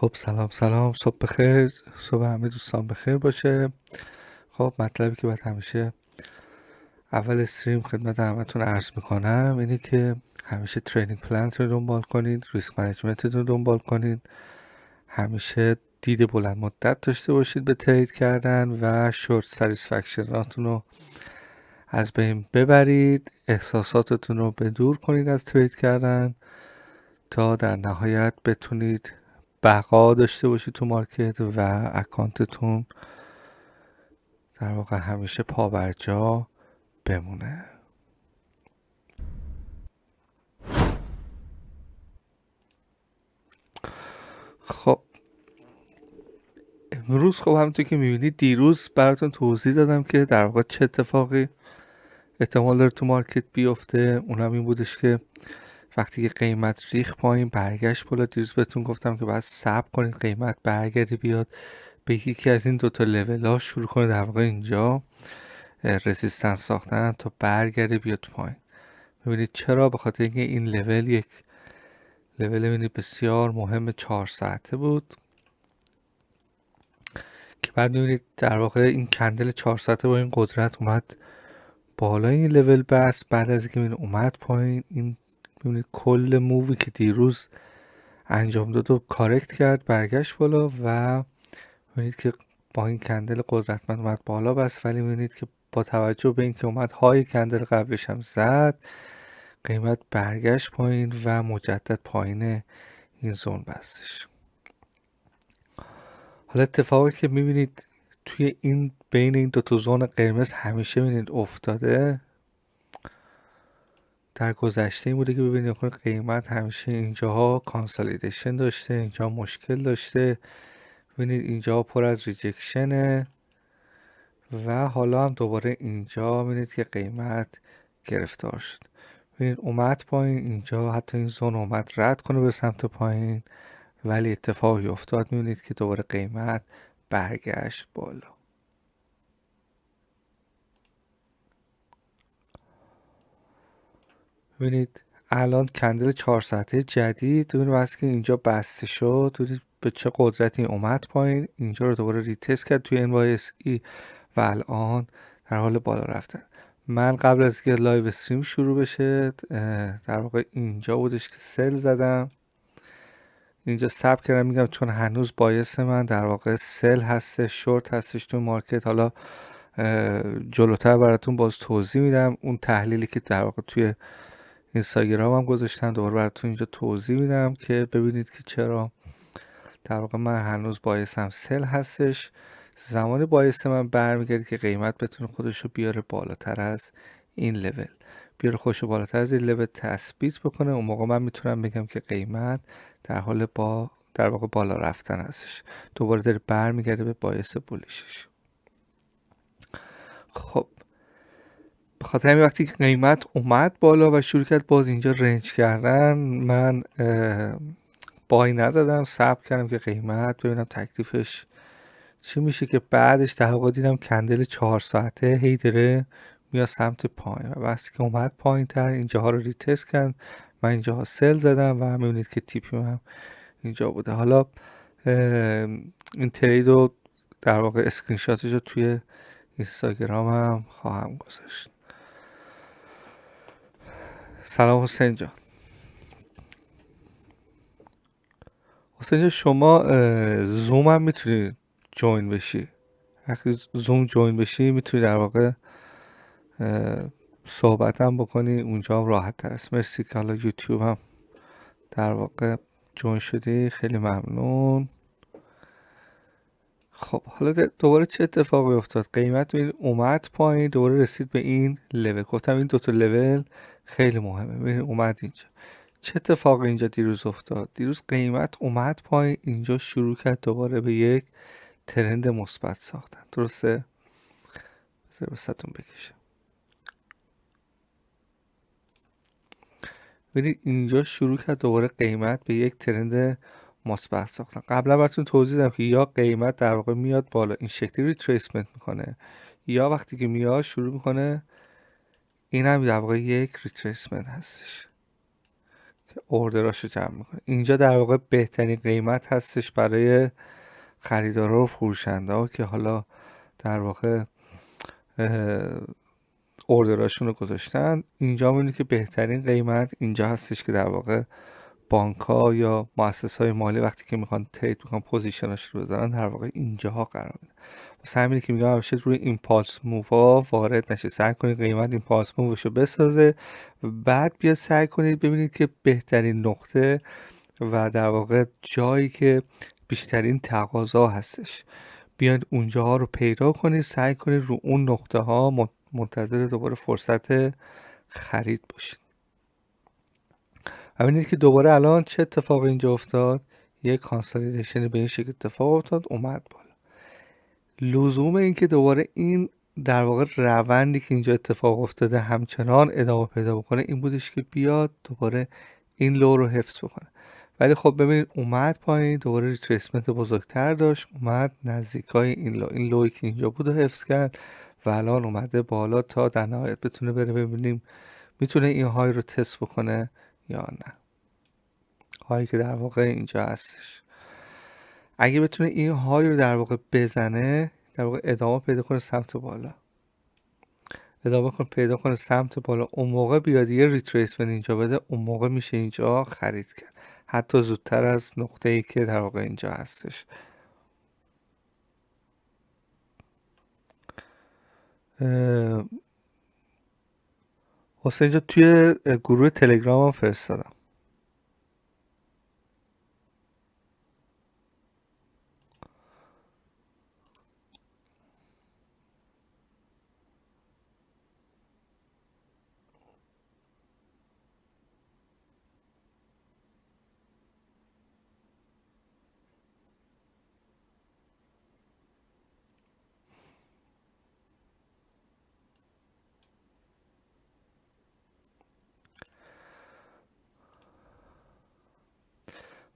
خب سلام صبح بخیر. صبح همه دوستان بخیر باشه. خب مطلبی که باید همیشه اول استریم خدمت همتون عرض میکنم اینه که همیشه ترینینگ پلن رو دنبال کنید، ریسک منیجمنت رو دنبال کنید، همیشه دید بلند مدت داشته باشید به ترید کردن و شورت ساتیسفکشناتون رو از بین ببرید، احساساتتون رو بدور کنید از ترید کردن تا در نهایت بتونید بقا داشته باشید تو مارکت و اکانتتون در واقع همیشه پابرجا بمونه. خب امروز خب همونطور که میبینید دیروز براتون توضیح دادم که در واقع چه اتفاقی احتمال داره تو مارکت بیفته. اونم این بودش که وقتی که قیمت ریخ پایین برگشت بالا، دیروز بهتون گفتم که باید صبر کنید قیمت برگردی بیاد به یکی از این دوتا لول ها، شروع کنید در واقع اینجا رزیستنس ساختن تا برگردی بیاد پایین. ببینید چرا؟ به خاطر اینکه این لول یک لول ببینید بسیار مهم 4 ساعته بود که بعد ببینید در واقع این کندل 4 ساعته با این قدرت اومد بالا این لول بس. بعد از اینکه ببینید اومد پایین، این ببینید کل مووی که دیروز انجام داد و کارکت کرد، برگشت بالا و ببینید که با این کندل قدرتمند اومد بالا بس. ولی ببینید که با توجه به اینکه اومد های کندل قبلش هم زد، قیمت برگشت پایین و مجدد پایین این زون بستش. حالا اتفاقی که میبینید توی این بین این دوتا زون قرمز همیشه میبینید افتاده در گذشته این بوده که ببینید قیمت همیشه اینجاها کانسالیدیشن داشته، اینجا مشکل داشته، ببینید اینجا پر از ریجکشنه و حالا هم دوباره اینجا ببینید که قیمت گرفتار شد. ببینید اومد پایین، اینجا حتی این زون اومد رد کنه به سمت پایین، ولی اتفاقی افتاد میبینید که دوباره قیمت برگشت بالا. ببینید الان کندل 4 ساعته جدید، ببینید وقتی که اینجا بسته شد ببینید به چه قدرتی اومد پایین، اینجا رو دوباره ریتست کرد توی NYSE و الان در حال بالا رفتن. من قبل از که لایو استریم شروع بشه در واقع اینجا بودش که سل زدم، اینجا صبر کردم میگم چون هنوز بایس من در واقع سل هستش، شورت هستش تو مارکت. حالا جلوتر براتون باز توضیح میدم اون تحلیلی که در واقع توی اینستاگرام هم گذاشتم، دوباره براتون اینجا توضیح میدم که ببینید که چرا در واقع من هنوز بایسم سل هستش. زمان بایس من برمیگرده که قیمت بتونه خودشو بیاره بالاتر از این لول، بیاره خودشو بالاتر از این لول تثبیت بکنه. اون موقع من میتونم بگم که قیمت در حال در واقع بالا رفتن هستش، دوباره داره برمیگرده به بایس بولیشش. خب به خاطر همین وقتی که قیمت اومد بالا و شروع کرد باز اینجا رنج کردن، من بای نزدم، صبر کردم که قیمت ببینم تکلیفش چی میشه، که بعدش در واقع دیدم کندل 4 ساعته هی داره میاد سمت پایین و وقتی که اومد پایین تر اینجاها رو ریتست کرد، من اینجاها سل زدم و میبینید که تیپی هم اینجا بوده. حالا این ترید رو در واقع اسکرین شاتش رو توی اینستاگرام هم خواهم گذاشت. سلام حسین جان. حسین جان شما زوم هم میتونی جوین بشی، وقتی زوم جوین بشی میتونی در واقع صحبت هم بکنی، اونجا هم راحت تر است. مرسی که حالا یوتیوب هم در واقع جوین شدی، خیلی ممنون. خب حالا دوباره چه اتفاقی افتاد؟ قیمت اومد پایین، دوباره رسید به این لول. گفتم این دوتا لول خیلی مهمه. ببینید اومد اینجا، چه اتفاقی اینجا دیروز افتاد؟ دیروز قیمت اومد پایین، اینجا شروع کرد دوباره به یک ترند مثبت ساختن، درسته؟ بذار واسهتون بکشم. ببینید اینجا شروع کرد دوباره قیمت به یک ترند مثبت ساختن. قبلا براتون توضیح دادم که یا قیمت در واقع میاد بالا این شکلی ریتریسمنت میکنه، یا وقتی که میاد شروع میکنه این هم در واقع یک ریتریسمنت هستش اوردراشو جمع میکنه. اینجا در واقع بهترین قیمت هستش برای خریدارا و فروشنده ها که حالا در واقع اوردراشون رو گذاشتن. اینجا میبینید که بهترین قیمت اینجا هستش که در واقع بانک ها یا مؤسسه های مالی وقتی که میخوان ترید میخوان پوزیشناش رو بذارن در واقع اینجاها قرار میده. واسه همینه که میگم همیشه روی ایمپالس موو ها وارد نشه، سعی کنید قیمت ایمپالس مووش رو بسازه و بعد بیا سعی کنید ببینید که بهترین نقطه و در واقع جایی که بیشترین تقاضا هستش بیاین اونجاها رو پیدا کنید، سعی کنید رو اون نقطه ها منتظر دوباره فرصت خرید باشید. ببینید که دوباره الان چه اتفاقی اینجا افتاد. یک کانسالیدیشن به این شکل اتفاق افتاد، اومد بالا. لزوم این که دوباره این در واقع روندی که اینجا اتفاق افتاده همچنان ادامه پیدا بکنه این بودش که بیاد دوباره این لو رو حفظ بکنه. ولی خب ببینید اومد پایین، دوباره ریتریسمنت بزرگتر داشت، اومد نزدیکای این لوی که اینجا بود رو حفظ کرد و الان اومده بالا تا در نهایت بتونه بره ببینیم میتونه این های رو تست بکنه یا نه. هایی که در واقع اینجا هستش اگه بتونه این های رو در واقع بزنه در واقع ادامه پیدا کنه سمت بالا، پیدا کنه سمت بالا، اون موقع بیاد یه ریتریسمنت اینجا بده، اون موقع میشه اینجا خرید کرد، حتی زودتر از نقطه ای که در واقع اینجا هستش. واسه اینجا توی گروه تلگرام هم فرستادم.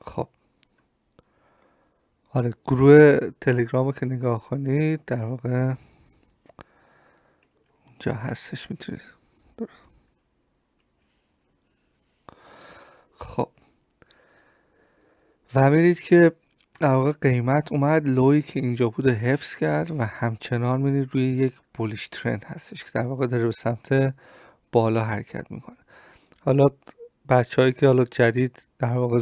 خب آره گروه تلگرام که نگاه کنید در واقع اونجا هستش، میتونید. خب و میدید که در واقع قیمت اومد لوی که اینجا بوده حفظ کرد و همچنان میدید روی یک بولیش ترند هستش که در واقع داره به سمت بالا حرکت میکنه. حالا بچه‌هایی که حالا جدید در واقع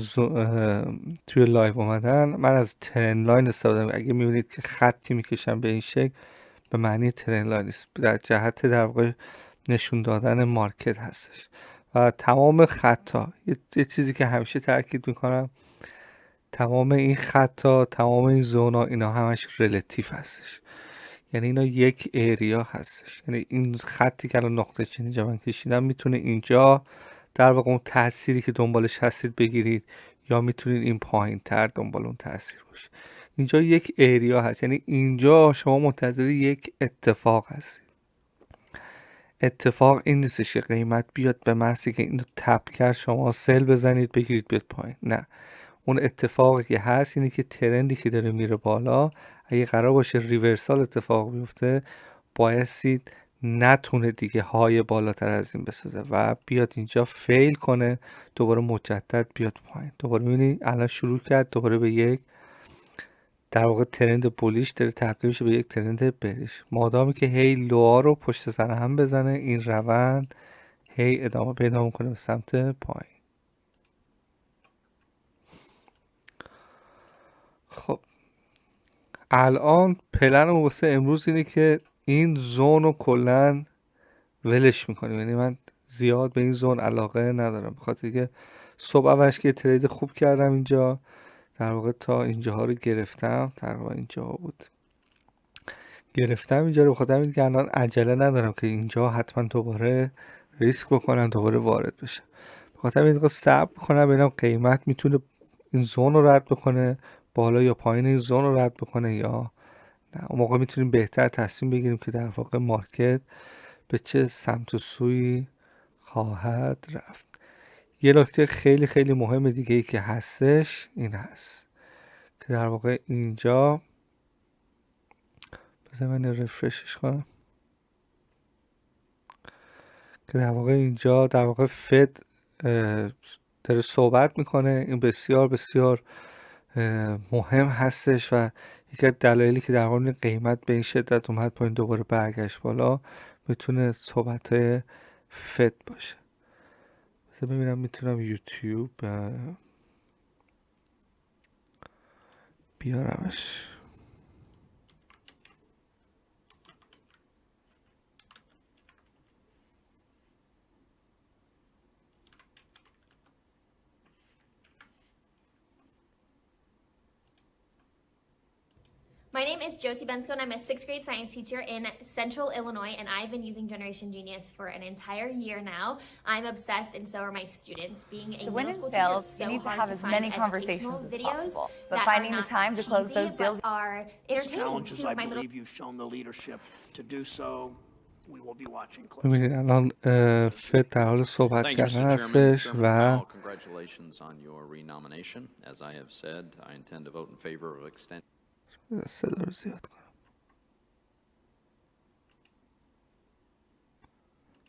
توی لایو اومدن، من از ترند لاین استفاده میکنم. اگه میبینید که خطی میکشم به این شکل به معنی ترند لاین است، در جهت در واقع نشون دادن مارکت هستش و تمام خطا یه چیزی که همیشه تاکید میکنم، تمام این خطا، تمام این زونا، اینا همش ریلیتیو هستش، یعنی اینا یک ایریا هستش. یعنی این خطی که الان نقطه چین اینجا من کشیدم میتونه اینجا در واقع اون تأثیری که دنبالش هستید بگیرید، یا میتونید این پایین تر دنبال اون تأثیر باشید. اینجا یک ایریا هست، یعنی اینجا شما منتظر یک اتفاق هستید. اتفاق این نیستش که قیمت بیاد به محضی که اینو تپ کرد شما سل بزنید بگیرید بیاد پایین. نه، اون اتفاقی که هست اینه که ترندی که داره میره بالا اگه قرار باشه ریورسال اتفاق بیفته بایستید نتونه دیگه های بالاتر از این بسازه و بیاد اینجا فیل کنه، دوباره مجدد بیاد پایین. دوباره میبینی الان شروع کرد دوباره به یک در واقع ترند بولیش داره تبدیل میشه به یک ترند بریش. مادامی که هی لوها رو پشت سر هم بزنه این روند هی ادامه پیدا میکنه به سمت پایین. خب الان پلن واسه امروز اینه که این زون رو کلن ولش میکنیم، یعنی من زیاد به این زون علاقه ندارم، بخاطر که صبح اولش که ترید خوب کردم اینجا در واقع تا اینجاها رو گرفتم، تقریبا اینجا بود گرفتم اینجا رو، بخاطر اینکه الان عجله ندارم که اینجا حتما دوباره ریسک بکنم دوباره وارد بشم، بخاطر اینکه صبر کنم ببینم قیمت میتونه این زون رو رد بکنه بالا یا پایین این زون رو رد بکنه یا نه. اون موقع میتونیم بهتر تصمیم بگیریم که در واقع مارکت به چه سمت و سوی خواهد رفت. یه نکته خیلی خیلی مهم دیگه ای که هستش این هست که در واقع اینجا بذار من رفرشش کنم که در واقع اینجا در واقع فد داره صحبت میکنه. این بسیار بسیار مهم هستش و یکی از دلایلی که در حال قیمت به این شدت اومد پایین دوباره برگشت بالا میتونه صحبت فد باشه. بذار ببینم میتونم یوتیوب بیارمش. My name is Josie Bensko, and I'm a 6th grade science teacher in Central Illinois, and I've been using Generation Genius for an entire year now. I'm obsessed, and so are my students. Being a middle school teacher, it's so hard to find educational videos that are not cheesy, but are entertaining to my middle. You've shown the leadership to do so. We will be watching closely. ببینید الان فد در حال صحبت کردن هستش و Congratulations on your renomination. As I have said, I intend to vote in favor of extending صدا رو زیاد کنم.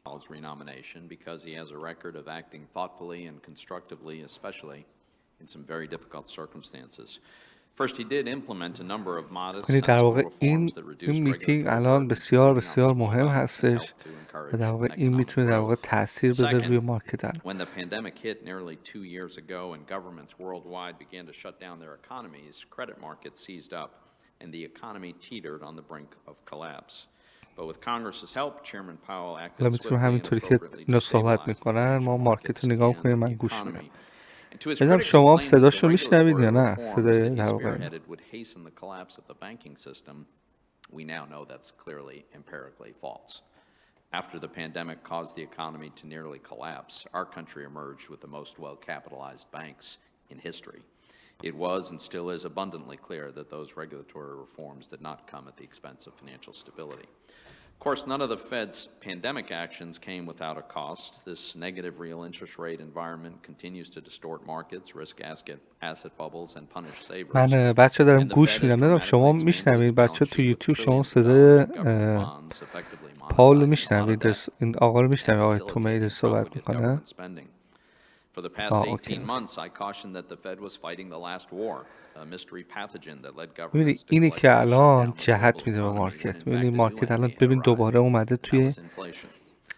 Powell's renomination because he has a record of acting thoughtfully and constructively, especially in some very difficult circumstances. First, he did implement a number of modest در واقع sensible این reforms that reduced میتینگ regulatory الان burdens, بسیار including on بسیار small مهم banks that هستش helped to encourage و در واقع این economic میتونه در واقع growth. تاثیر بذاره روی Second, مارکت الان. when the pandemic hit nearly 2 years ago and governments worldwide began to shut down their economies, credit markets seized up and the economy teetered on the brink of collapse. But with Congress's help, Chairman Powell acted swiftly and همینطوری که appropriately اینا to صحبت stabilize the میکنن ما financial مارکت markets رو نگاه and کنیم من the گوش میدم. economy. And to his بذارم critics, he شما هم claimed that صداشو the میشنوید یا regulatory نه؟ reforms صدای that he در واقع spearheaded would hasten the collapse of the banking system. We now know that's clearly empirically false. After the pandemic caused the economy to nearly collapse, our country emerged with the most well-capitalized banks in history. It was and still is abundantly clear that those regulatory reforms did not come at the expense of financial stability. Of course, none of the Fed's pandemic actions came without a cost. This negative real interest rate environment continues to distort markets, risk asset bubbles, and punish savers. من بچه دارم And the گوش Fed has میدم. نمیدونم شما dramatically expanded its میشنوید balance بچه تو sheet with یوتیوب شما trillions of صدای dollars in government bonds, effectively پاول رو monetizing a lot of میشنوید debt این آقا رو and میشنوید آقای تومیل facilitating صحبت profligate میکنه. government spending. For the past 18 months, I cautioned that the Fed was fighting the last war, a mystery pathogen that led governments ببینید to اینی collectively که shut الان down the جهت global میده به economy when in مارکت. fact ببینید a new مارکت الان enemy had ببین دوباره arrived, اومده and that توی was inflation.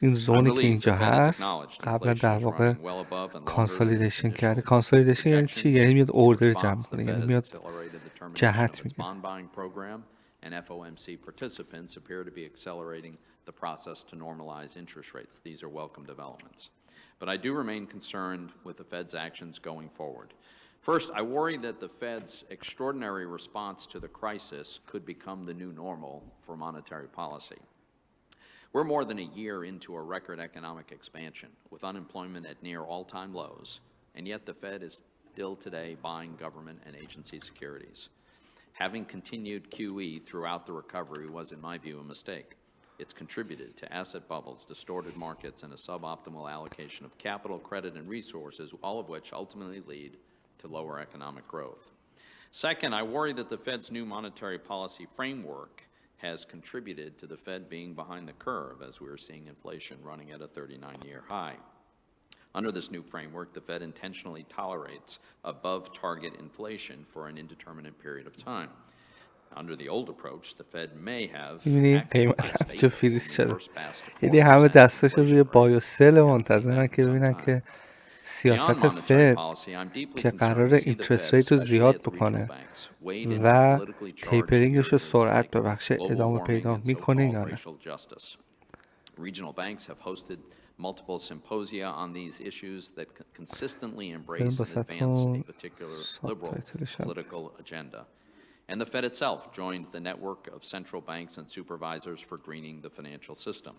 این I'm زونی که relieved the اینجا Fed has هست. acknowledged قبلا inflation در is واقع running well above and longer than its کانسالیدیشن کرده. initial کانسالیدیشن یعنی چی؟ projections. یعنی میاد In اوردر جمع response, the کنه، Fed یعنی has میاد accelerated the termination of جهت its میگه. bond buying program, and FOMC participants appear to be accelerating the process to normalize interest rates. These are welcome developments. But I do remain concerned with the Fed's actions going forward. First, I worry that the Fed's extraordinary response to the crisis could become the new normal for monetary policy. We're more than a year into a record economic expansion, with unemployment at near all-time lows, and yet the Fed is still today buying government and agency securities. Having continued QE throughout the recovery was, in my view, a mistake. It's contributed to asset bubbles, distorted markets, and a suboptimal allocation of capital, credit, and resources, all of which ultimately lead to lower economic growth. Second, I worry that the Fed's new monetary policy framework has contributed to the Fed being behind the curve, as we're seeing inflation running at a 39-year high. Under this new framework, the Fed intentionally tolerates above-target inflation for an indeterminate period of time. Under the old approach, the Fed may have acted by state first past یعنی همه دستاشو روی بایوسل منتظرن که ببینن که سیاست فد که قرار اینترست ریت رو زیاد بکنه و تیپرینگش رو سرعت ببخشه ادامه پیدا میکنه یا نه. Regional banks have hosted multiple symposia on these issues that consistently embrace and advance a particular liberal political agenda. And the Fed itself joined the network of central banks and supervisors for greening the financial system.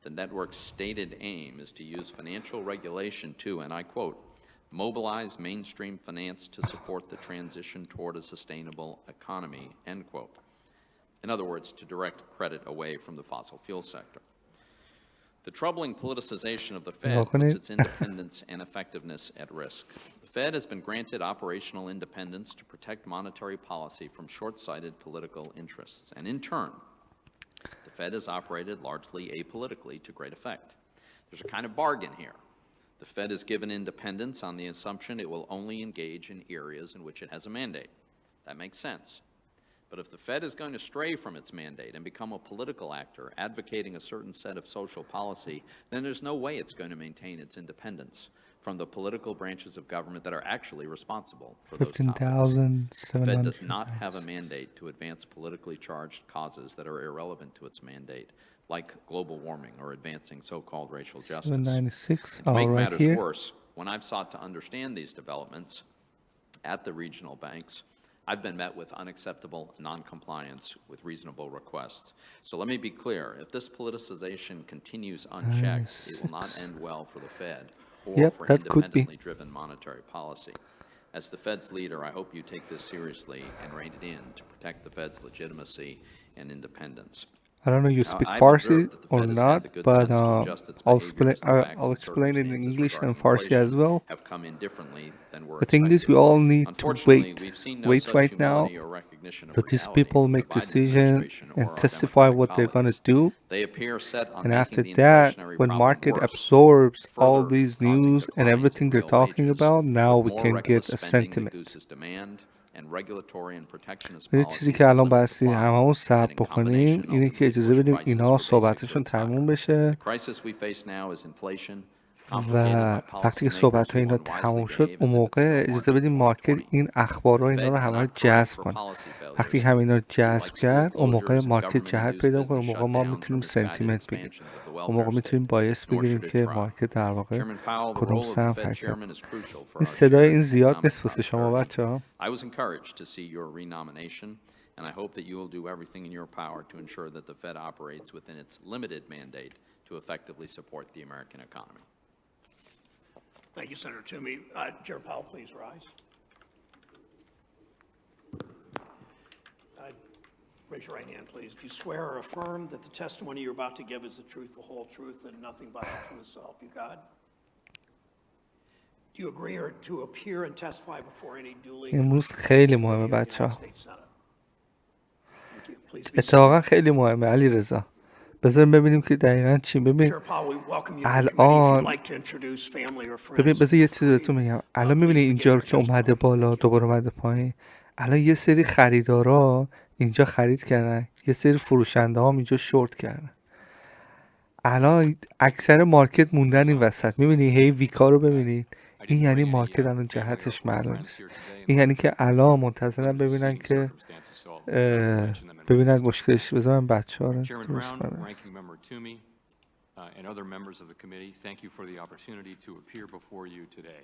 The network's stated aim is to use financial regulation to, and I quote, mobilize mainstream finance to support the transition toward a sustainable economy, end quote. In other words, to direct credit away from the fossil fuel sector. The troubling politicization of the Fed puts its independence and effectiveness at risk. The Fed has been granted operational independence to protect monetary policy from short-sighted political interests, and in turn, the Fed has operated largely apolitically to great effect. There's a kind of bargain here. The Fed is given independence on the assumption it will only engage in areas in which it has a mandate. That makes sense. But if the Fed is going to stray from its mandate and become a political actor advocating a certain set of social policy, then there's no way it's going to maintain its independence from the political branches of government that are actually responsible for those topics. The Fed does not have a mandate to advance politically charged causes that are irrelevant to its mandate, like global warming or advancing so-called racial justice. 796, And to make all right matters here. worse, when I've sought to understand these developments at the regional banks, I've been met with unacceptable noncompliance with reasonable requests. So let me be clear, if this politicization continues unchecked, it will not end well for the Fed or Yep, for that could be. independently driven monetary policy. As the Fed's leader, I hope you take this seriously and rein it in to protect the Fed's legitimacy and independence. I don't know you Now, speak I've Farsi observed that the or Fed has had not, the good but sense to adjust its I'll behavior as the facts I'll and explain it in circumstances English and regarding Farsi as inflation well. have come in differently than were The thing is, we expected. all need to Unfortunately, we've seen no wait such right now humility or recognition of that these reality people from the make Biden decisions administration or and our testify Democratic what they're going to colleagues. do. They appear set on And after making the that, inflationary when problem market worse, absorbs all further these causing news and declines in everything they're real talking wages, about, now with we more can reckless get a spending that sentiment. gooses demand and regulatory and protectionist یه چیزی policies که that الان limit بایستی supply هممون and صبر in بکنیم combination اینه که ultimately اجازه push بدیم prices اینا for basic صحبتشون goods تموم higher. بشه The crisis we face now is inflation, و complicated by وقتی که policymakers صحبت های who اینا unwisely تموم شد behave اون as if it's موقع still اجازه March بدیم مارکت 2020. این اخبار و The اینا رو Fed همه رو cannot correct جذب for کنه policy وقتی failures, همه اینا رو جذب like school کرد اون موقع closures and مارکت جهت government-induced پیدا کنه اون business موقع ما shutdowns or میتونیم misguided سنتیمنت بگیریم expansions of the اون موقع welfare میتونیم state, باعث nor بگیریم should it که try. مارکت در واقع Chairman Powell, the کدوم role of the سمت Fed حرکت chairman is crucial for این our صدای shared این زیاد economic نیست واسه شما prosperity. بچه ها I was encouraged to see your renomination, and I hope that you will do everything in your power to ensure that the Fed operates within its limited mandate to effectively support the American economy. Thank you, Senator Toomey. Chair Powell, please rise. Raise your right hand, please. Do you swear or affirm that the testimony you're about to give is the truth, the whole truth, and nothing but the truth, so help you God? Do you agree or to appear and testify before any duly امروز خیلی constituted مهمه committee of the بچه United ها States Senate? Thank you. Please be seated. اتفاقا خیلی مهمه علی رضا بذاریم ببینیم که دقیقا چی ببین Chair Powell, we welcome you to the committee. If you'd الان like to introduce family or ببین friends, بذار یه feel چیز free. بهتون میگم الان Please میبینی begin اینجا رو your که اومده testimony. بالا Thank you. دوباره اومده پایین الان یه سری خریدارا اینجا خرید کردن یه سری فروشنده ها اینجا شورت کردن الان اکثر مارکت موندن این وسط میبینی هی ویکا رو ببینید این یعنی مارکت الان جهتش معلوم نیست این یعنی که الان منتظرن ببینن که ببینن مشکلش بذار من بچه ها رو Chairman درست Brown, کنم Ranking Member Toomey, and other members of the committee, thank you for the opportunity to appear before you today.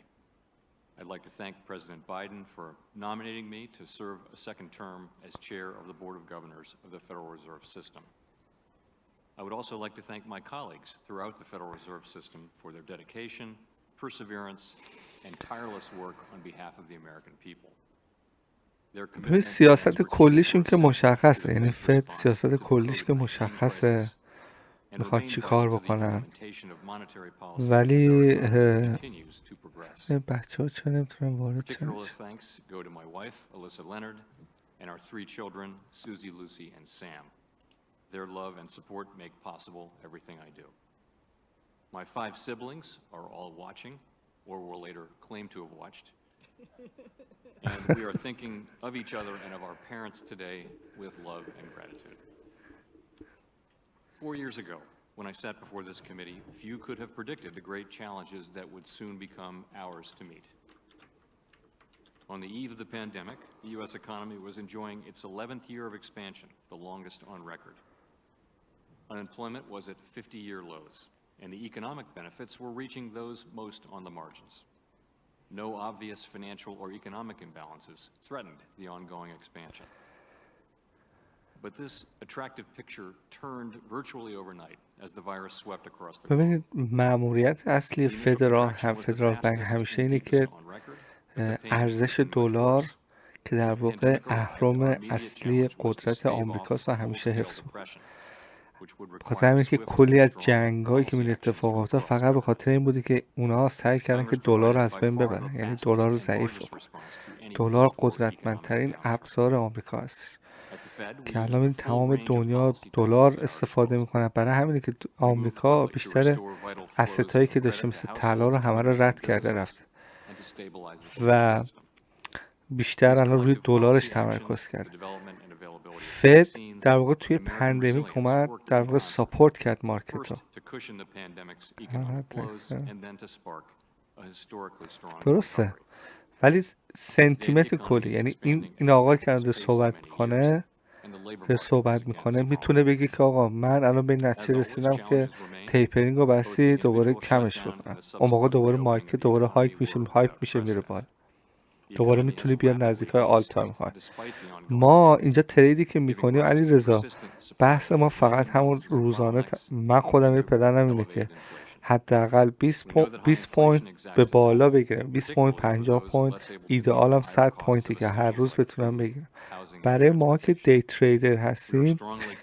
I'd like to thank President Biden for nominating me to serve a second term as chair of the Board of Governors of the Federal Reserve System. I would also like to thank my colleagues throughout the Federal Reserve System for their dedication, perseverance, and tireless work on behalf of the American people. Their ببین commitment and سیاست expertise کلیشون were که essential to مشخصه the یعنی Fed's فد response سیاست to the کلیش که COVID-19 مشخصه crisis and میخوان remain چی vital کار to the بکنن implementation of monetary policy as ولی our economy continues to progress. بچه ها چرا نمیتونن وارد شن Particular thanks go to my wife, Alyssa Leonard, and our 3 children, Susie, Lucy, and Sam. Their love and support make possible everything I do. My 5 siblings are all watching, or will later claim to have watched. And we are thinking of each other and of our parents today with love and gratitude. 4 years ago, when I sat before this committee, few could have predicted the great challenges that would soon become ours to meet. On the eve of the pandemic, the U.S. economy was enjoying its 11th year of expansion, the longest on record. Unemployment was at 50-year lows, and the economic benefits were reaching those most on the margins. No obvious financial or economic imbalances threatened the ongoing expansion. But this attractive picture turned virtually overnight as the virus swept across the globe. ببینید مأموریت اصلی The initial فدرال contraction هم was the فدرال بانک fastest همیشه and اینه deepest که on record, but the pain ارزش has been much دلار worse. که در The واقع pandemic arrived, اهرم our immediate اصلی challenge was to قدرت stave off آمریکاست و همیشه full-scale حفظ بکنه depression, which would بخاطر require همین که swift کلی and از strong جنگایی که policy این actions from اتفاق افتاد across فقط به government. خاطر این بوده که اونا سعی کردن که Congress دلار رو provided از by بین far the ببرن یعنی fastest دلار رو and ضعیف largest بکنن response to any دلار post-war economic قدرتمندترین downturn. ابزار آمریکا هستش At the که الان این تمام دنیا دلار استفاده میکنن. برای همینه که آمریکا بیشتر asset-هایی که داشته مثل طلا رو همه رو رد کرده رفته و بیشتر الان روی دلارش تمرکز کرده. فد در واقع توی پندمیک اومد در واقع ساپورت کرد مارکت رو. درسته، ولی سنتیمنت کلی، یعنی این آقا که داره صحبت میکنه میتونه بگه که آقا من الان به این نتیجه رسیدم که تیپرینگ رو بسی دوباره کمش بکنم. اون موقع دوباره مارکت دوباره هایپ میشه میره بالا، دوباره میتونه بیاد نزدیکای آل تایم های. ما اینجا تریدی که میکنیم علی رضا، بحث ما فقط همون روزانه من خودم یه پلنم اینه که حداقل 20 پوینت به بالا بگیرم، 20 پوینت 50 پوینت، ایدئالم 100 پوینتی که هر روز بتونم بگیرم. برای ما که دی تریدر هستیم،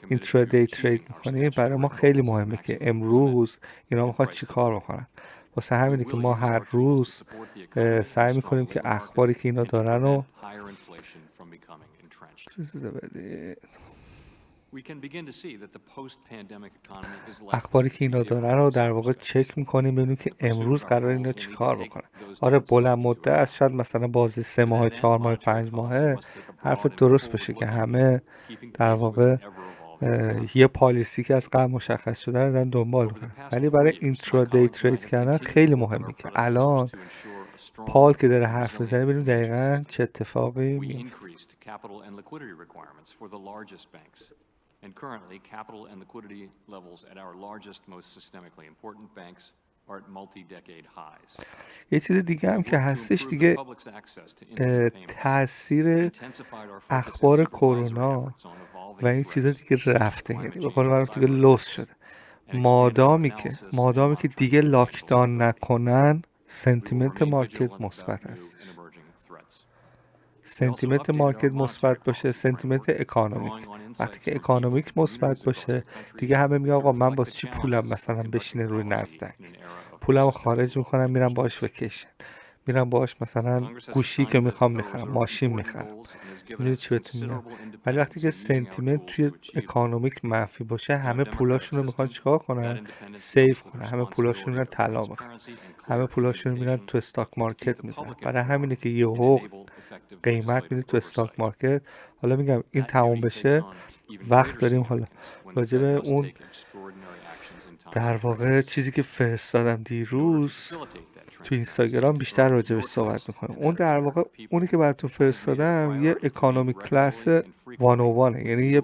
اینترادی ترید میکنیم، برای ما خیلی مهمه که امروز اینا میخواد چی کار بکنن. واسه همینه که ما هر روز سعی میکنیم که اخباری که اینا دارن رو در واقع چک میکنیم ببینیم که امروز قرار اینا چی کار بکنن. آره بلند مدت شاید مثلا بازی 3 ماه 4 ماه 5 ماهه حرف درست بشه که همه در واقع یه پالیسی که از قبل مشخص شده رو دارن دنبال میکنن، ولی برای اینترادی ترید کردن خیلی مهمه که الان پال که داره حرف میزنه ببینیم دقیقاً چه اتفاقی میفته. And currently, capital and liquidity levels at our largest, most systemically important banks are at multi-decade highs. یه چیز دیگه هم که هستش دیگه، تاثیر اخبار کرونا و این چیزا دیگه رفته، یعنی به قول معروف دیگه لوس شده. مادامی که دیگه لاکداون نکنن، سنتیمنت مارکت مثبت است. سنتیمنت مارکت مثبت باشه، سنتیمنت اکانومیک. وقتی که اکانومیک مثبت باشه دیگه همه میگن آقا من واسه چی پولم مثلا بشینه روی نزدک، پولمو خارج میکنم میرم باهاش وکیشن، میرم باهاش مثلا گوشی که میخوام میخرم، ماشین میخرم، میدونی چی بهتون میگم. ولی وقتی که سنتیمنت توی اکانومیک منفی باشه همه پولاشون رو میخوان چیکار کنن؟ سیو کنن. همه پولاشون رو میرن طلا میخرن، همه پولاشون رو میرن تو استاک مارکت میذارن. برای همینه که یهو قیمت میره تو استاک مارکت. حالا میگم این تموم بشه وقت داریم حالا راجع به اون در واقع چیزی که فرستادم دیروز تو اینستاگرام بیشتر راجع بهش صحبت میکنم. اون در واقع اونی که براتون فرستادم یه اکانومیک کلاس 101، یعنی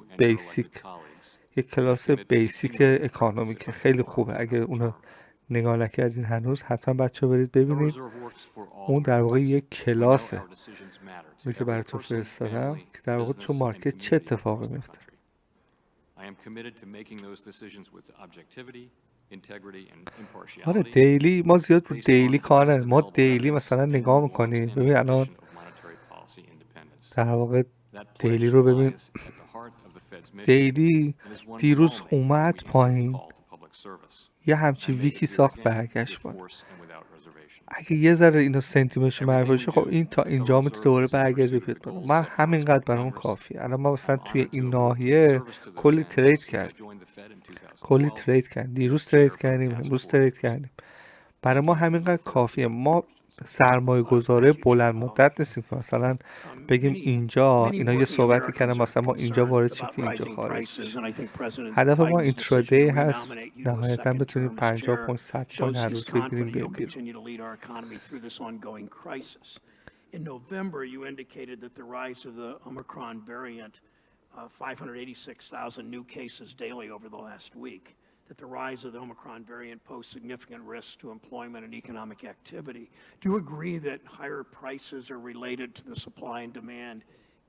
یه کلاس بیسیک اکانومیک، خیلی خوبه. اگه اونو نگاه نکردین هنوز حتما بچه ها برید ببینید. اون در واقع یه کلاسه اونی که براتون فرستادم که در واقع تو مارکت چه اتفاقی میفته. آره دیلی ما زیاد رو دیلی کار نداریم. ما دیلی مثلا نگاه میکنیم ببین الان در واقع دیلی رو ببین، دیلی دیروز اومد پایین یه همچی ویکی ساخت برگشت بالا. اگه یه ذره اینو سنتیمنتش منفی باشه خب این تا اینجا میتونه دوباره برگرده بیاد بالا. من همینقدر برام کافیه. الان ما مثلا توی این ناحیه کلی ترید کردیم، دیروز ترید کردیم، امروز ترید کردیم. برای ما همینقدر کافیه. ما سرمایه گذاره بلند مدت نیستیم که مثلا بگیم اینجا اینا یه صحبتی کردن مثلا ما اینجا وارد شیم که اینجا خارج شیم. هدف ما اینترادی هست نهایتا بتونیم 50 پوینت 100 پوینت هر روز بگیریم In November, you indicated that the rise of the Omicron variant, 586,000 new cases daily over the last week, that the rise of the Omicron variant posed significant risks to employment and economic activity. Do you agree that higher prices are related to the supply and demand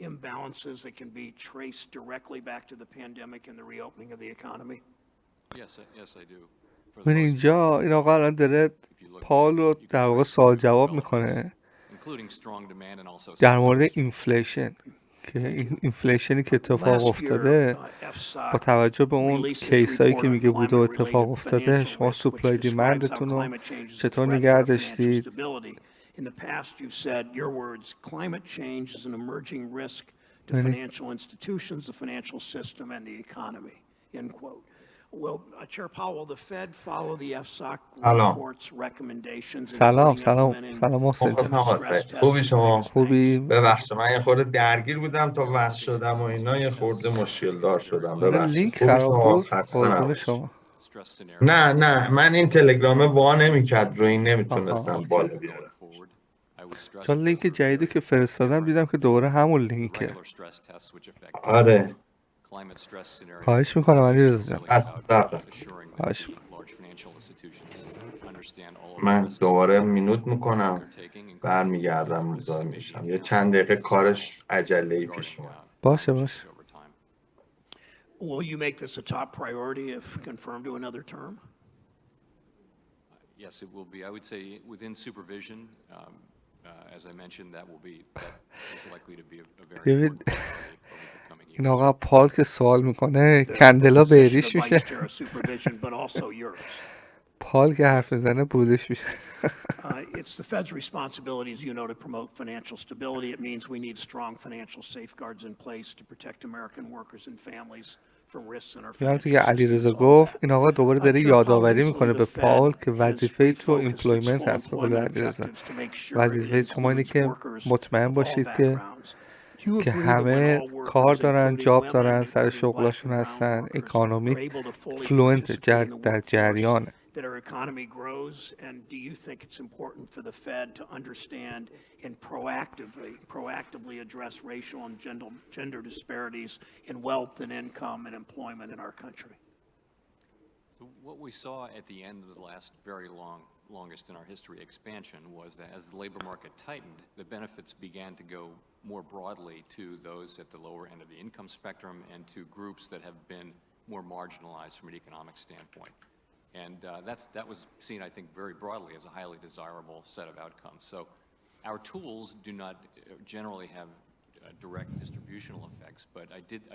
imbalances that can be traced directly back to the pandemic and the reopening of the economy? Yes, I do. من اینجا این آقا الان داره پال رو در واقع سوال جواب میکنه در مورد اینفلیشن، که این اینفلیشنی که اتفاق افتاده با توجه به اون کیسایی که میگه بوده و اتفاق افتاده شما سوپلای دیمندتون رو چطور نگه داشتید؟ In the past, you've said, your words, climate change is an emerging risk to to financial institutions, the financial system, and the economy, end quote. Will Chair Powell, the Fed follow the FSOC سلام report's recommendations, سلام including سلام implementing سلام محسن جان مخلصم stress واسه tests خوبی of شما biggest banks? خوبی؟ ببخشید من یه خورده درگیر بودم تا وصل شدم و اینا یه خورده مشکل دار شدم آره ببخشید لینک خوبی خراب شما بود خسته قربون نباشید شما. Stress scenarios. نه من این تلگرام وا نمیکرد رو این آها نمیتونستم اوکی. بالا بیارم Going forward, I would stress چون لینک that there are جدیدی که very فرستادم دیدم که different دوباره همون the لینکه. regular stress tests which affect آره climate stress scenarios. خواهش میکنم علی are رضا جان. really از about دفعه assuring that خواهش the میکنم. large financial institutions understand all of the من risks دوباره مینوت میکنم they're taking, including برمیگردم the risks that مزاحم may be میشم یه inherent چند دقیقه to کارش عجله‌ای regarding پیش اومد باشه climate باشه. change over time. Will you make this a top priority if confirmed to another term? Yes, it will be. I would say within supervision, as I mentioned, that is likely to be a very ببین important priority over the coming این years. آقا پال که سوال میکنه The کندلا position بهریش of میشه. Vice Chair of Supervision, but also yours. پال که حرف میزنه بودش میشه. It's the Fed's responsibility, as you know, to promote financial stability. It means we need strong financial safeguards in place to protect American workers and families from risks in our میگم تو financial که علی رضا systems. All گفت that. این آقا دوباره داره Chair Powell, یادآوری recently میکنه the به پال Fed که has وظیفه تو refocused its ایمپلویمنت full هست به قول employment علی رضا. objectives to make sure it وظیفه شما اینه includes که workers مطمئن of all باشید که backgrounds. Do you که agree that when همه all کار workers, دارن including جاب women, دارن سر including black شغلاشون and brown هستن workers, are اکانومیک able to fully فلوئنت participate in the در workforce, جریانه. that our economy grows? And do you think it's important for the Fed to understand and proactively address racial and gender disparities in wealth and income and employment in our country? So what we saw at the end of the longest in our history expansion was that as the labor market tightened, the benefits began to go more broadly to those at the lower end of the income spectrum and to groups that have been more marginalized from an economic standpoint. And that was seen, I think, very broadly as a highly desirable set of outcomes. So our tools do not generally have direct distributional effects, but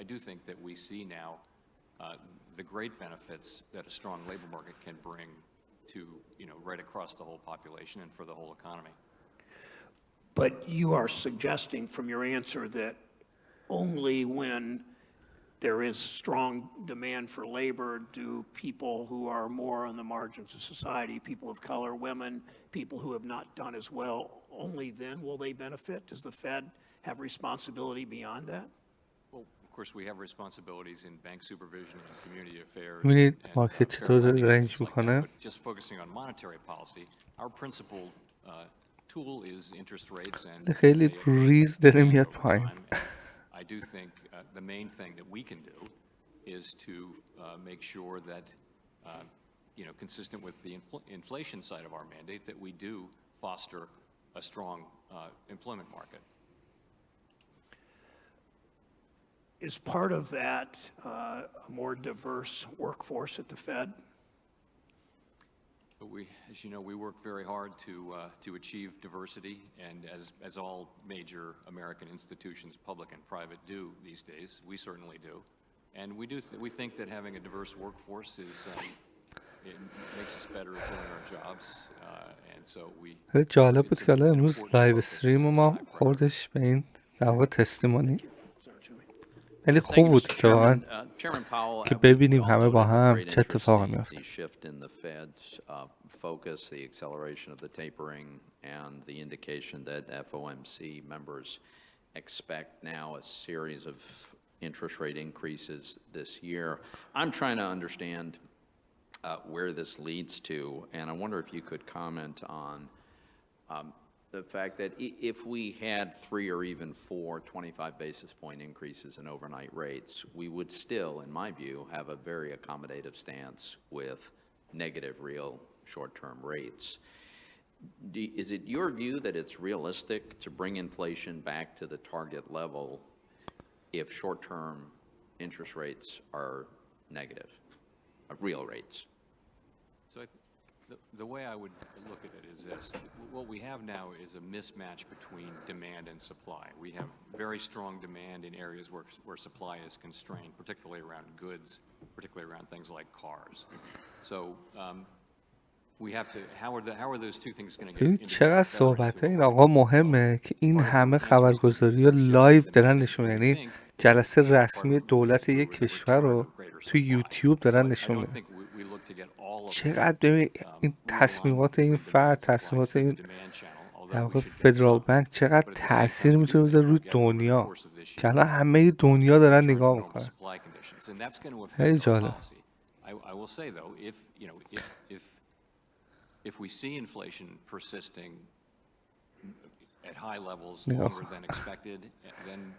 I do think that we see now the great benefits that a strong labor market can bring to, right across the whole population and for the whole economy. But you are suggesting from your answer that only when there is strong demand for labor do people who are more on the margins of society, people of color, women, people who have not done as well, only then will they benefit? Does the Fed have responsibility beyond that? Well, of course, we have responsibilities in bank supervision and community affairs می‌بینید and مارکت fair چطور lending and رنج things like میکنه. that. But just focusing on monetary policy, our principal tool is interest rates and خیلی they ریز داره expand میاد over پایین. time. And I do think the main thing that we can do is to make sure that, consistent with the inflation side of our mandate, that we do foster a strong employment market. Is part of that a more diverse workforce at the Fed? But as you know, we work very hard to achieve diversity, and as all major American institutions, public and private, do these days, we certainly do. And we think that having a diverse workforce it makes us better at doing our jobs, and so خیلی جالب بود که it's an امروز important لایو focus استریم and ما high priority. خوردش به این در واقع تستیمونی. خیلی Thank خوب you, بود Mr. که واقعا Chairman. Chairman Powell, که we ببینیم all همه با noted with هم great چه interest اتفاقی the میفته. shift in the Fed's focus, the acceleration of the tapering, and the indication that FOMC members expect now a series of interest rate increases this year. I'm trying to understand where this leads to, and I wonder if you could comment on the fact that if we had 3 or even 4 25 basis point increases in overnight rates, we would still, in my view, have a very accommodative stance with negative real short-term rates. Is it your view that it's realistic to bring inflation back to the target level if short-term interest rates are negative, real rates? So the way I would look at it is this. What we have now is a mismatch between demand and supply. We have very strong demand in areas where supply is constrained, particularly around goods, particularly around things like cars. So how are those two things going to get ببین integrated چقدر better صحبت into این a آقا market? مهمه که این Part of همه your answers to these خبرگزاری ها show the لایو demand دارن that نشون we یعنی think جلسه part of رسمی what we'll go دولت through یک is a کشور return رو of greater تو supply. یوتیوب So دارن I نشون don't میدن. think we look to get all of چقدر ببین این تصمیمات این فرد، تصمیمات این در واقع فدرال بانک چقدر تاثیر میتونه بذاره روی دنیا که الان همه دنیا دارن نگاه میکنن. خیلی جالب. I will say though, if we see inflation persisting at high levels longer than expected,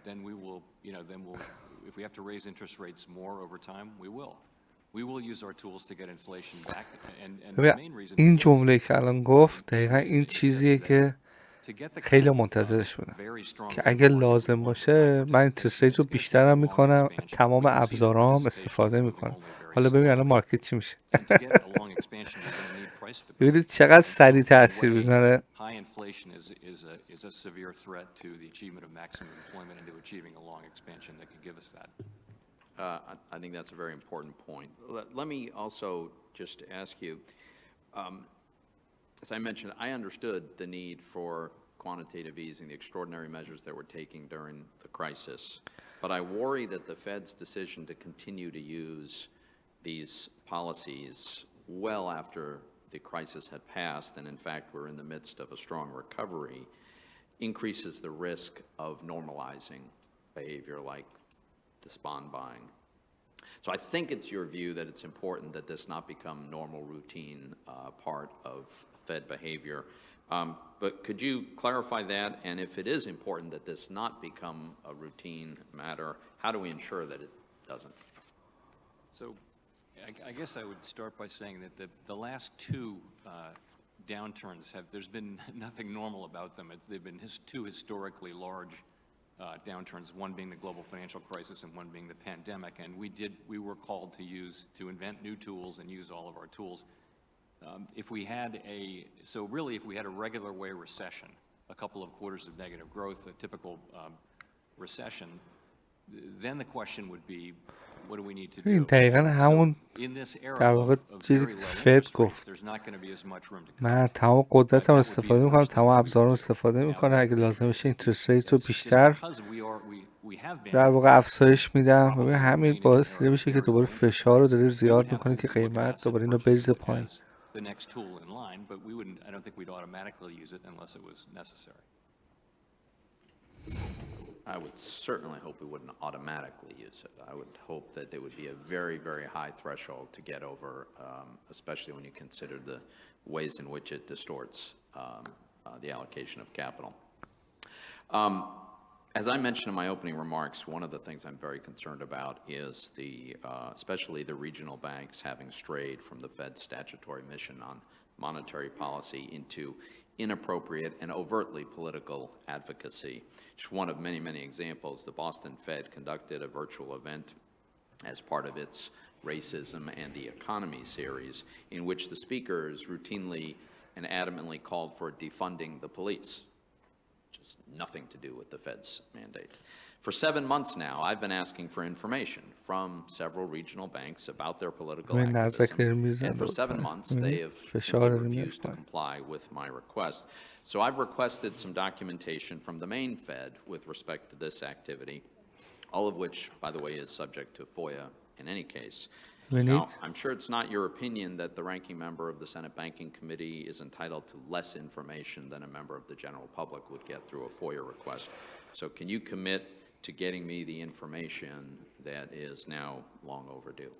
then we will, if we have to raise interest rates more over time, we will. We will use our tools to get inflation back, and the main reason این is this. جمله که الان گفت دقیقا این چیزیه که خیلی منتظرش بودم که اگه لازم باشه من اینترست ریت رو بیشترم میکنم، تمام ابزارام استفاده میکنم. حالا ببین الان مارکت چی میشه. ببینید چقدر سریع تاثیر میذاره. High inflation is a severe threat to the achievement of maximum employment and to achieving a long expansion that could give us that. I think that's a very important point. Let me also just ask you, as I mentioned, I understood the need for quantitative easing, the extraordinary measures that we're taking during the crisis, but I worry that the Fed's decision to continue to use these policies well after the crisis had passed, and in fact we're in the midst of a strong recovery, increases the risk of normalizing behavior like bond buying. So I think it's your view that it's important that this not become normal routine part of Fed behavior. But could you clarify that? And if it is important that this not become a routine matter, how do we ensure that it doesn't? So I guess I would start by saying that the last two downturns there's been nothing normal about them. They've been two historically large downturns, one being the global financial crisis and one being the pandemic, and we were called to invent new tools and use all of our tools. If we had a regular way recession, a couple of quarters of negative growth, a typical recession, then the question would be, what do we need to do? این دقیقا همون در واقع چیزی که فد گفت. من تمام قدرتم استفاده میکنم، تمام ابزارم استفاده میکنم، اگه لازم بشه اینترست ریت رو بیشتر در واقع افزایش میدم. ببین همین باعث میشه که دوباره فشار رو داره زیاد میکنه که قیمت دوباره اینو بریزه پایین. The next tool in line, but I don't think we'd automatically use it unless it was necessary. I would certainly hope we wouldn't automatically use it. I would hope that there would be a very, very high threshold to get over, especially when you consider the ways in which it distorts the allocation of capital. As I mentioned in my opening remarks, one of the things I'm very concerned about is especially the regional banks having strayed from the Fed's statutory mission on monetary policy into inappropriate and overtly political advocacy. Just one of many, many examples, the Boston Fed conducted a virtual event as part of its Racism and the Economy series, in which the speakers routinely and adamantly called for defunding the police. Just nothing to do with the Fed's mandate. For 7 months now, I've been asking for information from several regional banks about their political activism, and for 7 months they have simply refused to comply with my request. So I've requested some documentation from the main Fed with respect to this activity, all of which, by the way, is subject to FOIA in any case. Now, I'm sure it's not your opinion that the ranking member of the Senate Banking Committee is entitled to less information than a member of the general public would get through a FOIA request. So can you commit to getting me the information that is now long overdue?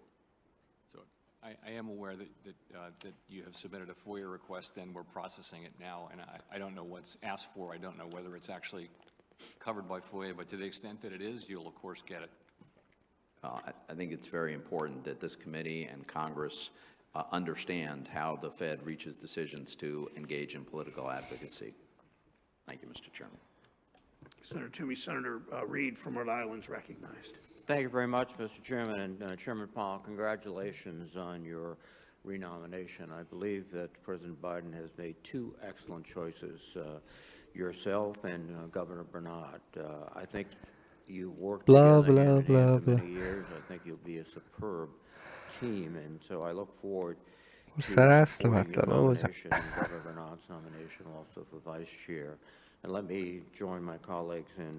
So I am aware that you have submitted a FOIA request and we're processing it now, and I don't know what's asked for. I don't know whether it's actually covered by FOIA, but to the extent that it is, you'll of course get it. I think it's very important that this committee and Congress understand how the Fed reaches decisions to engage in political advocacy. Thank you, Mr. Chairman. Senator Toomey. Senator Reid from Rhode Island is recognized. Thank you very much, Mr. Chairman. And Chairman Powell, congratulations on your renomination. I believe that President Biden has made two excellent choices, yourself and Governor Bernard. I think you've worked together hand in hand for many years. I think you'll be a superb team, and so I look forward سر اصل supporting your مطلب آقا جان. nomination and Brother Bernard's nomination also for vice chair. And let me join my colleagues in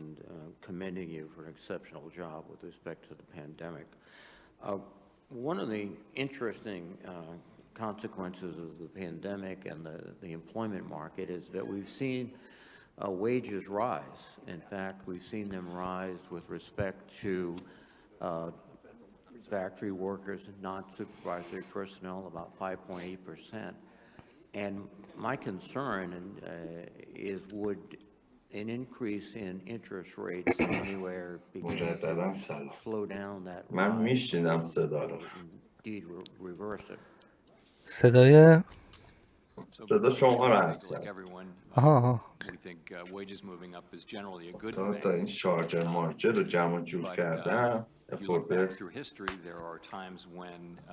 commending you for an exceptional job with respect to the pandemic. One of the interesting consequences of the pandemic and the employment market is that we've seen wages rise. In fact, we've seen them rise with respect to factory workers, non-supervisory personnel, about 5.8%. And my concern is would an increase in interest rates anywhere begin مجددا to سلام. slow down that من rise, میشنیدم صدا رو. indeed reverse it? صدای صدا شما رو I think هست like کرد. everyone, آها we think wages moving up is generally a good تا thing. این شارژر مارجر رو جمع جور But کردم if you look back خورده through history, there are times when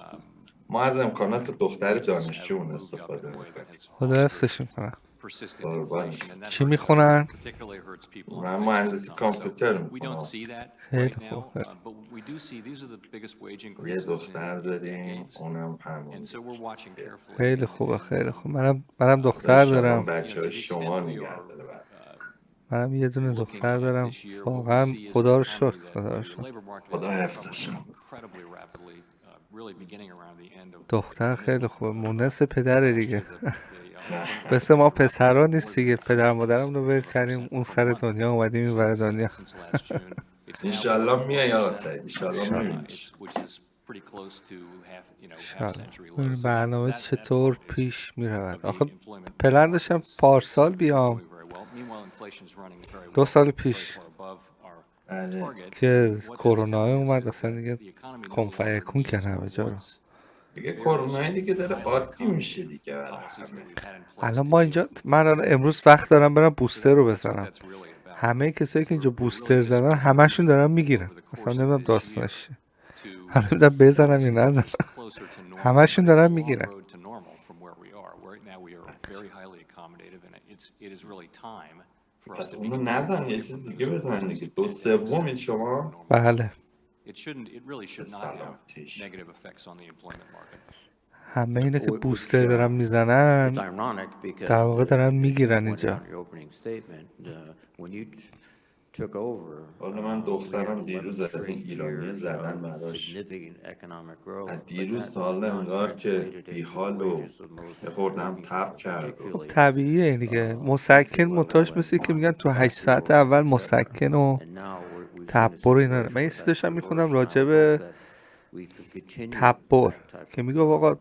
ما از امکانات دختر wages have دانشجومون moved up in استفاده a way that میکنیم. has خدا fostered حفظش میکنم. persistent قربان. inflation, and that چی hurts میخونن؟ customers, particularly hurts people on من fixed مهندسی income. کامپیوتر So we don't میکنم. see that خیلی right خوب، now, خیلی. but we do see these are the biggest wage یه increases دختر in داریم decades, اونم همون. and so we're watching carefully. خیلی and- خوبه، and, خیلی um, خوب. منم دختر انشالله دارم. بچه های to the شما extent we نگه are, داره بعد. منم یه دونه looking دختر at دارم. this year, what we واقعا see is خدا an رو economy شکر، that خدا رو the شکر. labor market خدا is حفظش recovering کن. incredibly rapidly, really beginning around the end of دختر the خیلی middle خوبه، of مونس پدره last دیگه. year. The مثل ما labor market پسرا more نیست than دیگه، پدر doubled مادرم رو ول of a کردیم percent اون per سر month دنیا اومدیم این ور دنیا. since last June. It's now انشالله below میای آقا 4%, سعید. انشالله میبینیش. which is pretty close to half انشالله. century low. این So برنامه that چطور part is- پیش می of رود؟ the آخه employment پلن market داشتم is پارسال doing بیام، very well. Meanwhile, inflation is running very دو well, سال very پیش far above our بله. target. که What that's کرونا telling us اومد is اصلا that دیگه the economy no کن longer فیکون needs کرد or همه جا رو. wants دیگه very کرونا دیگه داره highly عادی میشه accommodative دیگه برای policies همه. that we've had in place الان to ما deal اینجا، with من الان امروز وقت دارم برم بوستر رو بزنم. همه کسایی که اینجا بوستر زدن همشون دارن میگیرن. اصلا نمیدونم داستانش چیه. حالا نمیدونم بزنم یا نزنم. همشون دارن میگیرن. پس اونو نزن، یه چیز دیگه بزن دیگه. 2/3 شما. بله. سلام تیش. همه اینه که Which, بوستر دارن it's میزنن ironic because در واقع دارن as you میگیرن pointed اینجا. out in your opening statement, when you took over, حالا من we had دخترم 11 دیروز از این straight ایرانی years زدن of براش. significant economic growth, از but دیروز that تا was حالا not انگار که translated into the بیحال و wages of most یه خورده هم working تب people, کرد. خب particularly طبیعیه این دیگه. مسکن entry-level منتاش and مثل که میگن تو 8 factory ساعت workers, اول et cetera. مسکن و And now we've seen a تبر اینا. situation من یه where چیزی that's داشتم reversed, میخوندم and I راجع would به hope that we could continue تبر that type که of, میگه آقا of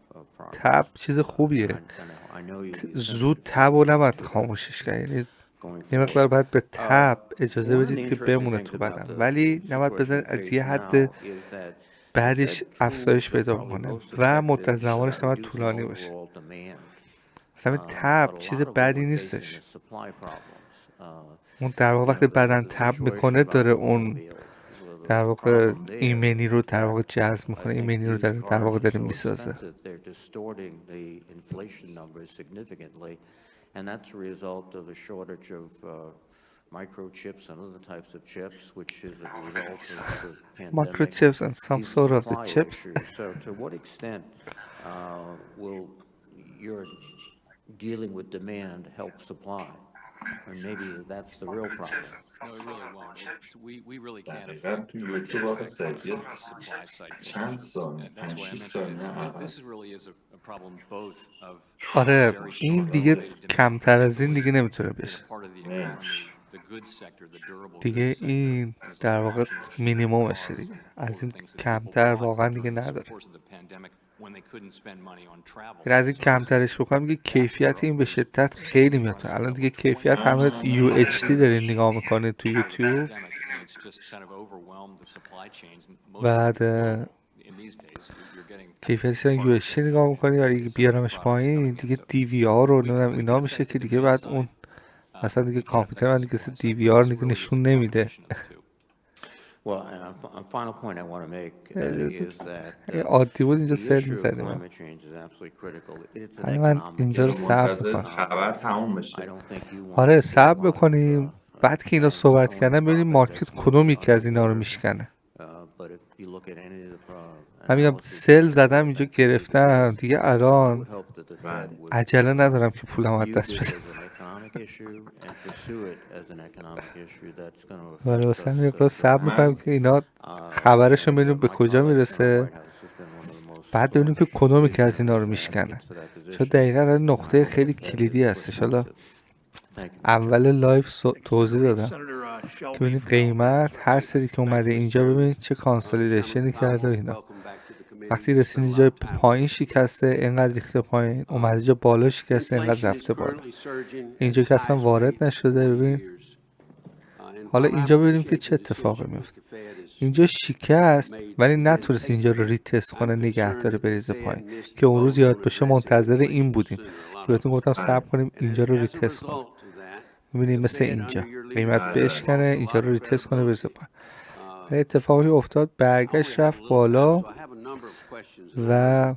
تب progress. چیز خوبیه. I know you'll be زود sensitive تب و نباید to that خاموشش کرد. یعنی going یه forward. مقدار باید به تب اجازه One of the بدید که interesting بمونه things تو about بدن، the ولی نباید situation بذارید we از face یه now حد is that the بعدش Fed افزایش tools that پیدا probably بکنه most و effective مدت is زمانش نباید reducing طولانی باشه. overall demand. مثلا این But تب a چیز lot of what بدی we're facing نیستش. is supply problems. اون در واقع وقتی بدن The تب situation میکنه about داره اون automobiles, در the واقع problem there ایمنی رو is در واقع that جذب I میکنه، think ایمنی رو used در واقع cars are داره so میسازه. expensive, they're distorting the inflation numbers significantly, and that's a result of a shortage of microchips and other types of chips, which is a result of the pandemic. Microchips and some These sort of the supply chips. issues. So to what extent will your dealing with demand help supply? Or maybe that's the real problem. No, it really won't. We really can't دقیقاً affect تو یوتیوب آقا affect سعید یه the supply side چند pressures. ثانیه، And that's why I 5-6 mentioned ثانیه this عقب. this really is a problem both of آره very این strong دیگه elevated demand, کمتر از این دیگه particularly نمیتونه in بشه. the part of the نمیشه. economy, the goods sector, the durable goods دیگه sector, این things در like واقع washing machines, مینیمومشه cars, دیگه. and از all the این things that people کمتر bought واقعا دیگه during the نداره. course of the pandemic when they couldn't spend money on travel یعنی از این and services. کمترش بکنم میگه کیفیت این به شدت خیلی میاد. الان دیگه کیفیت همه UHD دارین نگاه میکنه تو یوتیوب. بعد کیفیتش UHD نگاه میکنی و اگه بیارمش پایین دیگه DVR رو نمیدونم اینا میشه که دیگه بعد اون اصلا دیگه کامپیوتر من دیگه DVR دیگه نشون نمیده. Well, and a final point I want to make is that عادی بود اینجا the سر issue of میزدیم. climate change is absolutely critical. It's an حالا من economic اینجا رو issue. صبر منتظر میکنم. خبر تموم I بشه. don't think you want آره to see a صبر lot of, بکنیم. بعد که اینا banks صحبت owning کردن ببینیم property مارکت that's کدوم moving یکی از اینا رو underwater. میشکنه. But if you look at any of the من میگم analysis سل زدم اینجا گرفتم دیگه، I الان would hope that the Fed would عجله ندارم که پولم از view دست this بدم. as an economic issue and pursue it as an economic issue that's going to ولی affect واسه us همین مقدار صبر میکنم که اینا خبرشو and, ببینیم به my کجا colleague in the میرسه، White House has been one of the most بعد ببینیم که کدومی که از visionary اینا رو میشکنه، advocates for that چون position. دقیقا این I نقطه hope خیلی the Fed کلیدی is هستش. حالا responsive. Thank you, Mr. اول لایف توضیح Senator دادم Shelby که ببینید from قیمت Alabama. هر سری که اومده اینجا ببینید چه کانسولیدیشنی کرده و اینا. وقتی رسید جای پایین شکسته اینقدر ریخته پایین، اومده جا بالا شکسته اینقدر رفته بالا. اینجا که اصلا وارد نشده. ببین حالا اینجا ببینیم که چه اتفاقی میفته. اینجا شکست ولی نتونست اینجا رو ریتست کنه نگه داره بریزه پایین، که اون روز یاد باشه منتظر این بودیم که بهتون گفتم صبر کنیم اینجا رو ریتست کنه. میبینیم مثل اینجا قیمت بشکنه اینجا رو ریتست کنه بریزه پایین. اتفاقی افتاد برگشت رفت بالا و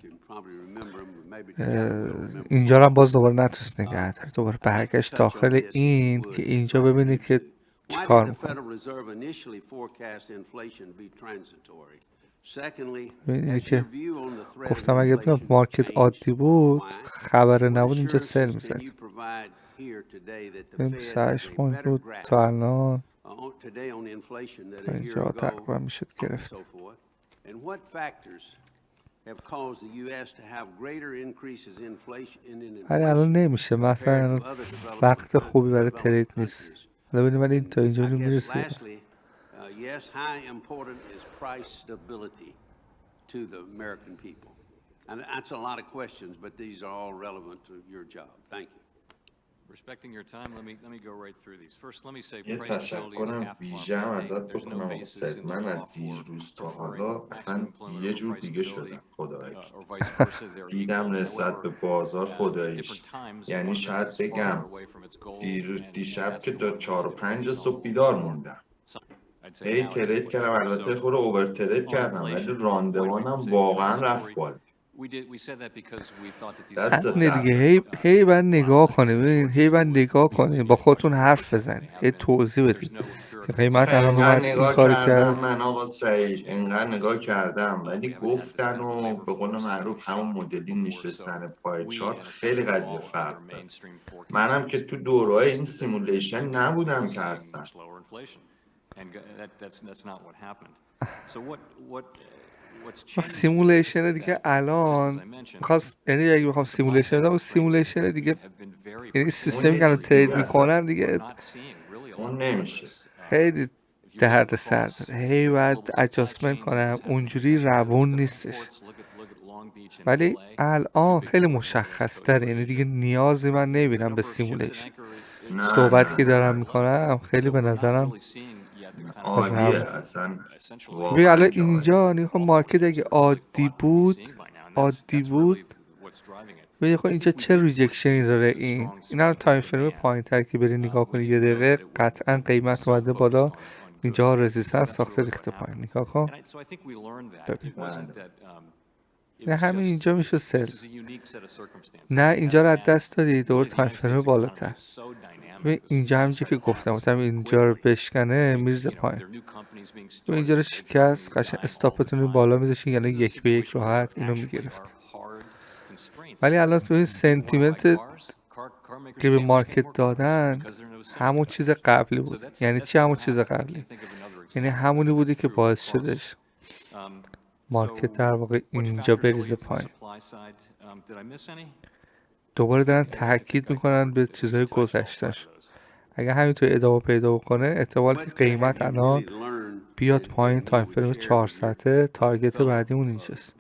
اینجا رو هم باز دوباره نتونست نگه داره، دوباره برگشت داخل این که اینجا ببینید که چی کار میکنه. ببینید که گفتم اگه مارکت عادی بود خبر نبود اینجا سل میزد. 28 پوینت بود تا الان تا اینجا تقریبا میشد گرفت. ولی الان نمیشه، مثلا وقت خوبی برای ترید نیست. حالا ببینیم ولی تا اینجا میرسه. Yes, how important is price stability to the American people? And that's a lot of questions, but these are all relevant to your job. Thank you. Respecting your time, let me go right through these. First, let me say یه price stability is تشکرم half ویژه هم farm. ازت There's no بکنم basis استاد. in the من از law for دیروز تا preferring حالا maximum اصلا employment یه over جور price دیگه stability, شدم خدایی. or vice versa. They're دیدم equal. نسبت However, به بازار at خداییش. different times, یعنی one of them شاید is farther بگم away from its goal, دیروز and دیشب that's که the تا one 4 و that 5 is صبح all بیدار lower. موندم. I'd say هی now it's ترید inflation. کردم، البته So خود اوور ترید on کردم ولی inflation, why do we راندوانم say it's واقعا رفت transitory? بالا. We said that because we thought that these دستت همینه درد دیگه. نکنه. هی باید نگاه کنیم، ببین هی باید نگاه کنیم، با خودتون حرف بزنید، هی توضیح بدید که قیمت الان انقدر اومد این نگاه کار کردم کرد. من آقا سعید، انقدر نگاه کردم ولی گفتن و به قول معروف همون مدلی نشستن پای چارت خیلی قضیه فرق داره. منم که تو دورهای این سیمولیشن نبودم که هستن. سیمولیشن دیگه الان یعنی اگه بخوام سیمولیشن بدم، سیمولیشن دیگه یعنی سیستمی که الان ترید میکنن دیگه اون نمیشه. خیلی درد سر داره، هی باید ادجاستمنت کنم، اونجوری روون نیستش. ولی الان خیلی مشخص تره، یعنی دیگه نیازی من نمیبینم به سیمولیشن. صحبتی که دارم میکنم خیلی به نظرم عالیه اصلا ببین الان واقعا. اینجا نگاه مارکت اگه عادی بود ببین خب اینجا چه ریجکشنی داره. این الان تایم فریم پایین تر که بری نگاه کنی یه دقیقه قطعا قیمت اومده بالا، اینجا رزیستنس ساخته ریخته پایین. نگاه کن ببین نه همین اینجا میشه سل، نه اینجا رو از دست دادی دور تایم فریم بالاتر. ببین اینجا همینجا که گفتم اینجا رو بشکنه میرزه پایین، ببین اینجا رو شکست قشنگ استاپتون رو بالا میذاشین، یعنی یک به یک راحت اینو میگرفت. ولی الان ببین سنتیمنت که به مارکت دادن همون چیز قبلی بود. یعنی چی همون چیز قبلی؟ یعنی همونی بودی که باعث شدش مارکت در واقع اینجا بریزه پایین. دوباره دارن تاکید میکنن به چیزهای گذشتهش. اگه همینطور ادامه پیدا بکنه احتمال که قیمت الان بیاد پایین، تایم فریم 4 ساعته تارگت بعدیمون اینجاست،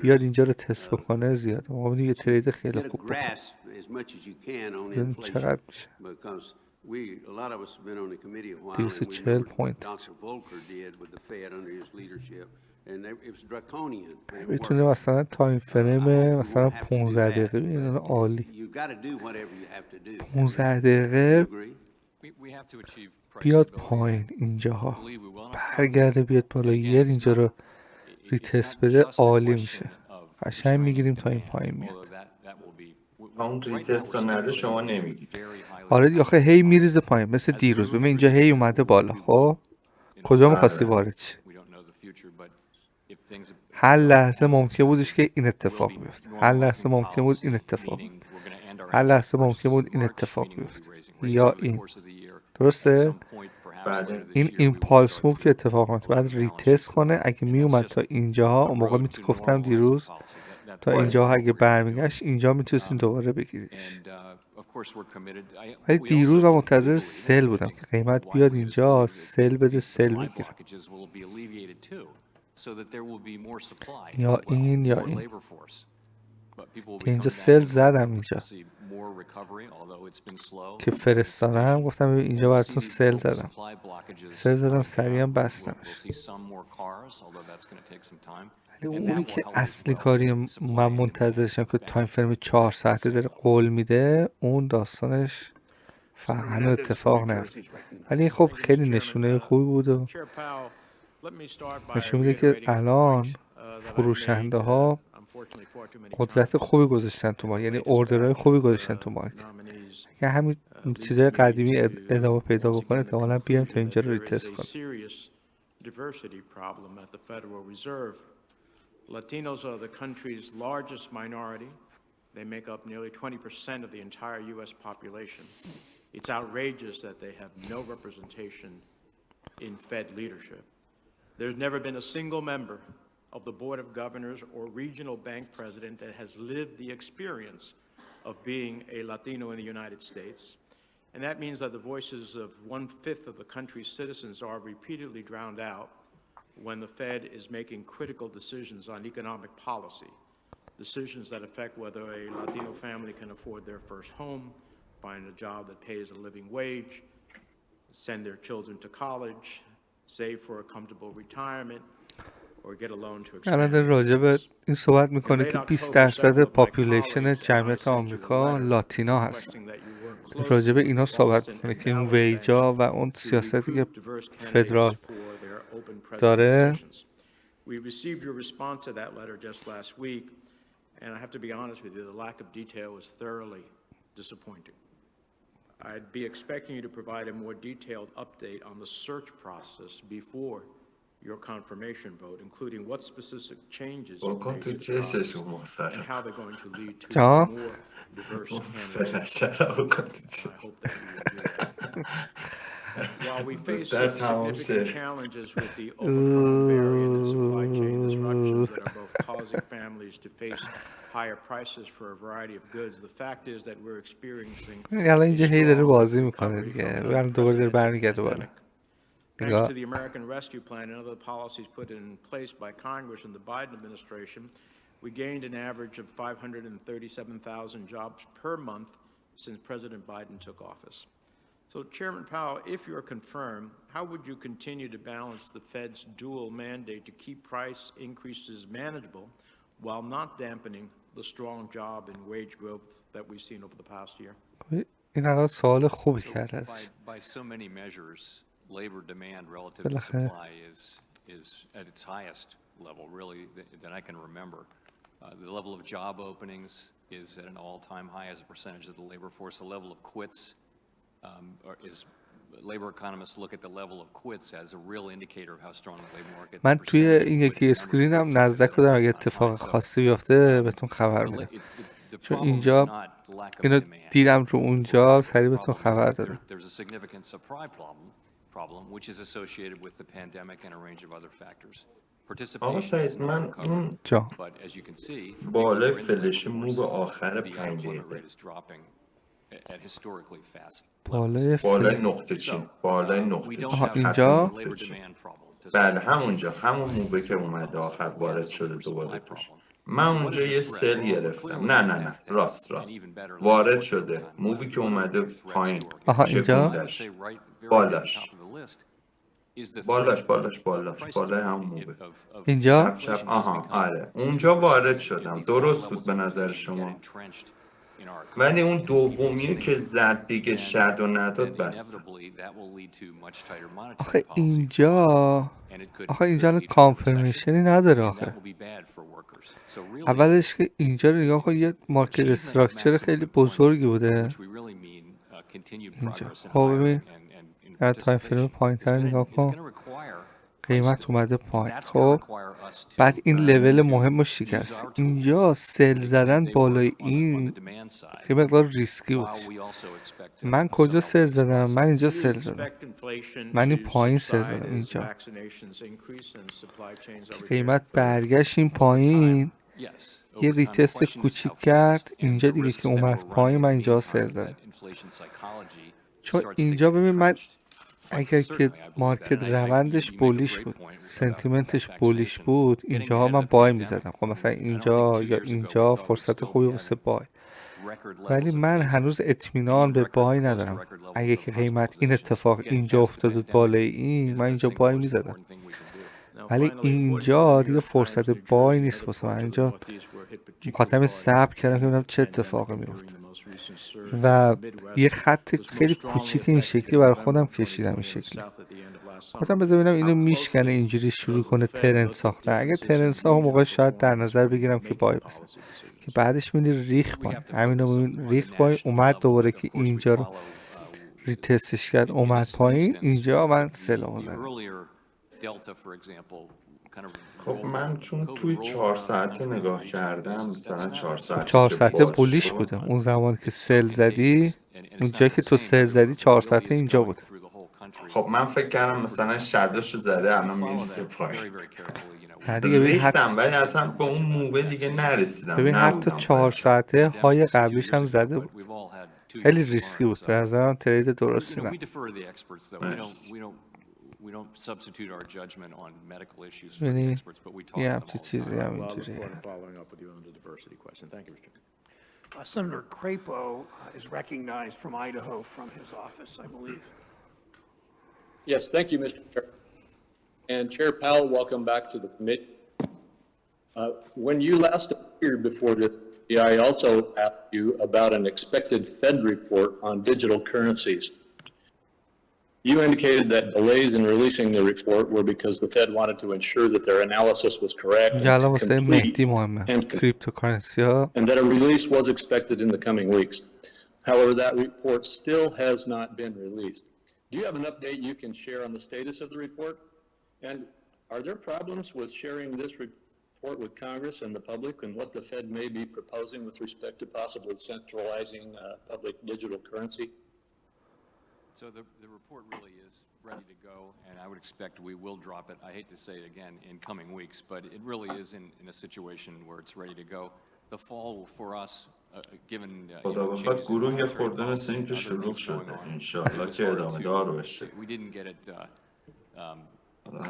بیاد اینجا رو تست بکنه زیاده. ما می‌بینیم یه ترید خیلی خوب بکنه. ببین چقدر میشه 240 پوینت. میتونه مثلا تایم فریم مثلا 15 دقیقه ببین عالی، 15 دقیقه بیاد پایین اینجاها برگرده بیاد بالا اینجا رو ریتست بده عالی میشه، قشنگ میگیریم تا این پایین میاد. اون ریتست رو نده شما نمیگید. آره دیگه آخه هی میریزه پایین مثل دیروز. ببین اینجا هی اومده بالا. خب کجا میخواستی وارد چی؟ هر لحظه ممکن بودش که این اتفاق بیفته، هر لحظه ممکن بود این اتفاق بیفته، هر لحظه ممکن بود این اتفاق بیفته یا این. درسته؟ بله. این ایمپالس موو که اتفاق میفته بعد ریتست کنه. اگه میومد تا اینجاها اون موقع گفتم دیروز تا اینجاها اگه برمیگشت اینجا میتونستین دوباره بگیریش. ولی دیروز من منتظر سل بودم که قیمت بیاد اینجا سل بده سل بگیرم. یا این یا این که اینجا سل زدم اینجا که فرستادم گفتم ببین اینجا براتون سل زدم، سل زدم سریعا بستمش. ولی اونی که اصلی کاری من منتظرشم که تایم فریم 4 ساعته داره قول میده اون داستانش هنوز اتفاق نیفتاد. ولی خب خیلی نشونه خوبی بود و نشون میده که الان فروشنده ها قدرت خوبی گذاشتن تو مارکت، یعنی اوردرهای خوبی گذاشتن تو مارکت. اگه همین چیزای قدیمی ادامه پیدا بکنه احتمالاً بیایم تا اینجا رو ریتست کنیم. Latinos are the country's largest minority. They make up nearly 20% of the entire U.S. population. It's outrageous that they have no representation in Fed leadership. There's never been a single member of the Board of Governors or regional bank president that has lived the experience of being a Latino in the United States. And that means that the voices of 1/5 of the country's citizens are repeatedly drowned out when the Fed is making critical decisions on economic policy, decisions that affect whether a Latino family can afford their first home, find a job that pays a living wage, send their children to college, save for a comfortable retirement, or get a loan to الان در راجع به این صحبت میکنه که 20% پاپولیشن جمعیت آمریکا لاتینا هستن. راجع به اینا صحبت میکنه که این ویجا و اون سیاستی که فدرال داره. We received your response to that letter just last week, and I have to be honest with you, the lack of detail was thoroughly disappointing. I'd be expecting you to provide a more detailed update on the search process before your confirmation vote, including what specific changes you made to the process and how they're going to lead to a more diverse candidate. I hope that you will do that. While we face significant challenges with the Omicron variant and supply chain disruptions that are both causing families to face higher prices for a variety of goods, the fact is that we're experiencing الان اینجا هی داره بازی میکنه دیگه. الان دوباره داره برمیگرده بالا. Thanks to the American Rescue Plan and other policies put in place by Congress and the Biden administration, we gained an average of 537,000 jobs per month since President Biden took office. So, Chairman Powell, if you're confirmed, how would you continue to balance the Fed's dual mandate to keep price increases manageable while not dampening the strong job and wage growth that we've seen over the past year? این الان سوال خوبی کرده ازش. By so many measures, labor demand relative to supply is at its highest level, really, that I can remember. The level of job openings is at an all-time high as a percentage of the labor force. The level of quits labor economists look at the level of quits as a real indicator of how strong the labor market is. من توی این یکی اسکرینم نزدیک بودم اگه اتفاق خاصی بیفته بهتون خبر میدم. چون اینجا اینو دیدم رو اونجا سریع بهتون خبر دادم. There's a significant supply problem which is associated with the pandemic and a range of other factors. آقا سعید من اون بالای فلش مو به آخر 5 دقیقه بالای نقطه چین آها اینجا بله همونجا همون موبه که اومده آخر وارد شده دوباره توش من اونجا یه سل گرفتم نه راست وارد شده موبی که اومده پایین آها اینجا بالاش بالای همون موبه اینجا آها آره اونجا وارد شدم درست بود به نظر شما ولی اون دومیه که زد دیگه شد و نداد بس آخه اینجا کانفرمیشنی نداره آخه اولش که اینجا رو نگاه کن یه مارکت استراکچر خیلی بزرگی بوده اینجا خب ببین تایم فریم پایین تر نگاه کن قیمت اومده پایین. خب بعد این لول مهم رو شکست. اینجا سل زدن بالای این یه مقدار ریسکی بود. من کجا سل زدم؟ من اینجا سل زدم. من این پایین سل زدم اینجا که قیمت برگشت این پایین، یه ریتست کوچیک کرد اینجا دیگه که اومد پایین. من اینجا سل زدم چون اینجا ببین من اگر که مارکت روندش بولیش بود، سنتیمنتش بولیش بود، اینجاها من بای میزدم. خب مثلا اینجا یا اینجا فرصت خوبی واسه بای، ولی من هنوز اطمینان به بای ندارم. اگه که قیمت این اتفاق اینجا افتاد بود بالای این، من اینجا بای میزدم، ولی اینجا دیگه فرصت بای نیست واسه من. اینجا مخاطب صبر کردم که ببینم چه اتفاقی میفته و یه خط خیلی کوچیک این شکلی برای خودم کشیدم. این شکلی خودم بذار ببینم اینو میشکنه اینجوری شروع کنه ترند ساختن. اگه ترند ساخت اون موقع شاید در نظر بگیرم که بای بزنم، که بعدش میبینی ریخ پایین. همینو ببین ریخ پایین اومد دوباره که اینجا رو ریتستش کرد اومد پایین، اینجا من سلام زدم. خب من چون توی 4 ساعته نگاه کردم، مثلا 4 ساعته بولیش بوده اون زمان که سل زدی. اونجا که تو سل زدی 4 ساعته اینجا بوده. خب من فکر کردم مثلا شداشو زده الان میرسه پایین. ریختم ولی اصلا به اون موقع دیگه نرسیدم. ببین حتی 4 ساعته های قبلیش هم زده بود. خیلی ریسکی بود به نظرم، ترید درستی نه. We don't substitute our judgment on medical issues for Really? the experts, but we talk Yeah, about all چیزی of هم them. اینجوریه. Following up with you on the diversity question. Thank you, Mr. Chairman. Senator Crapo is recognized from Idaho from his office, I believe. Yes, thank you, Mr. Chair. And Chair Powell, welcome back to the committee. When you last appeared before the committee, I also asked you about an expected Fed report on digital currencies. You indicated that delays in releasing the report were because the Fed wanted to ensure that their analysis was correct and complete, and that a release was expected in the coming weeks. However, that report still has not been released. Do you have an update you can share on the status of the report? And are there problems with sharing this report with Congress and the public, and what the Fed may be proposing with respect to possibly centralizing public digital currency? So the report really is ready to go, and I would expect we will drop it. I hate to say it again in coming weeks, but it really is in a situation where it's ready to go. The fall for us, given changes گروه یه خورده مثل این که شروع شده انشاءالله که ادامه دار بشه. we didn't get it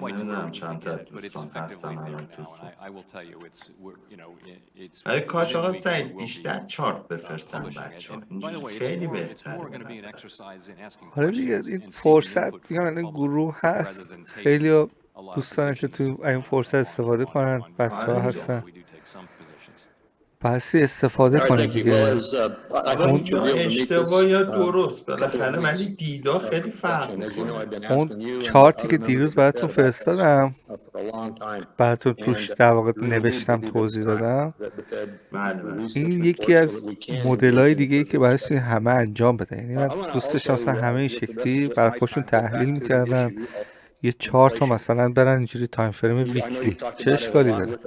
نمیدونم چند تا دوستان هستن الان تو I will tell you it's ای کاش آقا سعید بیشتر چارت بفرستن بچه‌ها، اینجوری خیلی بهتره. آره دیگه این فرصت میگم الان گروه هست، خیلی دوستانه که تو این فرصت استفاده کنن، بچه‌ها هستن بسی استفاده کنه دیگه. اون اشتباه یا درست بالاخره، ولی دیدا خیلی فرق میکنه. اون چارتی که دیروز براتون فرستادم، براتون توش در واقع نوشتم توضیح دادم، این یکی از مدل‌های دیگه‌ای که برایش همه انجام بده. یعنی من دوست داشتم مثلا همه این شکلی برای خودشون تحلیل میکردن، یه چارت رو مثلا برن اینجوری تایم فریم ویکلی، چه اشکالی داره؟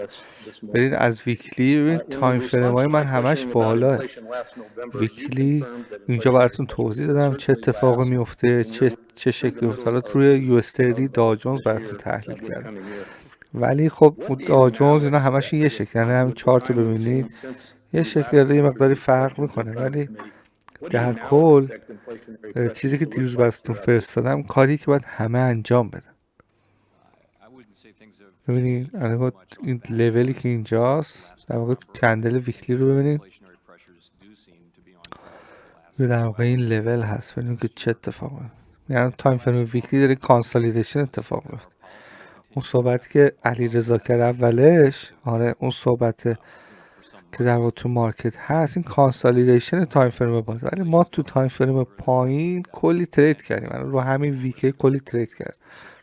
برید از ویکلی ببینید تایم فریم های من همش بالاه. ویکلی اینجا براتون توضیح دادم چه اتفاقی میفته، چه شکلی میفته. حالا روی یو اس داو جونز براتون تحلیل کردم، ولی خب داو جونز اینا همش یه شکل، یعنی همین چارت رو ببینید یه شکلی یه مقداری فرق میکنه، ولی در کل چیزی که دیروز براتون فرستادم کاری که باید همه انجام بدن. ببینید این لولی که اینجاست در واقع کندل ویکلی رو ببینید، در واقع این لول هست. ببینید که چه اتفاقی، یعنی تایم فریم ویکلی داره کانسالیدیشن اتفاق میفته. اون صحبتی که علیرضا کرد اولش، آره اون صحبت که در واقع تو مارکت هست این کانسالیدیشن تایم فریم بالا، ولی ما تو تایم فریم پایین کلی ترید کردیم. رو همین ویکه کلی ترید کرد،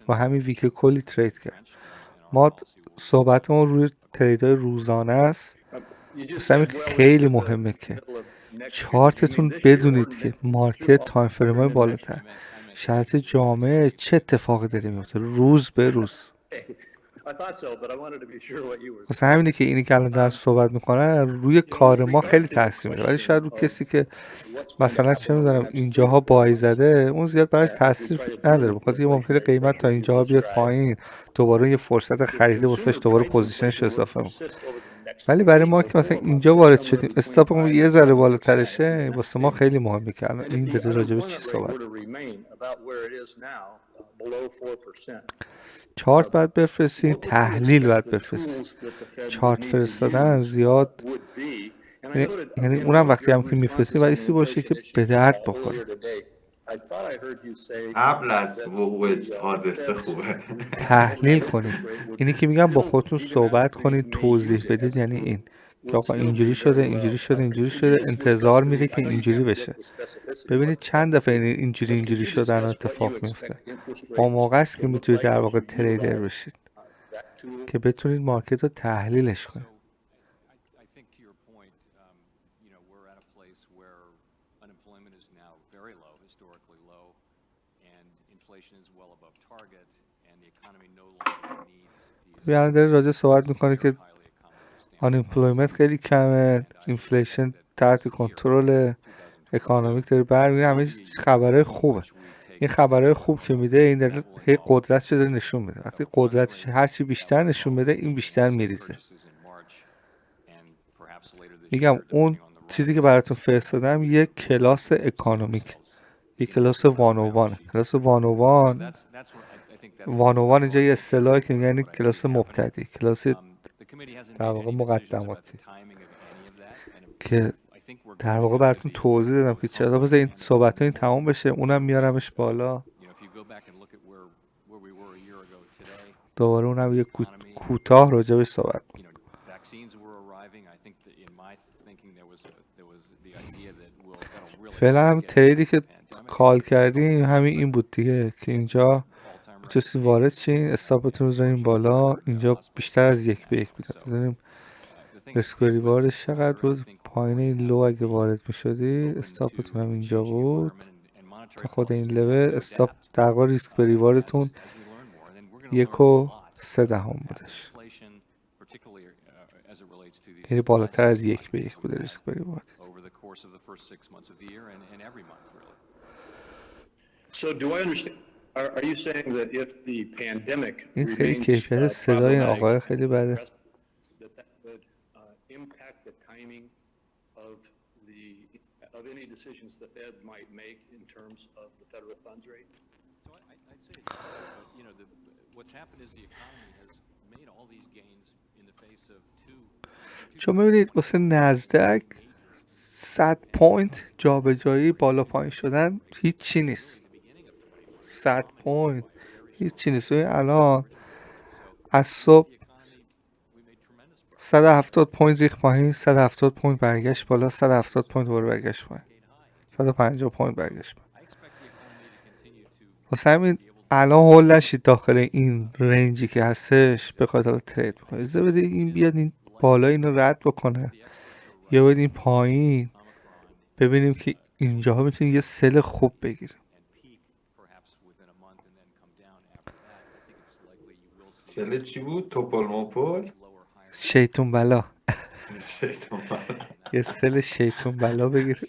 رو همین ویکه کلی ترید کرد. ما صحبتمون روی تریدهای روزانه است. مثلا خیلی مهمه که چارتتون بدونید که مارکت تایم فریم های بالاتر، شرط جامعه چه اتفاقی داره میفته روز به روز. واسه همینه که اینی که الان دارن صحبت میکنن روی کار ما خیلی تاثیر میده، ولی شاید رو کسی که مثلا چه میدونم اینجاها بای زده اون زیاد براش تاثیر نداره، بخاطر یه ممکنه قیمت تا اینجاها بیاد پایین، دوباره یه فرصت خریده واسش دوباره پوزیشنش اضافه میکنه. ولی برای ما که مثلا اینجا وارد شدیم استاپمون یه ذره بالاترشه، واسه ما خیلی مهمه که الان این داره راجبش چی صحبت. چارت باید بفرستین، تحلیل باید بفرستین. چارت فرستادن زیاد یعنی اونم وقتی هم که میفرستین باید ایسی باشه که به درد بخوره. قبل از وقوع حادثه خوبه. تحلیل کنید. اینی که میگم با خودتون صحبت کنید، توضیح بدید، یعنی این که آقا اینجوری شده، اینجوری شده، اینجوری شده، انتظار میره که اینجوری بشه. ببینید چند دفعه اینجوری شدن اتفاق میفته. با موقع است که میتونید در واقع تریدر بشید که بتونید مارکت رو تحلیلش کنید. بیان داره راجع صحبت میکنه که unemployment خیلی کمه، اینفلیشن تحت کنترل، اکانومیک داره برمیگه، همه خبرهای خوبه. این خبرهای خوب که میده این داره هی قدرتش داره نشون میده. وقتی قدرتش هرچی بیشتر نشون بده این بیشتر میریزه. میگم اون چیزی که براتون فرستادم یک کلاس اکانومیک، یک کلاس وانووان. کلاس وانووان اینجا یه اصطلاحی که یعنی کلاس مبتدی، کلاس در واقع مقدماتی که در واقع براتون توضیح دادم که چرا. بذار این صحبت این تمام بشه اونم میارمش بالا، دوباره اونم یه کوتاه راجبش صحبت کنم. فعلا هم تریدی که کال کردیم همین این بود دیگه که اینجا میتونستید وارد شین، استاپتون رو بزنیم بالا. اینجا بیشتر از 1 به 1 بیدن بزنیم. ریسک ریواردش چقدر بود؟ پایین این لو اگه وارد میشدی استاپتون هم اینجا بود. تا خود این لول استاپ در واقع ریسک ریواردتون 1.3 بودش، یعنی بالاتر از 1 به 1 بوده ریسک ریوارد. این خیلی کیفیت صدای این آقای خیلی بده. چون ببینید واسه نزدک 100 پوینت جابجایی بالا پایین شدن هیچی نیست. 100 پوینت هیچی نیست. الان از صبح 170 پوینت ریخت پایین، 170 پوینت برگشت بالا، 170 پوینت دوباره برگشت پایین، 150 پوینت برگشت پایین. واسه همین الان هول نشید داخل این رنجی که هستش بخواید حالا ترید بکنید. اجازه بدید این بیاد این بالا اینو رد بکنه یا بدید این پایین، ببینیم که اینجاها میتونید یه سل خوب بگیریم. سل چی بود؟ توپل موپل؟ شیطون بلا. یه سل شیطون بلا بگیریم.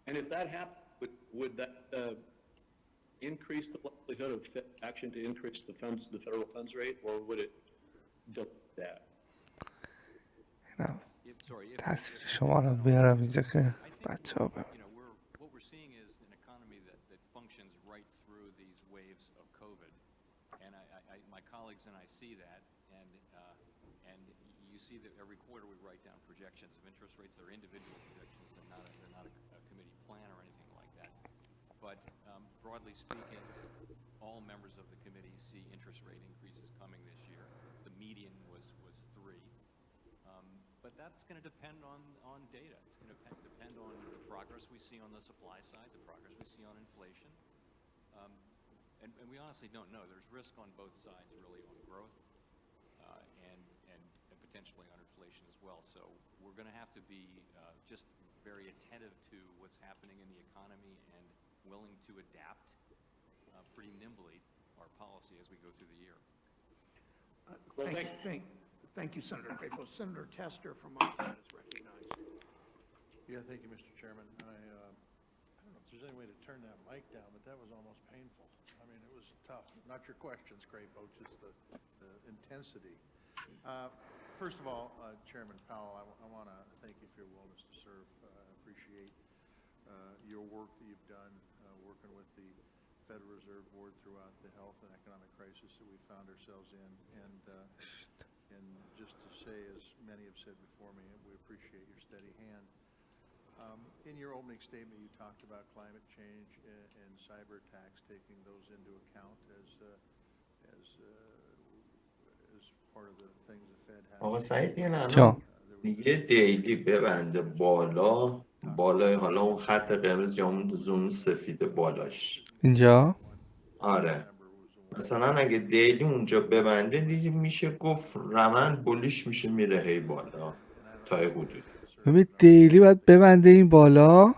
And if that happened, would that increase the likelihood of Fed action to increase the federal funds rate, or would it delay that? تصویر شما رو بیارم اینجا که بچه ها ببینن. What we're seeing is an economy that functions right through these waves of COVID, and my colleagues and I see that, and you see that every quarter we write down projections of interest rates. They're individual projections. They're not a committee plan or anything like that. But broadly speaking, all members of the committee see interest rate increases coming this year. The median was 3. But that's going to depend on data. It's going to depend on the progress we see on the supply side, the progress we see on inflation. And we honestly don't know. There's risk on both sides, really, on growth and potentially on inflation. inflation as well. So we're going to have to be just very attentive to what's happening in the economy and willing to adapt pretty nimbly our policy as we go through the year. Thank you, Senator Crapo. Senator Tester from Montana is recognized. Yeah, thank you, Mr. Chairman. I don't know if there's any way to turn that mic down, but that was almost painful. I mean, it was tough. Not your questions, Crapo, just the intensity. First of all, Chairman Powell, I want to thank you for your willingness to serve. I appreciate your work that you've done working with the Federal Reserve Board throughout the health and economic crisis that we found ourselves in. And just to say, as many have said before me, we appreciate your steady hand. In your opening statement, you talked about climate change and cyber attacks, taking those into account as part of the things the Fed has. آقا سعید این جان. الان یه دیلی ببنده بالای حالا اون خط قرمز یا اون زوم سفید بالاش. اینجا آره مثلا اگه دیلی اونجا ببنده دیگه میشه گفت روند بولیش میشه میره هی بالا تا حدود. ببین دیلی باید ببنده این بالا،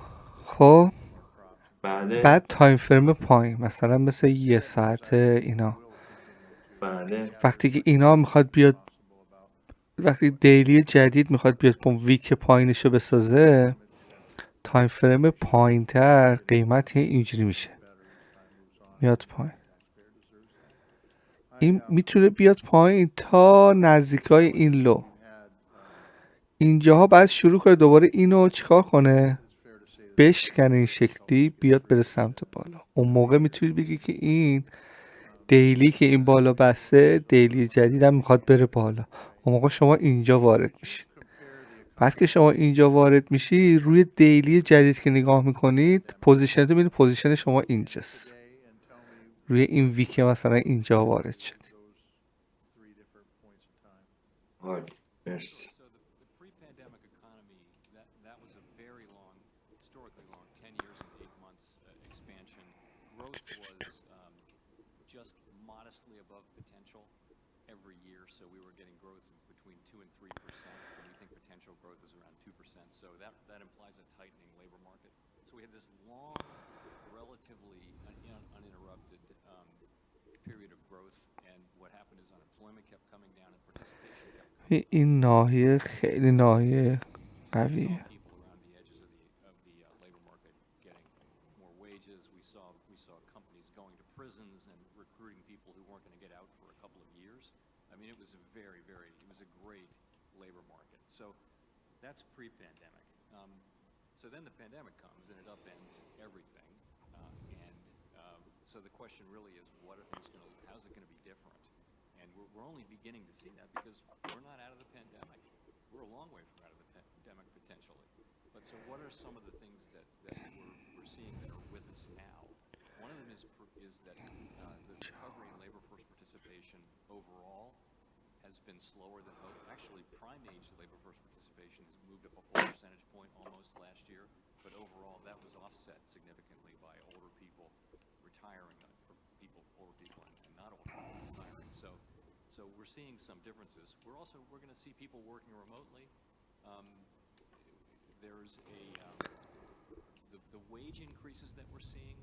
خب بله بعد تایم فریم پایین، مثلا مثل 1 ساعت اینا. بله وقتی که اینا میخواد بیاد، وقتی دیلی جدید میخواد بیاد با ویک پایینشو بسازه، تایم فریم پایین تر قیمت اینجوری میشه، میاد پایین. این میتونه بیاد پایین تا نزدیکای این لو. اینجاها باید شروع کنه دوباره اینو چیکار کنه، بشکنه این شکلی بیاد بره سمت بالا. اون موقع میتونید بگی که این دیلی که این بالا بسته، دیلی جدید هم میخواد بره بالا. اون موقع شما اینجا وارد میشید. بعد که شما اینجا وارد میشی، روی دیلی جدید که نگاه میکنید، پوزیشن تو میبینید پوزیشن شما اینجاست، روی این ویک مثلا اینجا وارد شد. عالی مرسی. So the pre-pandemic economy, that was a very long, historically long, 10 years and 8 months expansion. Growth was just modestly above potential every year, so we were getting growth between 2 and 3%, and we think potential growth is around 2%, so that implies a tightening labor market. So we had this long, relatively uninterrupted period of growth, and what happened is unemployment kept coming down and participation kept coming down. این ناحیه خیلی ناحیه قویه. People around the edges of the labor market getting more wages. We saw companies going to prisons and recruiting people who weren't going to get out for a couple of years. I mean, it was a a great labor market. So that's pre-pandemic. So then the pandemic comes and it upends everything. So the question really is, how's it going to be different? And we're only beginning to see that because we're not out of the pandemic. We're a long way from out of the pandemic potentially. But so what are some of the things that we're seeing that are with us now? One of them is that the recovery in labor force participation overall has been slower than hoped. Actually, prime age labor force participation has moved up a 4 percentage point almost last year, but overall that was offset significantly by older people retiring, older people and not older people retiring. So we're seeing some differences. We're going to see people working remotely. There's the wage increases that we're seeing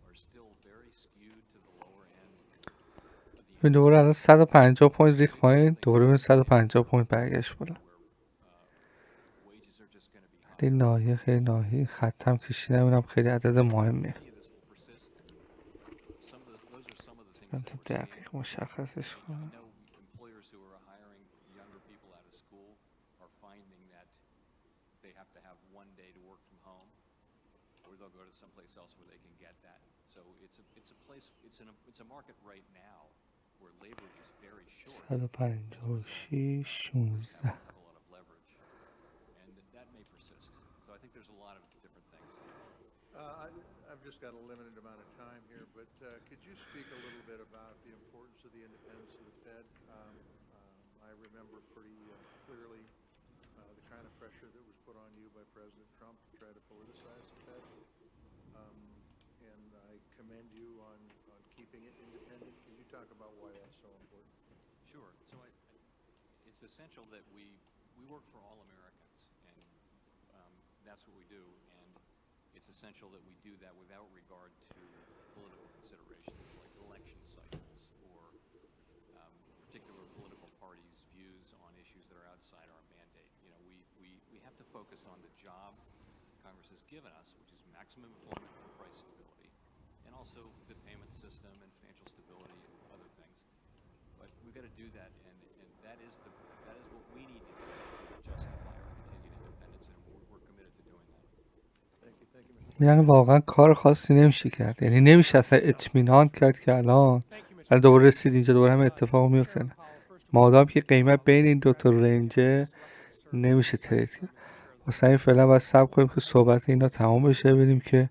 are still very skewed to the lower end. این دوباره الان 150 پوینت ریخت پایین، دوباره ببین 150 پوینت برگشت بالا. این ناحیه خیلی ناحیه خط هم کشیدم، اینم خیلی عدد مهمیه. من تا دقیق مشخصش کنم. It's a market right now where labor is very short. 156 16. A lot of leverage, and that may persist. So I think there's a lot of different things. I've just got a limited amount of time here, but could you speak a little bit about the importance of the independence of the Fed? I remember pretty clearly the kind of pressure that was put on you by President Trump to try to politicize the Fed. And I commend you on keeping it independent. Can you talk about why that's so important? Sure. So it's essential that we We work for all Americans, and that's what we do, and it's essential that we do that without regard to political considerations like election cycles or particular political parties' views on issues that are outside our mandate. You know, we have to focus on the job Congress has given us, which is maximum employment and price stability, and also the payment system and financial stability and other things. But we've got to do that, and that is what we need to do to justify our continued independence, and we're committed to doing that. Thank you, Mr. یعنی واقعا کار خاصی نمیشه کرد، یعنی نمیشه اصلا اطمینان کرد که الان دوباره رسید اینجا دوباره هم اتفاق میفته. مادام که قیمت بین این دوتا رنجه نمیشه ترید کرد. واسه این فعلا باید صبر کنیم که صحبت اینا تمام بشه، ببینیم که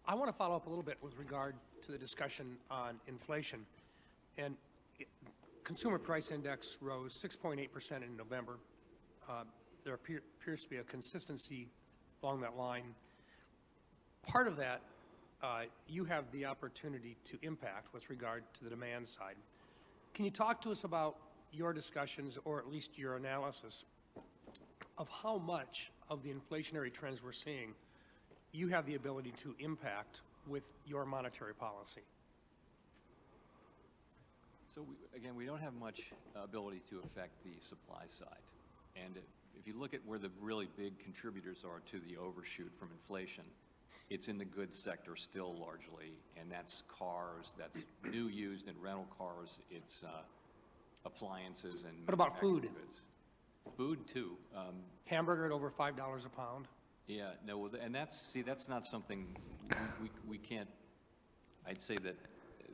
I want to follow up a little bit with regard to the discussion on inflation. And consumer price index rose 6.8% in November. There appears to be a consistency along that line. Part of that, you have the opportunity to impact with regard to the demand side. Can you talk to us about your discussions, or at least your analysis, of how much of the inflationary trends we're seeing you have the ability to impact with your monetary policy? So again, we don't have much ability to affect the supply side. And if you look at where the really big contributors are to the overshoot from inflation, it's in the goods sector still largely, and that's cars, that's new, used, and rental cars, it's appliances and What about food? goods. Food too. Hamburger at over $5 a pound? Yeah, no, and that's not something we can't. I'd say that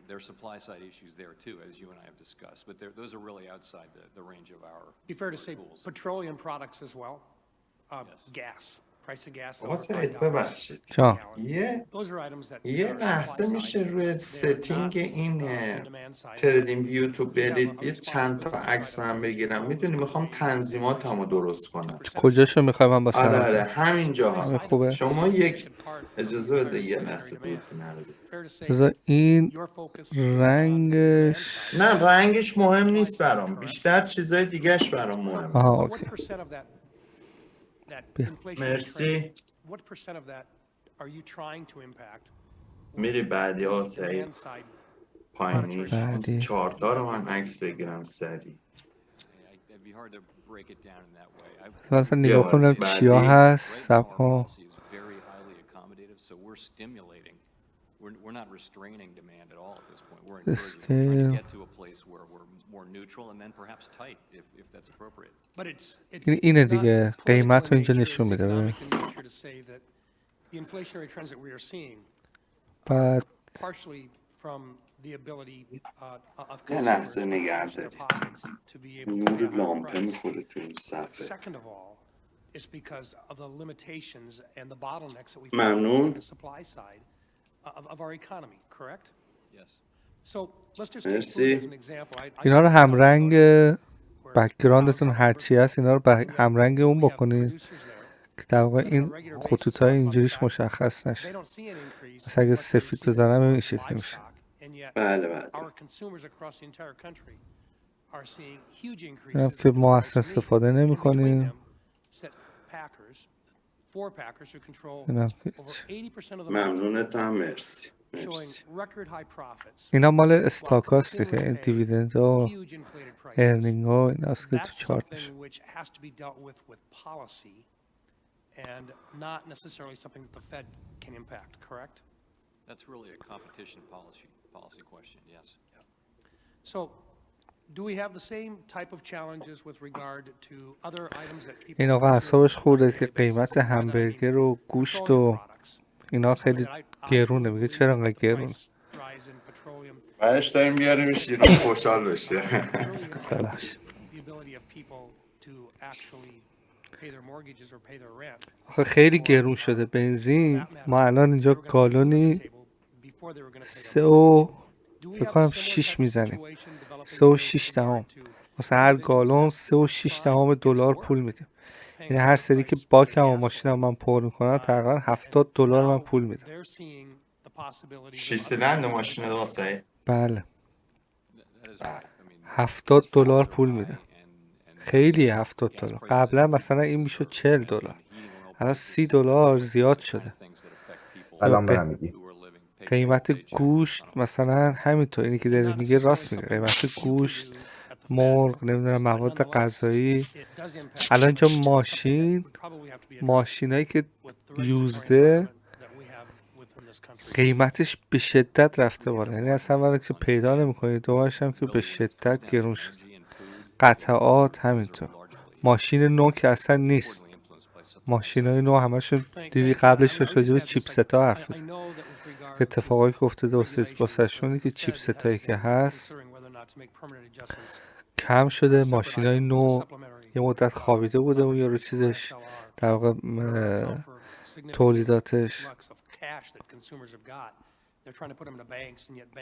there are supply side issues there too, as you and I have discussed, but those are really outside the range of our. Be fair to say tools. petroleum products as well? Yes. Gas, price of gas آقا over سعید $5 ببخشید a gallon. یه Those are items that یه are لحظه supply میشه side. روی They are ستینگ not, این the demand side. تردین ویو تو We have برید a یه چند تا responsibility to عکس try to من manage بگیرم. the میدونی میخوام inflation تنظیماتمو درست of کنم. 2% کجاشو میخوای من با آره سلام همینجا همه خوبه. شما یک part of اجازه the بده entire یه inflationary لحظه demand. دورتون نرده. Fair to say بذار این your focus is on the demand رنگش side. نه رنگش مهم نیست برام، بیشتر چیزای دیگهش برام مهمه. آها What اوکی. percent of that بیا. inflationary مرسی. trend, what percent of that are you trying to impact میری بعدی ها the سعید demand side? پایینیش بعدی. چهارتا رو من عکس بگیرم سریع. It'd be hard to break it down in that way. مثلا نگاه کنم بعدی. چیا هست. Right سب now, our ها policy is very highly accommodative, so we're stimulating. We're not restraining demand at all at this point. We're encouraging. We're trying to get to a place where we're more neutral and then perhaps tight if that's appropriate. But it's اینه not دیگه political قیمت رو in اینجا nature, نشون it's میده. economic in nature to say that the inflationary trends that we are seeing بعد partially from the ability of یه consumers لحظه to نگه change their دارید. pockets to be able to نور pay a higher لامپه price. میخوره تو این But صفحه. second of all, it's because of the limitations and the bottlenecks that we ممنون. find in the supply side of our economy, correct? Yes. So let's just take food مرسی. as an example. I اینا رو talked همرنگ about where بکگراندتون pounds هرچی هست اینا رو همرنگ اون we have بکنید producers there که در واقع that on a این regular خطوط basis های talk about the اینجوریش fact مشخص they نشه. don't see an increase مثلا اگه unless they سفید see بزنم این more شکلی میشه. livestock, and yet بله بله. our consumers across the entire country are seeing huge اینم increases که in the ما price اصلا of meat. استفاده And نمی between کنیم. them sit packers, four packers who control اینم که over 80% of the market, ممنونتم مرسی. showing مرسی. record high profits. اینا مال while استاکاسته که consumers این pay دیویدند و huge inflated prices. ارنینگ ها ایناست که تو That's چارت میشه. something which has to be dealt with policy and not necessarily something that the Fed can impact, correct? That's really a competition policy question, yes. So do we have the same type of challenges with regard to other items that people این آقا consume اعصابش on a خورده daily که basis? قیمت By that I mean همبرگر و گوشت petroleum و products. اینا Something خیلی that I گرونه. truly میگه believe چرا that انقدر the گرونه؟ price rise in petroleum بعدش داریم بیاریمش ایران خوشحال بشه. really impacts ببخشید. the ability of people to actually pay their mortgages or pay their rent. آخه خیلی گرون شده بنزین. ما الان اینجا گالونی 3 و فکر کنم 6 میزنیم. 3 و 6 دهم. واسه هر گالون 3 و 6 دهم دلار پول میدیم. یعنی هر سری که باکم و ماشینم من پر میکنم تقریبا $70 من پول میدم. 6 سیلندر ماشین واسه. بله. That is right. I mean, $70 پول میدم. and خیلی $70. قبلا مثلا این میشد $40. الان $30 زیاد شده. یا سلام به همگی. قیمت گوشت مثلا همینطور، اینی که داره میگه راست میگه. قیمت گوشت، مرغ، نمیدونم مواد غذایی. الان اینجا ماشینایی که یوزده قیمتش به شدت رفته بالا، یعنی اصلا ولی که پیدا نمی‌کنید. دوبارش هم که به شدت گرون شد. قطعات همینطور. ماشین نو که اصلا نیست. ماشینای نو همشون دیدی قبلش داشت راجع به چیپستا حرف می‌زد. اتفاقایی که افتاده واسهشون که چیپستایی که هست کم شده. ماشینای نو یه مدت خوابیده بوده اون یارو چیزش، در واقع تولیداتش.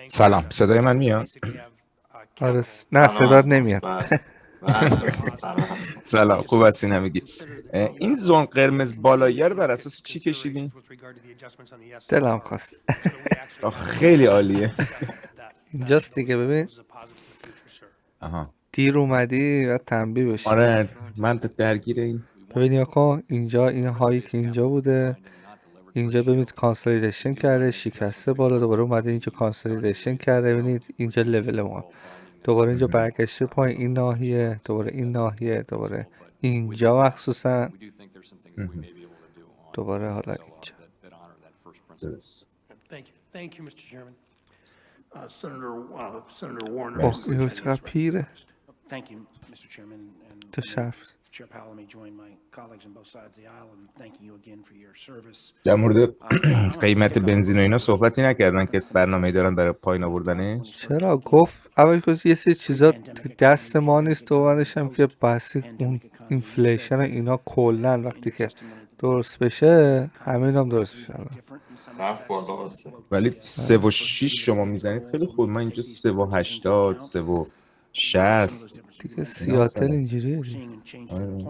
سلام، صدای من میاد؟ آره نه صدات نمیاد. سلام، خوب هستین همگی. این زون قرمز بالایی رو بر اساس چی کشیدین؟ دلم خواست. خیلی عالیه. اینجاست دیگه، ببین آها، دیر اومدی و تنبیه بشی. آره من درگیر این. ببین یا کن اینجا این هایی که اینجا بوده، اینجا ببینید کانسولیدیشن کرده، شکسته بالا، دوباره اومده اینجا کانسولیدیشن کرده. ببینید اینجا لول ما، دوباره اینجا برگشته پایین، این ناحیه، دوباره این ناحیه، دوباره اینجا مخصوصا، دوباره حالا اینجا. Senator Warner. اینو چقدر پیره. تو شرف در مورد قیمت بنزین و اینا صحبتی نکردن که برنامه‌ای دارن برای پایین آوردنش؟ چرا گفت اول که یه سری چیزا دست ما نیست، دوبارش هم که بحثی اون اینفلیشن اینا کلا وقتی که درست بشه همین هم درست میشه. ولی 3.6 شما میزنید خیلی خوب. من اینجا 3.80 3.60 دیگه سیاتل اینجوریه.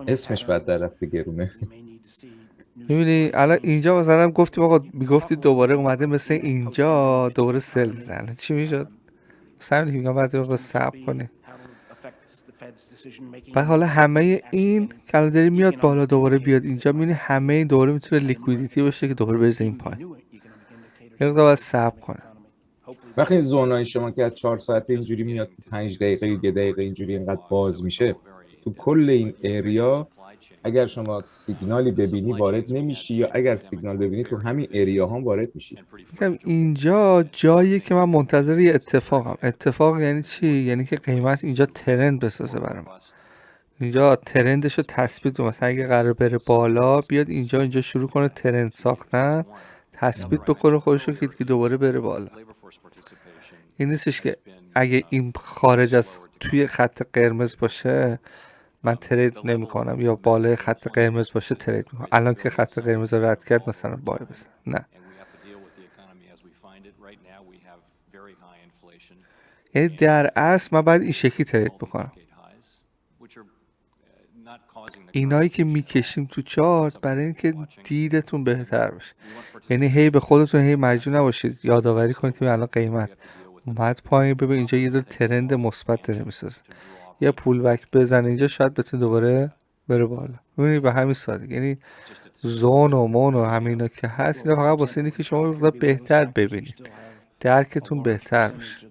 اسمش بعد در رفته گرونه. میبینی الان اینجا مثلا گفتیم آقا، میگفتی دوباره اومده مثل اینجا دوباره سل زنه، چی میشد؟ سمتی میگم بعد رو صبر کنه. و حالا همه این کلندری میاد بالا دوباره بیاد اینجا، میبینی همه این دوباره میتونه لیکویدیتی باشه که دوباره بریزه این پایین. یه مقدار باید صبر کنه. وقتی این زونای شما که از 4 ساعته اینجوری میاد 5 دقیقه 1 دقیقه اینجوری اینقدر باز میشه، تو کل این ایریا اگر شما سیگنالی ببینی وارد نمیشی، یا اگر سیگنال ببینی تو همین ایریا هم وارد میشی. اینجا جاییه که من منتظر یه اتفاقم. اتفاق یعنی چی؟ یعنی که قیمت اینجا ترند بسازه برام. اینجا ترندش رو تثبیت، مثلا اگه قرار بره بالا بیاد اینجا شروع کنه ترند ساختن، تثبیت بکنه خودشو که دوباره بره بالا. این نیستش که اگه این خارج از توی خط قرمز باشه من ترید نمی کنم، یا بالای خط قرمز باشه ترید می کنم. الان که خط قرمز رو رد کرد مثلا بای بزن، نه. یعنی در اصل من باید این شکلی ترید بکنم. اینایی که میکشیم تو چارت برای اینکه دیدتون بهتر بشه، یعنی هی به خودتون هی مجبور نباشید یادآوری کنید که الان قیمت اومد پایین، ببین اینجا یه دور ترند مثبت داره میسازه، یه پول بک بزنه اینجا شاید بتونه دوباره بره بالا. ببینید به همین سادگی، یعنی زون و مون و همینا که هست اینا فقط واسه اینه که شما بهتر ببینید، درکتون بهتر بشه.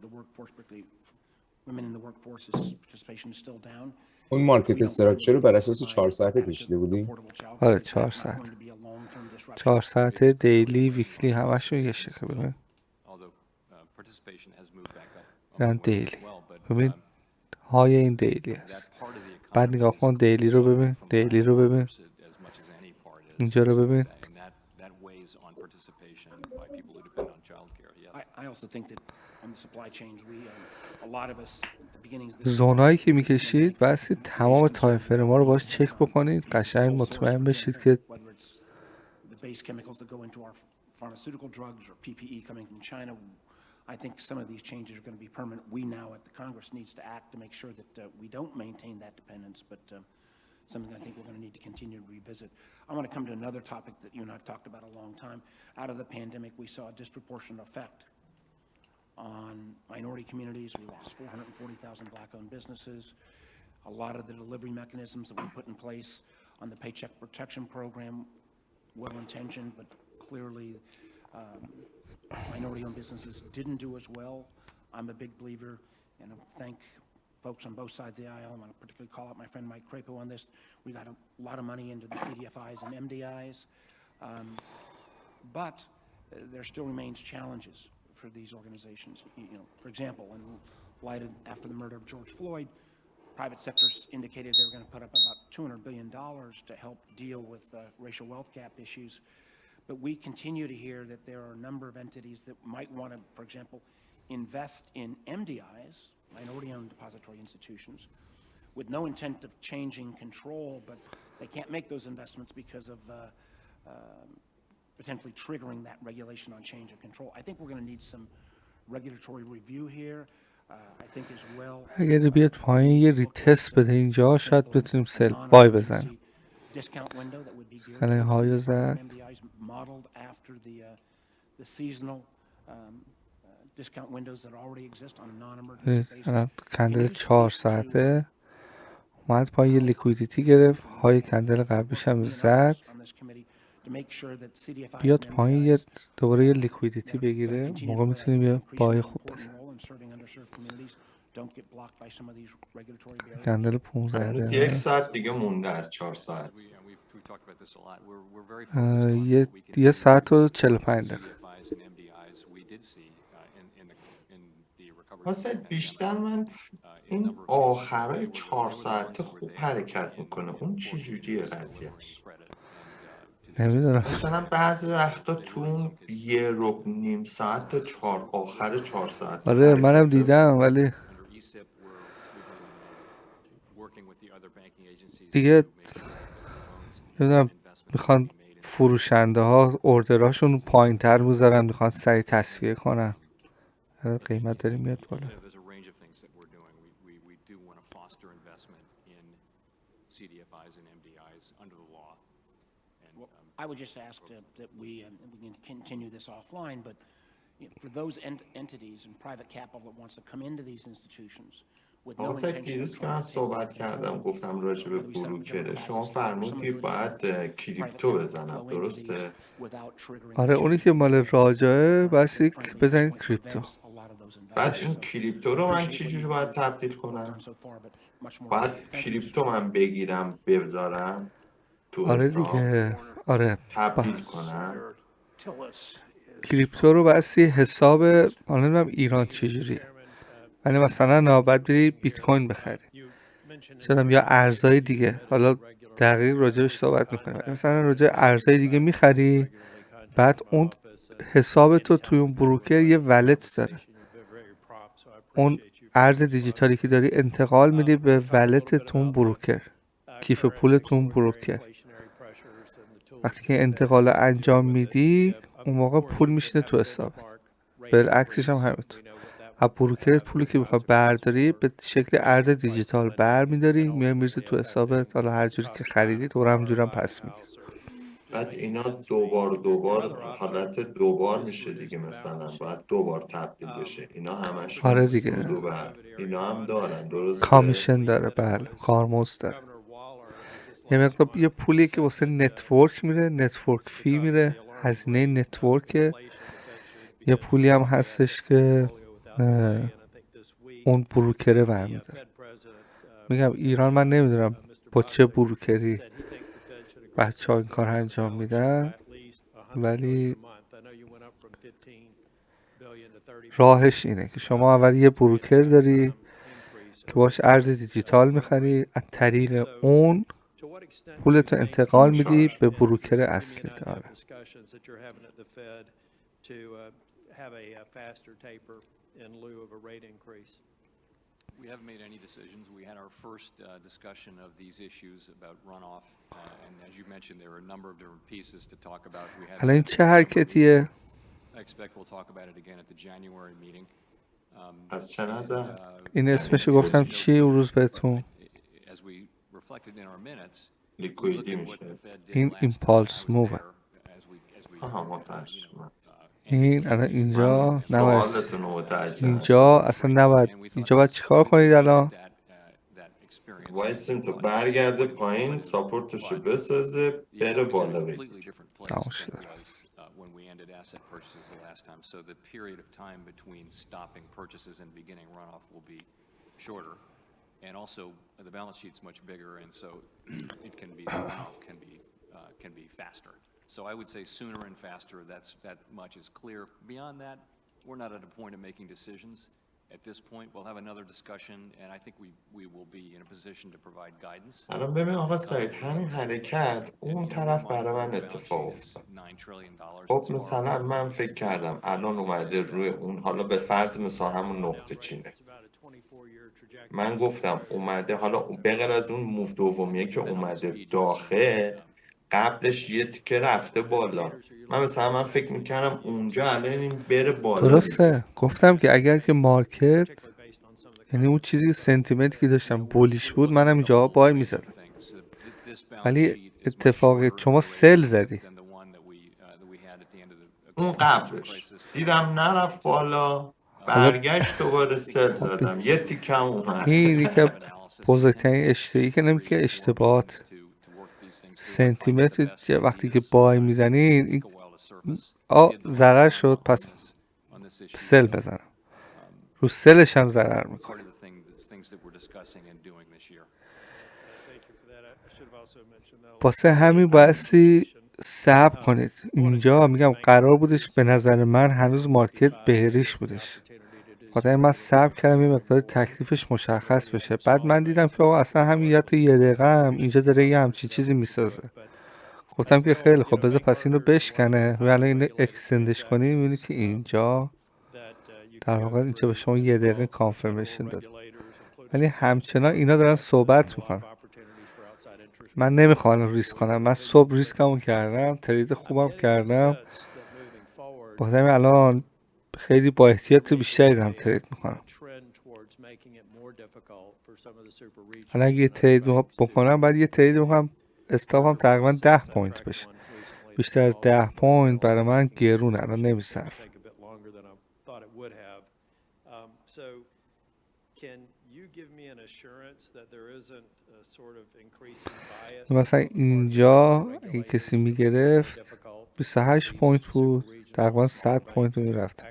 اون مارکت استراکچر رو بر اساس 4 ساعته کشیده بودی؟ آره 4 ساعت. 4 ساعته دیلی ویکلی همشون یه شکل. ببین یعنی دیلی، ببین های این دیلی هست. بعد نگاه کن دیلی رو ببین، دیلی رو ببین، اینجا رو ببین. زونایی که میکشید بسی تمام تایم فریم ما رو باش چک بکنید، قشنگ مطمئن بشید که I think some of these changes are going to be permanent. We now at the Congress needs to act to make sure that we don't maintain that dependence, but something I think we're going to need to continue to revisit. I want to come to another topic that you and I have talked about a long time. Out of the pandemic, we saw a disproportionate effect on minority communities. We lost 440,000 black-owned businesses. A lot of the delivery mechanisms that we put in place on the Paycheck Protection Program, well-intentioned, but clearly minority-owned businesses didn't do as well. I'm a big believer, and I thank folks on both sides of the aisle. I want to particularly call out my friend Mike Crapo on this. We got a lot of money into the CDFIs and MDIs, but there still remains challenges for these organizations. For example, in light of after the murder of George Floyd, private sectors indicated they were going to put up about $200 billion to help deal with racial wealth gap issues. But we continue to hear that there are a number of entities that might want to, for example, invest in MDIs, minority-owned depository institutions, with no intent of changing control, but they can't make those investments because of potentially triggering that regulation on change of control. I think we're going to need some regulatory review here. I think as well. اگر بیاد پایین یه ریتست بده اینجا شاید بتونیم سل بای بزنیم. Discount window that would be geared الان towards هایو CDFIs زد. and MDIs modeled after the seasonal discount windows that already exist on a non-emergency basis. الان کندل 4 ساعته اومد پایین یه لیکویدیتی گرفت های کندل قبلیش هم زد بیاد پایین یه دوباره یه لیکویدیتی بگیره موقع میتونیم یه بای خوب بزنیم. کندل 15 یک ساعت دیگه مونده از 4 ساعت. یه ساعت و 45 دقیقه. واسه بیشتر من این آخرای 4 ساعته خوب حرکت میکنه. اون چی جوریه قضیهش؟ نمیدونم. مثلا بعضی وقتا تو اون 1.5 ساعت تا آخر 4 ساعت. آره منم دیدم ولی دیگه نمیدونم میخوان فروشنده ها اوردراشون پایین تر میذارن میخوان سریع تصفیه کنن قیمت داری میاد بالا. I would just ask that we can continue this offline, but for those entities and private capital that wants to come into these institutions with no intention دیروز که من صحبت کردم گفتم راجع به بروکره شما فرمودید باید کریپتو بزنم درسته؟ آره اونی که مال راجعه بس بزنید کریپتو. بعد این کریپتو رو من چجوری باید تبدیل کنم؟ باید کریپتو من بگیرم بذارم تو آره دیگه آره تبدیل کنم. کریپتو رو بسی حساب حالا نمیدونم ایران چجوریه ولی مثلا باید بری بیت کوین بخری شدم یا ارزهای دیگه حالا دقیق راجعش صحبت میکنیم مثلا راجع ارزهای دیگه میخری بعد اون حساب تو توی اون بروکر یه ولت داره اون ارز دیجیتالی که داری انتقال میدی به ولت تو اون بروکر کیف پول تو اون بروکر وقتی که انتقال انجام میدی اون موقع پول میشینه تو حسابت بالعکسش هم همینطور از بروکرت پولی که میخوای برداری به شکل ارز دیجیتال برمیداری میای میرزه تو حسابت حالا هر جوری که خریدی تو همجورم پس میگیری بعد اینا دوبار حالت دوبار میشه دیگه مثلا باید دوبار تبدیل بشه اینا همش آره دیگه سود و اینا هم دارن درسته کامیشن داره بله کارمزد داره یه مقدار یه پولی که واسه نتورک میره نتورک فی میره هزینه نتورک یه پولی هم هستش که اون بروکره برمیداره میگم ایران من نمیدونم با چه بروکری بچه ها این کار انجام میدن ولی راهش اینه که شما اول یه بروکر داری که باش ارز دیجیتال میخری از طریق اون پولتو انتقال میدی به بروکر اصلی داره We haven't made any decisions. We had our first discussion of these issues about runoff, and as you mentioned, there are a number of different pieces to talk about. We had. الان چه حرکتیه؟ I expect we'll talk about it again at the January meeting. از چه نظر؟ این اسمشو گفتم چی اون روز بهتون؟ As we reflected in our minutes, لیکویدی میشه. این ایمپالس مووه. این الان اینجا نباید اینجا اصلا نباید اینجا باید چیکار کنید الان experience. وایسیم تا برگرده پایین ساپورتشو بسازه بره بالا بگیر. تمام شده. When we ended asset purchases the last time. So the period of time between stopping purchases and beginning runoff will be shorter. And also, the balance sheet's much bigger, and so it can be, the runoff can be faster. So I would say sooner and faster, that much is clear. Beyond that, we're not at a point of making decisions. At this point, we'll have another discussion, and I think we will be in a position to provide guidance. الان ببین آقا سعید همین حرکت اون طرف برای من اتفاق افتاد. خب مثلا من فکر کردم الان اومده روی اون، حالا به فرض مثلا همون نقطه چینه، من گفتم اومده حالا به غیر از اون موو دومیه که اومده داخل، قبلش یه تیکه رفته بالا. من فکر میکردم اونجا الان این بره بالا. درسته، گفتم که اگر که مارکت، یعنی اون چیزی که سنتیمنتی که داشتم بولیش بود، منم اینجا بای میزدم، ولی اتفاقی شما سل زدی. اون قبلش دیدم نرفت بالا، برگشت دوباره سل زدم، یه تیکم اومد. این یکی بزرگترین اشتباهی که نمیگه اشتباهات سنتیمتر وقتی که بای میزنین ضرر شد، پس سل بزنم، رو سلش هم ضرر میکنه. واسه همین بایستی صبر کنید. اینجا میگم قرار بودش، به نظر من هنوز مارکت بهریش بودش، خاطر من صبر کردم یه مقدار تکلیفش مشخص بشه. بعد من دیدم که آقا اصلا همین یا تو یه دقیقه هم اینجا داره یه همچین چیزی میسازه. گفتم که خیلی خب بذار پس اینو بشکنه و الان اینو اکستندش کنی، میبینی که اینجا در واقع اینجا به شما یه دقیقه کانفرمیشن داد. ولی همچنان اینا دارن صحبت میکنن. من نمیخوام ریسک کنم. من صبح ریسکمو کردم، ترید خوبم کردم، بخاطر همین الان خیلی با احتیاط بیشتری دارم ترید میکنم. حالا اگه یه ترید بکنم، بعد یه ترید بکنم استاپم تقریبا 10 پوینت بشه. بیشتر از 10 پوینت برای من گرونه، الان نمیصرف. مثلا اینجا اگه کسی میگرفت 28 پوینت بود، تقریبا 100 پوینت میرفت.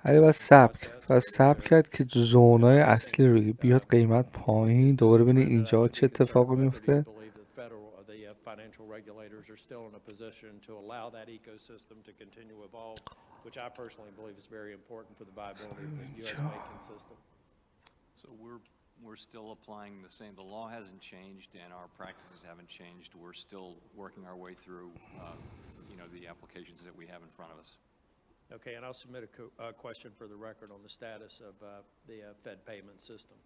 ولی باید صبر کرد که زونای اصلی روی بیاد قیمت پایین، دوباره ببینید اینجا چه اتفاقی میفته. So we're still applying the same. The law hasn't changed and our practices haven't changed. We're still working our way through, the applications that we have in front of us. Okay, and I'll submit a question for the record on the status of the Fed payment system.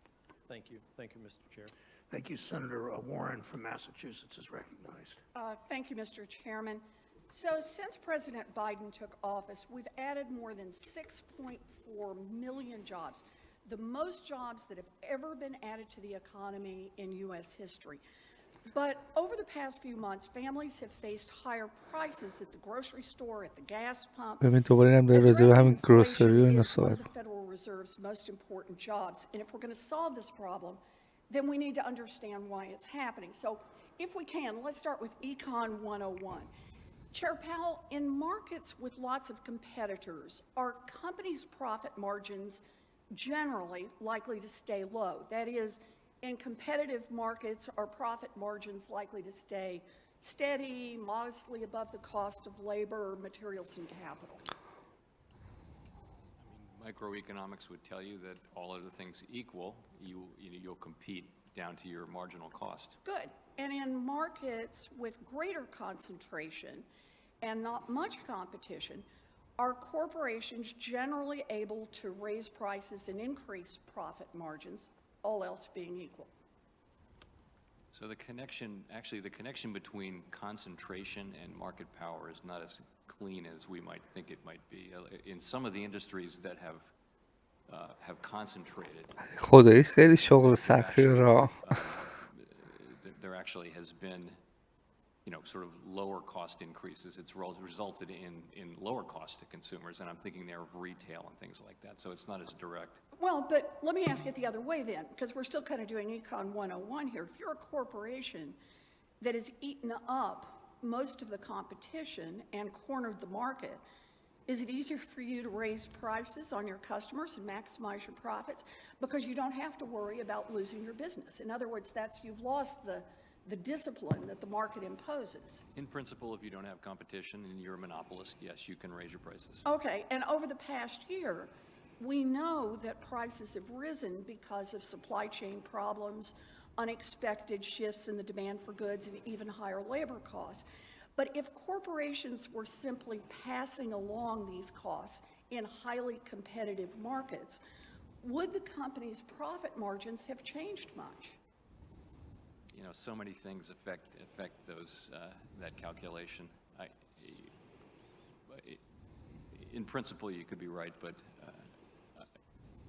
Thank you. Thank you, Mr. Chair. Thank you. Senator Warren from Massachusetts is recognized. Thank you, Mr. Chairman. So since President Biden took office, we've added more than 6.4 million jobs, the most jobs that have ever been added to the economy in U.S. history. But over the past few months, families have faced higher prices at the grocery store, at the gas pump. Addressing inflation is one of the Federal Reserve's most important jobs. And if we're going to solve this problem, then we need to understand why it's happening. So if we can, let's start with Econ 101. Chair Powell, in markets with lots of competitors, are companies' profit margins generally likely to stay low? That is, in competitive markets, are profit margins likely to stay steady, modestly above the cost of labor, materials, and capital? Microeconomics would tell you that all other things equal, you'll compete down to your marginal cost. Good. And in markets with greater concentration and not much competition, are corporations generally able to raise prices and increase profit margins, all else being equal? So the connection between concentration and market power is not as clean as we might think it might be. In some of the industries that have concentrated, there actually has been, sort of lower cost increases. It's resulted in lower cost to consumers, and I'm thinking there of retail and things like that. So it's not as direct. Well, but let me ask it the other way then, because we're still kind of doing Econ 101 here. If you're a corporation that has eaten up most of the competition and cornered the market, is it easier for you to raise prices on your customers and maximize your profits because you don't have to worry about losing your business? In other words, you've lost the discipline that the market imposes. In principle, if you don't have competition and you're a monopolist, yes, you can raise your prices. Okay, and over the past year, we know that prices have risen because of supply chain problems, unexpected shifts in the demand for goods, and even higher labor costs. But if corporations were simply passing along these costs in highly competitive markets, would the company's profit margins have changed much? You know, so many things affect that calculation. In principle, you could be right, but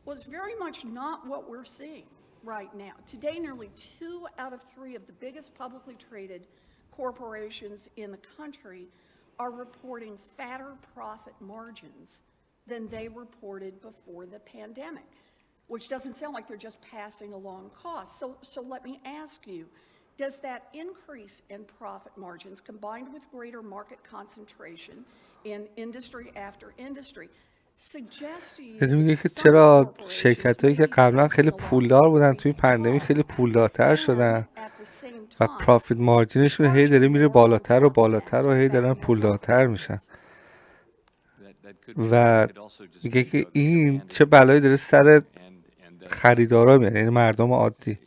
Well, it's very much not what we're seeing right now. Today, nearly 2 out of 3 of the biggest publicly traded corporations in the country are reporting fatter profit margins than they reported before the pandemic, which doesn't sound like they're just passing along costs. So let me ask you, does that increase in profit margins combined with greater market concentration in industry after industry یعنی میگه که چرا شرکت‌هایی که قبلا خیلی پولدار بودن توی پندمی خیلی پولدارتر شدن و پرافیت مارجینشون هی داره میره بالاتر و بالاتر و هی دارن پولدارتر میشن و میگه که این چه بلایی داره سر خریدارا میاد، یعنی مردم عادی.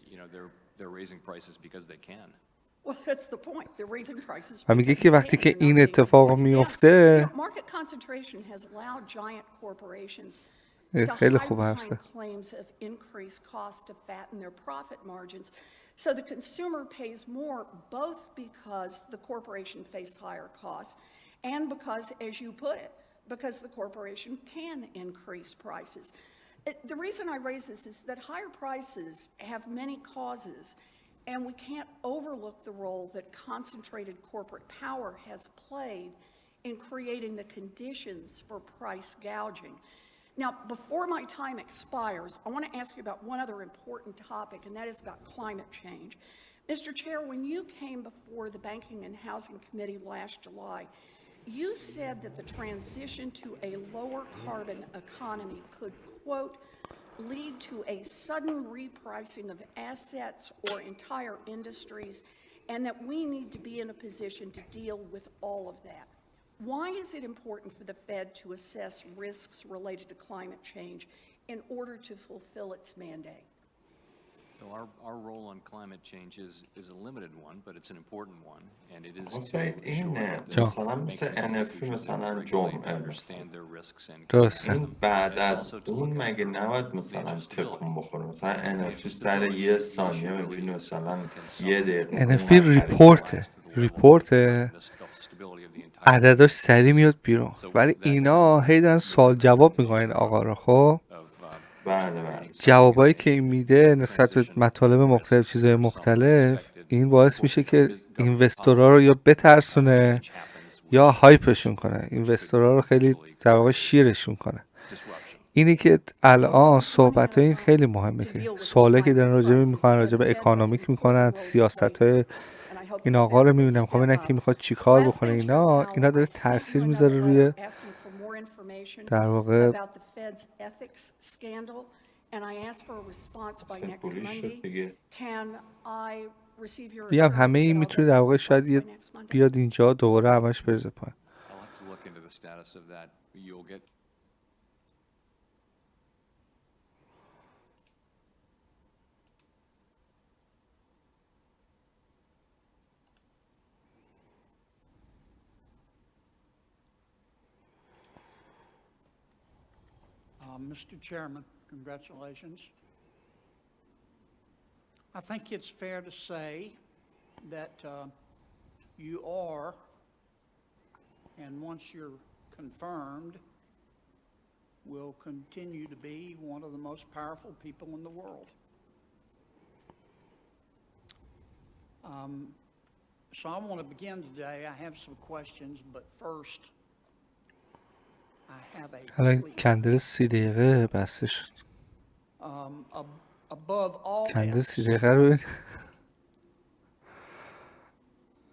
و میگه که وقتی که این اتفاق میفته خیلی خوب حرف زد. So the consumer pays more both because the corporation faces higher costs and because, as you put it, because the corporation can increase prices. The reason I raise this is that higher prices have many causes, and we can't overlook the role that concentrated corporate power has played in creating the conditions for price gouging. Now, before my time expires, I want to ask you about one other important topic, and that is about climate change. Mr. Chair, when you came before the Banking and Housing Committee last July, you said that the transition to a lower carbon economy could, quote, lead to a sudden repricing of assets or entire industries, and that we need to be in a position to deal with all of that. Why is it important for the Fed to assess risks related to climate change in order to fulfill its mandate? So our role on climate change is a limited one, but it's an important one, and it is حسین این مثلا مثل NFP مثلا جمعه درسته. این بعد از اون مگه نباید مثلا تکون بخوره؟ مثلا NFP سر 1 ثانیه میبینی مثلا 1 دقیقه NFP ریپورت عدداش سریع میاد بیرون، ولی اینا هی دارن سوال جواب میکنن این آقا رو. خب جوابایی که این میده نسبت به مطالب مختلف، چیزهای مختلف، این باعث میشه که اینوستورها رو یا بترسونه یا هایپشون کنه، اینوستورها رو خیلی در واقع شیرشون کنه. اینی که الان صحبت های این خیلی مهمه که سوالی که دارن راجع میکنن، راجع به اکانومیک میکنن، سیاست های این آقا رو میبینم، میخوام ببینم که میخواد چی کار بکنه. اینا داره تاثیر میذاره روی در واقع بیام همه این میتونه در واقع شاید بیاد اینجا دوباره همش بریزه پایین. Mr. Chairman, congratulations. I think it's fair to say that you are, and once you're confirmed, will continue to be one of the most powerful people in the world. So I want to begin today. I have some questions, but first, الان کندل 30 دقیقه بسته شد. above all کندل else, 30 دقیقه رو ببین.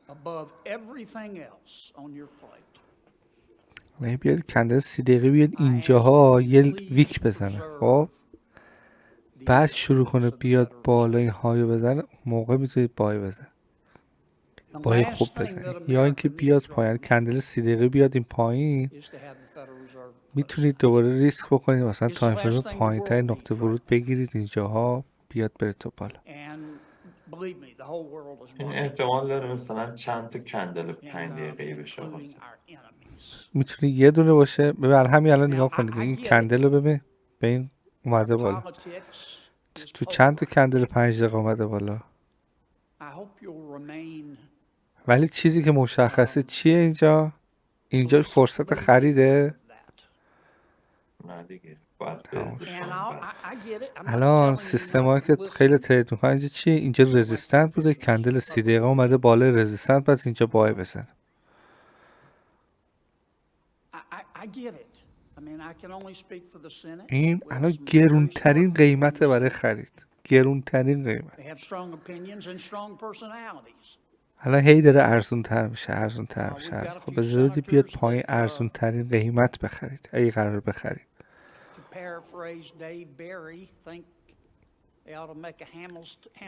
above everything else on your plate. نه بیاد کندل 30 دقیقه بیاد اینجاها یه ویک بزنه خب بعد شروع کنه بیاد بالا این هایو بزنه موقع میتونید بای بزن بای خوب بزن یا اینکه بیاد پایین کندل 30 دقیقه بیاد این پایین میتونید دوباره ریسک بکنید مثلا تایم فریم پایین تر نقطه ورود بگیرید اینجاها بیاد بره تو بالا این احتمال داره مثلا چند تا کندل 5 دقیقه‌ای بشه واسه میتونه یه دونه باشه ببین همین الان نگاه کن دیگه این کندل رو ببین به این اومده بالا تو چند تا کندل 5 دقیقه اومده بالا ولی چیزی که مشخصه چیه اینجا فرصت خریده نه دیگه باید بریزش الان سیستمایی که خیلی ترید میکنن اینجا چیه اینجا رزیستنت بوده کندل 30 دقیقه اومده بالا رزیستنت بعد اینجا بای بزن این الان گرونترین قیمته برای خرید گرونترین قیمت الان هی داره ارزون تر میشه خب به زودی بیاد پایین ارزون ترین قیمت بخرید اگه قرار بخرید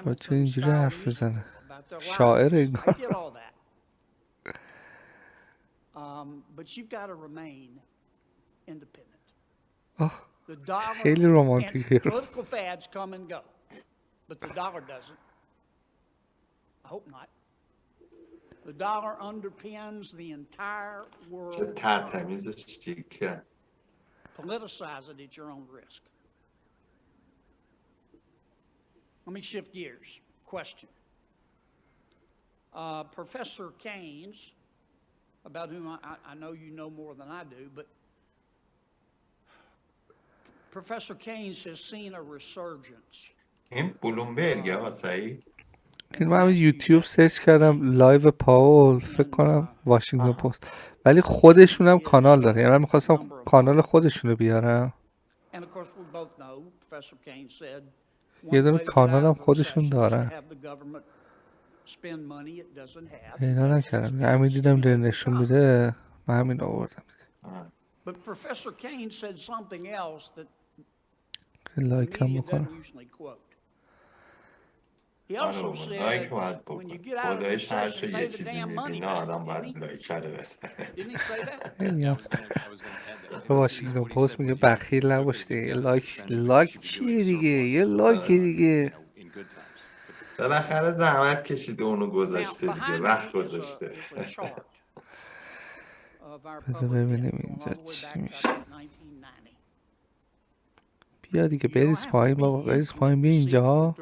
با چه اینجوری حرف میزنه شاعر انگار خیلی رومانتیکه The dollar underpins the entire world. چه ترتمیزش چیکه Politicize it at your own risk. Let me shift gears. Question. Professor Keynes, about whom I know you know more than I do, but Professor Keynes has seen a resurgence. این بلومبرگ ها سعید این من یوتیوب سرچ کردم لایو پاول فکر کنم واشنگتن پست ولی خودشون هم کانال داره یعنی من میخواستم کانال خودشون رو بیارم یه دونه کانال هم خودشون دارن اینا نکردم همین دیدم داره نشون میده من همین آوردم لایک هم بکنم لایک باید بکن خدایش هر چه یه چیزی میبینه آدم باید لایک کرده بزنه واشنگتن پست میگه بخیل نباشته یه لایک چیه دیگه یه لایک دیگه بالاخره زحمت کشیده اونو گذاشته دیگه وقت گذاشته بذار ببینیم اینجا چی میشه بیا دیگه بریز پایین بابا بریز پایین بیا اینجا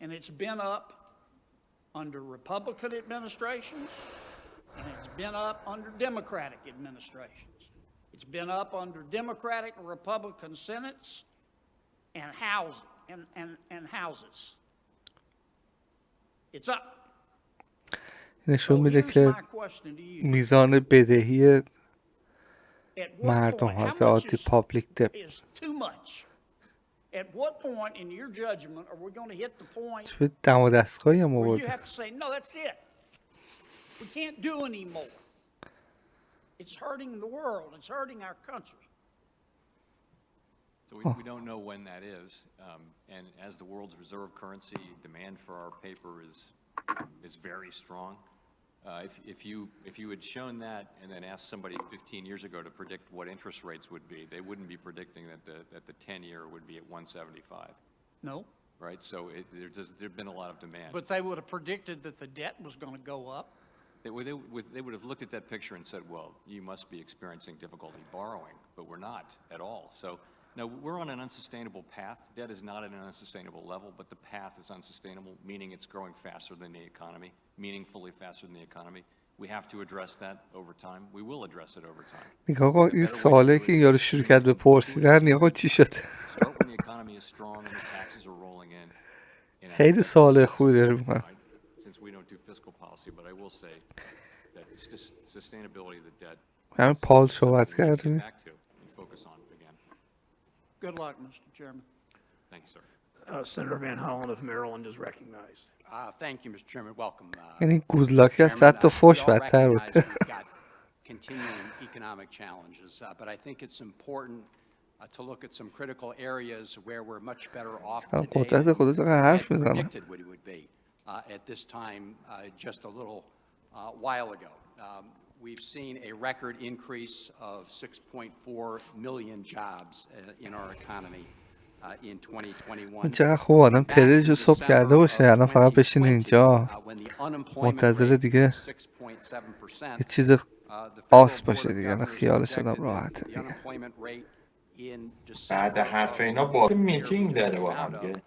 And it's been up under Republican administrations, and it's been up under Democratic administrations. It's been up under Democratic and Republican Senates and houses. It's up. نشون میده که میزان بدهی مردم حالت عادی پابلیک دپ At what point in your judgment are we going to hit the point چه دم و دستگاهی هم where you آورده have to say, no, that's it. We can't do anymore. It's hurting the world. It's hurting our country. So we don't know when that is. And as the world's reserve currency, demand for our paper is very strong. If you had shown that and then asked somebody 15 years ago to predict what interest rates would be, they wouldn't be predicting that the 10-year would be at 175. No. Right? So there'd been a lot of demand. But they would have predicted that the debt was going to go up. They would have looked at that picture and said, well, you must be experiencing difficulty borrowing, but we're not at all. So no, we're on an unsustainable path. Debt is not at an unsustainable level, but the path is unsustainable, meaning it's growing faster than the economy, meaningfully faster than the economy. We have to address that over time. We will address it over time. نگاه کن این سواله که این یارو شروع کرد به پرسیدن نگاه کن چی شده خیلی سوال خوبی داره میکنم همین پال صحبت کردیم Good luck, Mr. Chairman. Thank you, sir. Senator Van Hollen of Maryland is recognized. Thank you, Mr. Chairman. Welcome. یعنی گودلاک از 100 تا فوش بدتر بود. Continuing economic challenges, but I think it's important to look at some critical areas where we're much better off today than حرف predicted we would be at this time just a little while ago. We've seen a record increase of 6.4 million jobs in our economy in 2021. چقدر خوب آدم ترژ صبح کرده باشه الان فقط بشینه اینجا منتظر دیگه یه چیز آس باشه دیگه الان خیالش آدم راحته دیگه. بعد حرف اینا با میتینگ داره با هم دیگه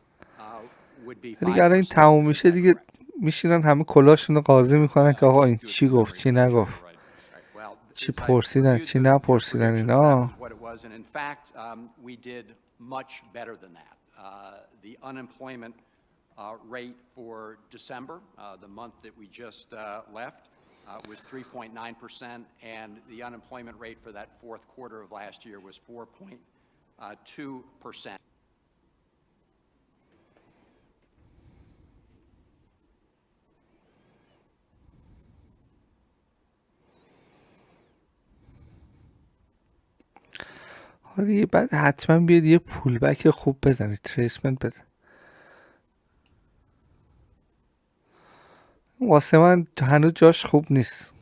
الان این تموم میشه دیگه میشینن همه کلاشونو قاضی میکنن که آقا این چی گفت چی نگفت چی پرسیدن چی نپرسیدن اینا. Much better than that. The unemployment rate for December, the month that we just left, was 3.9%, and the unemployment rate for that fourth quarter of last year was 4.2%. حالا بعد حتما بیاد یه پول بک خوب بزنید تریسمنت بده. واسه من هنوز جاش خوب نیست.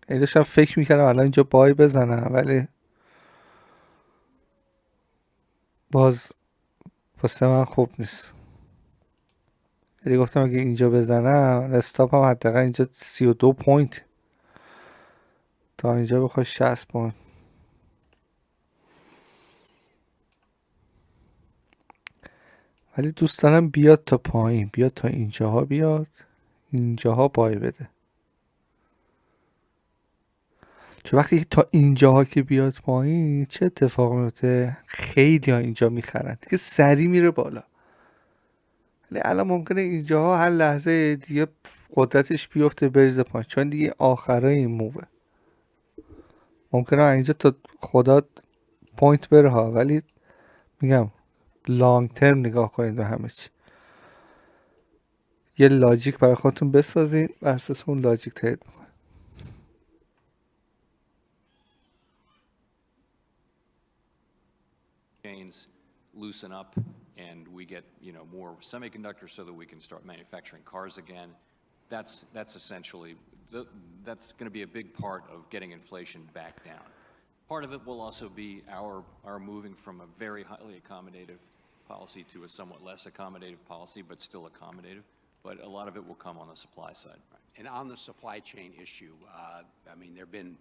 خیلی داشتم فکر میکردم الان اینجا بای بزنم ولی باز واسه من خوب نیست. خیلی گفتم اگه اینجا بزنم استاپ هم حداقل اینجا 32 پوینت تا اینجا بخواد 60 پوینت. ولی دوست دارم بیاد تا پایین بیاد تا اینجاها بیاد اینجاها بای بده چون وقتی تا اینجاها که بیاد پایین چه اتفاق میفته خیلی ها اینجا میخرن دیگه سری میره بالا. ولی الان ممکنه اینجاها هر لحظه دیگه قدرتش بیفته بریزه پایین چون دیگه آخرای این مووه ممکنه اینجا تا خدا پوینت بره ها ولی میگم لانگ ترم نگاه کنید به همه چی. یه لاجیک برای خودتون بسازین بر اساس اون لاجیک ترید میکنید. Chains loosen up and we get, more semiconductors so that we can start manufacturing cars again. That's essentially that's going to be a big part of getting inflation back down. Part of it will also be our moving from a very highly accommodative policy to a somewhat less accommodative policy, but still accommodative. But a lot of it will come on the supply side. And on the supply chain issue, there have been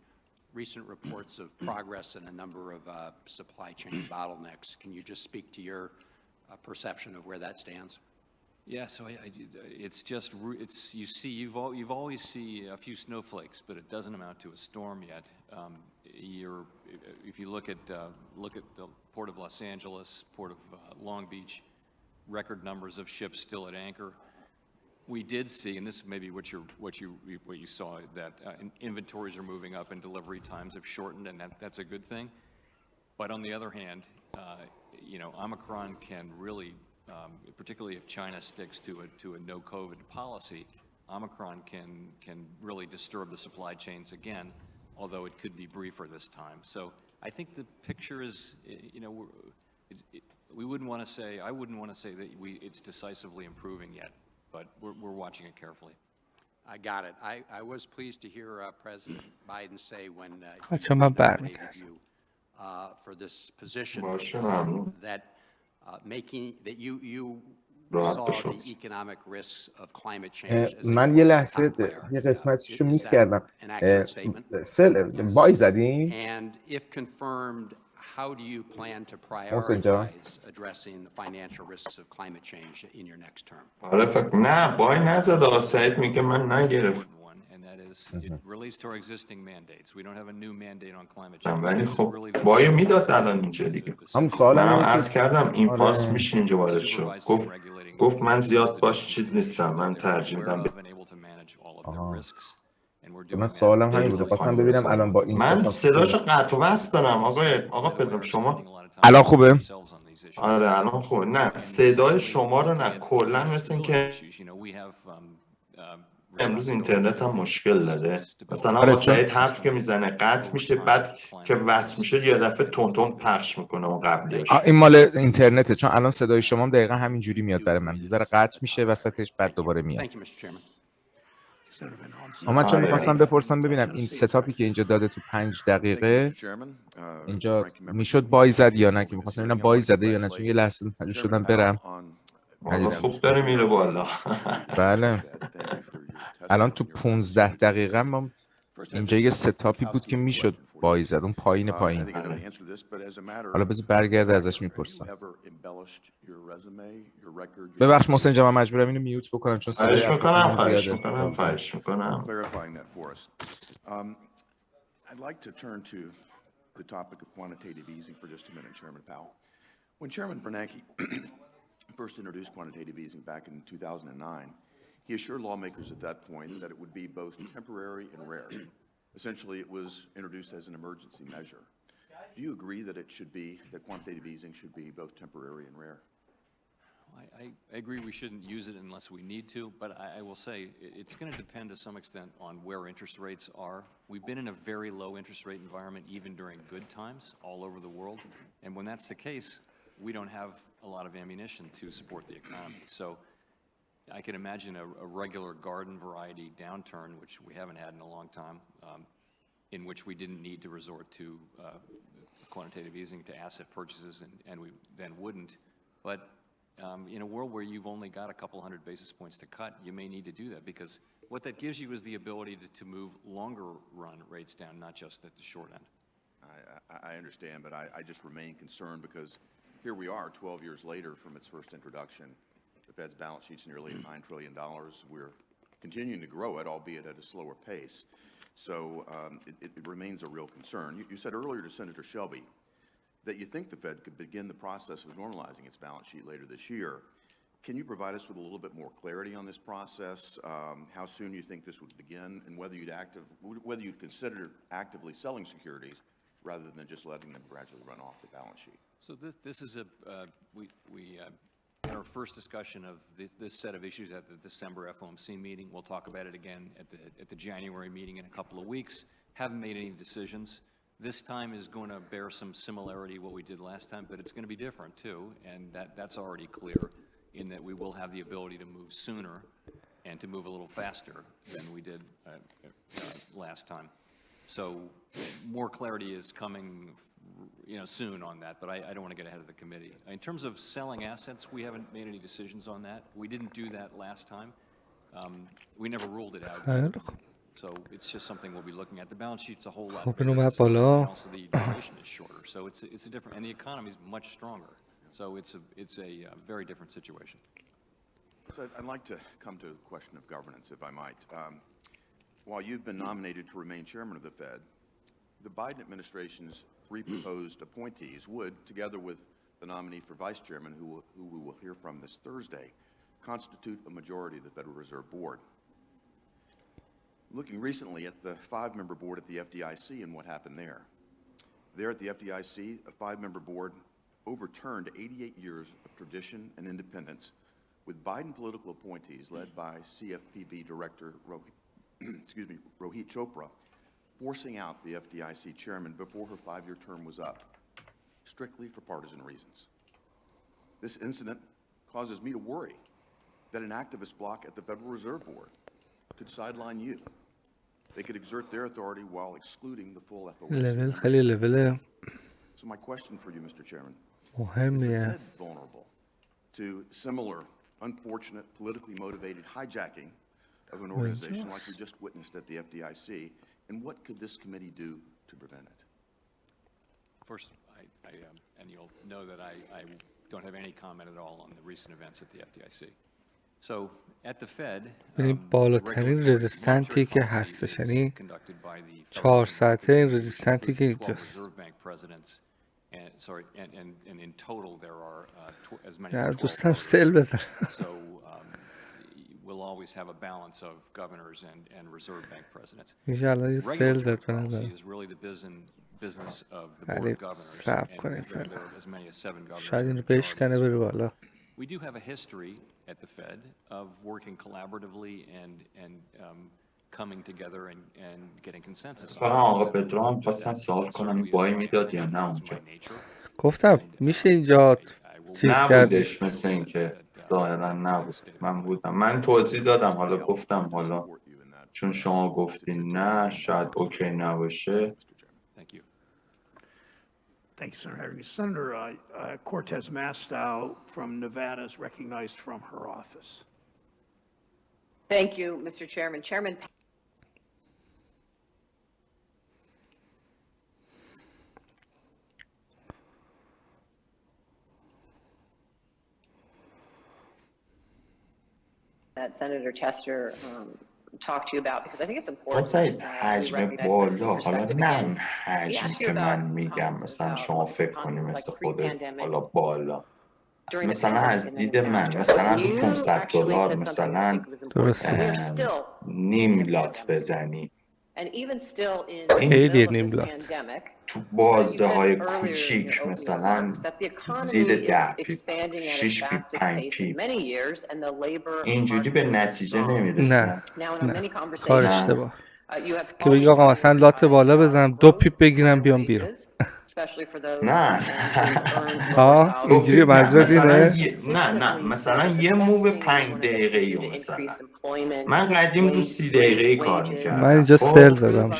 recent reports of progress in a number of supply chain bottlenecks. Can you just speak to your perception of where that stands? Yeah, so it's just you've always see a few snowflakes, but it doesn't amount to a storm yet. If you look at the Port of Los Angeles, Port of Long Beach, record numbers of ships still at anchor. We did see, and this may be what you saw, that inventories are moving up and delivery times have shortened, and that's a good thing. But on the other hand, Omicron can really, particularly if China sticks to a no COVID policy, Omicron can really disturb the supply chains again, although it could be briefer this time. So I think the picture is, I wouldn't want to say that it's decisively improving yet, but we're watching it carefully. I got it. I was pleased to hear President Biden say when he nominated you for this position that you saw the economic risks of climate change as من یه لحظه یه قسمتیشو میس کردم. وای زدین؟ And if confirmed, how do you plan to prioritize addressing the financial risks of climate change in your next term? آره فکر نه وای نزد آقا سعید میگه من نگرفت. It relates to our existing mandates. We don't have a new mandate on climate change. ولی خب وایو میداد الان اینجا دیگه. منم عرض کردم این پاس میشه اینجا وارد شد. گفت من زیاد باش چیز نیستم. من ترجیح میدم من سوالم همین بود، خواستم ببینم الان با این من ستاپ صداشو قطع و وصل دارم آقا پدرام. شما الان خوبه؟ آره الان خوبه. نه صدای شما رو نه، کلا مثل این که امروز اینترنت هم مشکل داره. مثلا آقا سعید حرف که میزنه قطع میشه، بعد که وصل میشه یه دفعه تون پخش میکنه اون قبلیش. این مال اینترنته، چون الان صدای شما هم دقیقا همین جوری میاد برای من، ذره قطع میشه وسطش بعد دوباره میاد. من چون میخواستم بپرسم ببینم این ستاپی که اینجا داده تو 5 دقیقه اینجا میشد بای زد یا نه، که میخواستم ببینم بای زده یا نه، چون یه لحظه مجبور شدم برم. خوب داره میره بالا. بله الان تو 15 دقیقه ما اینجا یه ستاپی بود که میشد بای زد، اون پایین. حالا بذار برگرده ازش میپرسم. ببخش محسن جان، من مجبورم اینو میوت بکنم چون صدای خواهش میکنم. I'd like to turn to the topic of quantitative easing for just a minute, Chairman Powell. When Chairman Bernanke first introduced quantitative easing back in 2009, he assured lawmakers at that point that it would be both temporary and rare. Essentially, it was introduced as an emergency measure. Do you agree that that quantitative easing should be both temporary and rare? I agree we shouldn't use it unless we need to, but I will say it's going to depend to some extent on where interest rates are. We've been in a very low interest rate environment even during good times all over the world, and when that's the case, we don't have a lot of ammunition to support the economy. So I can imagine a regular garden variety downturn, which we haven't had in a long time, in which we didn't need to resort to quantitative easing to asset purchases, and we then wouldn't. But in a world where you've only got a couple hundred basis points to cut, you may need to do that, because what that gives you is the ability to move longer run rates down, not just at the short end. I understand, but I just remain concerned because here we are 12 years later from its first introduction. The Fed's balance sheet's nearly at $9 trillion. We're continuing to grow it, albeit at a slower pace. So it remains a real concern. You said earlier to Senator Shelby that you think the Fed could begin the process of normalizing its balance sheet later this year. Can you provide us with a little bit more clarity on this process, how soon you think this would begin, and whether you'd consider actively selling securities rather than just letting them gradually run off the balance sheet? So this is we had our first discussion of this set of issues at the December FOMC meeting. We'll talk about it again at the January meeting in a couple of weeks. Haven't made any decisions. This time is going to bear some similarity to what we did last time, but it's going to be different too, and that's already clear in that we will have the ability to move sooner and to move a little faster than we did last time. So more clarity is coming, soon on that, but I don't want to get ahead of the committee. In terms of selling assets, we haven't made any decisions on that. We didn't do that last time. We never ruled it out. So it's just something we'll be looking at. The balance sheet's a whole lot bigger, and also the duration is shorter. So it's a different, and the economy is much stronger. So it's a very different situation. So I'd like to come to the question of governance, if I might. While you've been nominated to remain chairman of the Fed, the Biden administration's three proposed appointees would, together with the nominee for vice chairman, who we will hear from this Thursday, constitute a majority of the Federal Reserve Board. Looking recently at the 5-member board at the FDIC and what happened there. There at the FDIC, a 5-member board overturned 88 years of tradition and independence with Biden political appointees led by CFPB Director Rohit Chopra forcing out the FDIC chairman before her 5-year term was up, strictly for partisan reasons. This incident causes me to worry that an activist bloc at the Federal Reserve Board could sideline you. They could exert their authority while excluding the full FOMC. So my question for you, Mr. Chairman, is the Fed vulnerable to similar unfortunate, politically motivated hijacking of an organization like we just witnessed at the FDIC, and what could this committee do to prevent it? First, and you'll know that I don't have any comment at all on the recent events at the FDIC. So at the Fed, بالاترین رزیستنتی که هستش، یعنی 4 ساعته این رزیستنتی که اینجاست. And in total there are as many Yeah, as 12 دوستم سل بزن. So we'll always always have a balance of governors and Reserve Bank presidents. میشه الان یه سل زد Regulatory به policy نظر. is really the business of the Board ولی of Governors, صبر and کنید there فعلا. are as many as 7 governors شاید who اینو are in charge of بشکنه this. بره بالا. We do have a history at the Fed of working collaboratively and coming together and getting consensus. فقط آقا پدرام خواستن سوال کنم این بای میداد یا نه اونجا. گفتم میشه اینجا چیز کردی. نبودش مثل اینکه ظاهرا نبود. من بودم. من توضیح دادم حالا گفتم حالا چون شما گفتین نه شاید اوکی نباشه. Thank you, Senator Harrington. Senator Cortez Mastow from Nevada is recognized from her office. Thank you, Mr. Chairman. Chairman. That Senator Tester talk to you about because I think it's important. واسه حجم بالا حالا نه اون حجم که من میگم مثلا شما فکر کنی مثل خود حالا بالا مثلا از دید من مثلا رو $500 مثلا نیم لات بزنی خیلی نیم لات تو بازده های کوچیک مثلا زیر 10 پیپ 6 پیپ 5 پیپ اینجوری به نتیجه نمیرسن. نه کار اشتباه که بگی آقا مثلا لات بالا بزنم 2 پیپ بگیرم بیام بیرون. نه ها اینجوری منظورت اینه؟ نه مثلا یه موو 5 دقیقه‌ای مثلا من قدیم رو 30 دقیقه‌ای کار میکردم. من اینجا سل زدم.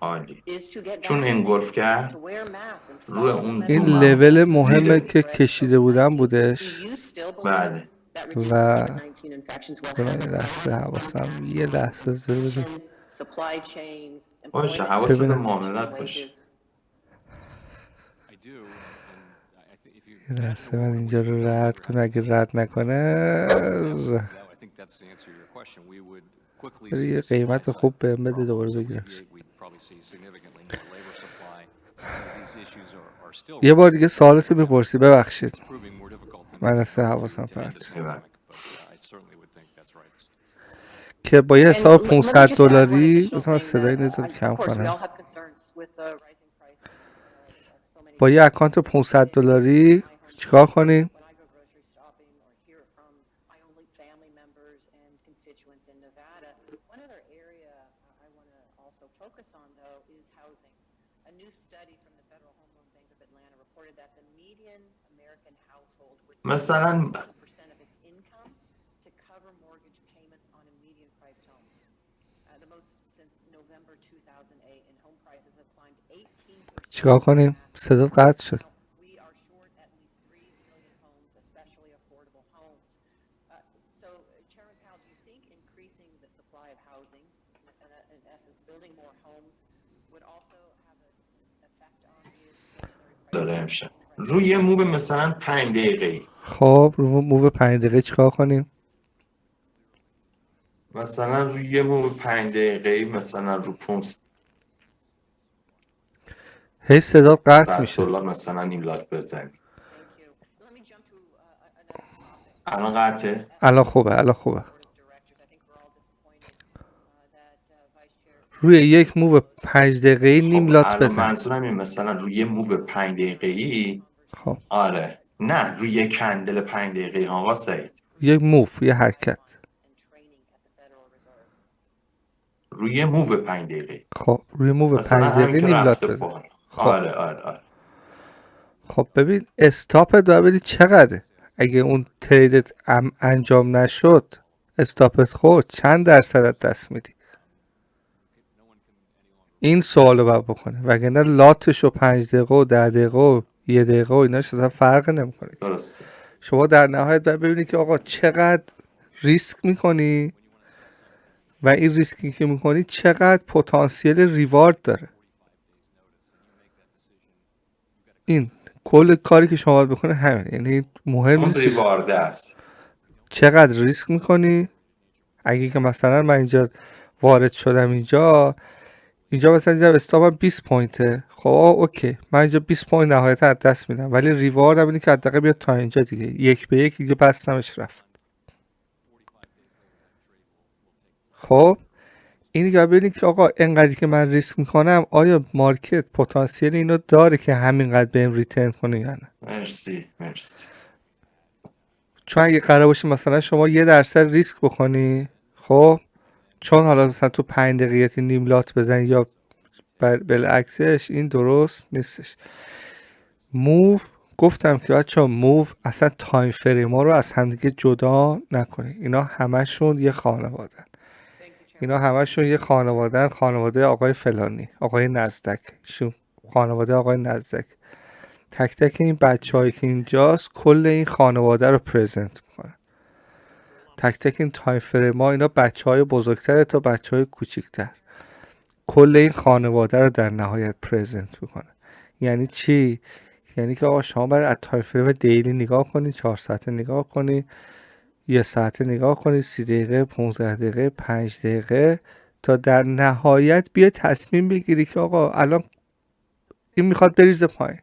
عالی چون انگولف کرد روی اون این لول مهمه که کشیده بودم بودش. بله و یه لحظه حواسم یه لحظه زده باشه حواست به معاملات باشه. یه لحظه من اینجا رو رد کنم اگه رد نکنه یه قیمت خوب بهم بده دوباره بگیرمش. یه بار دیگه سوالتو میپرسی ببخشید من اصلا حواسم پرت شد که با یه حساب $500 مثلا صدای نزد کم کنم با یه اکانت $500 چیکار کنیم؟ مثلا چیکار کنیم؟ صدات قطع شد. داره امشب روی موو مثلا 5 دقیقه‌ای. خب رو موو 5 دقیقه چیکار کنیم؟ مثلا روی یه موو 5 دقیقه‌ای مثلا رو 500 هی صدات قطع میشه. $100 مثلا این لات بزنی. الان قطعه؟ الان خوبه. روی یک موو 5 دقیقه‌ای نیم لات بزن. منظورم این مثلا روی یه موو 5 دقیقه‌ای. خب آره نه روی یه کندل 5 دقیقه‌ای آقا سعید. یک موو یه حرکت. روی موو 5 دقیقه. خب روی موو 5 دقیقه نیم لات بزن. خب. آره. خب ببین استاپت باید بدی چقدره. اگه اون تریدت انجام نشد استاپت خورد چند درصد دست میدی؟ این سوالو باید بکنه وگرنه لاتشو 5 دقیقه و 10 دقیقه و 1 دقیقه و ایناش اصلا فرق نمیکنه. درسته. شما در نهایت باید ببینی که آقا چقدر ریسک میکنی و این ریسکی که میکنی چقدر پتانسیل ریوارد داره. این کل کاری که شما باید بکنه همین. یعنی مهم نیست ریوارد است چقدر ریسک میکنی. اگه که مثلا من اینجا وارد شدم اینجا مثلا اینجا استاپم 20 پوینته. خب اوکی من اینجا 20 پوینت نهایتا از دست میدم ولی ریوارد هم اینه که حداقل بیاد تا اینجا دیگه 1 به 1 دیگه بستمش رفت. خب این که ببینید که آقا اینقدری که من ریسک میکنم آیا مارکت پتانسیل اینو داره که همینقدر بهم ریترن کنه یا نه. مرسی. چون اگه قرار باشه مثلا شما 1% ریسک بکنی، خب چون حالا مثلا تو 5 دقیقه نیم لات بزنی یا بالعکسش، این درست نیستش. موو گفتم که بچه‌ها موو اصلا تایم فریما رو از همدیگه جدا نکنید. اینا همشون یه خانوادن. خانواده آقای فلانی، آقای نزدک، خانواده آقای نزدک. تک تک این بچه‌هایی که اینجاست کل این خانواده رو پرزنت میکنن. تک تک این تایم فریما اینا بچه‌های بزرگتر تا بچه‌های کوچیکتر. کل این خانواده رو در نهایت پرزنت میکنه. یعنی چی؟ یعنی که آقا شما باید از تایم فریم دیلی نگاه کنی، 4 ساعته نگاه کنی، 1 ساعته نگاه کنی، 30 دقیقه، 15 دقیقه، 5 دقیقه، تا در نهایت بیا تصمیم بگیری که آقا الان این میخواد بریزه پایین.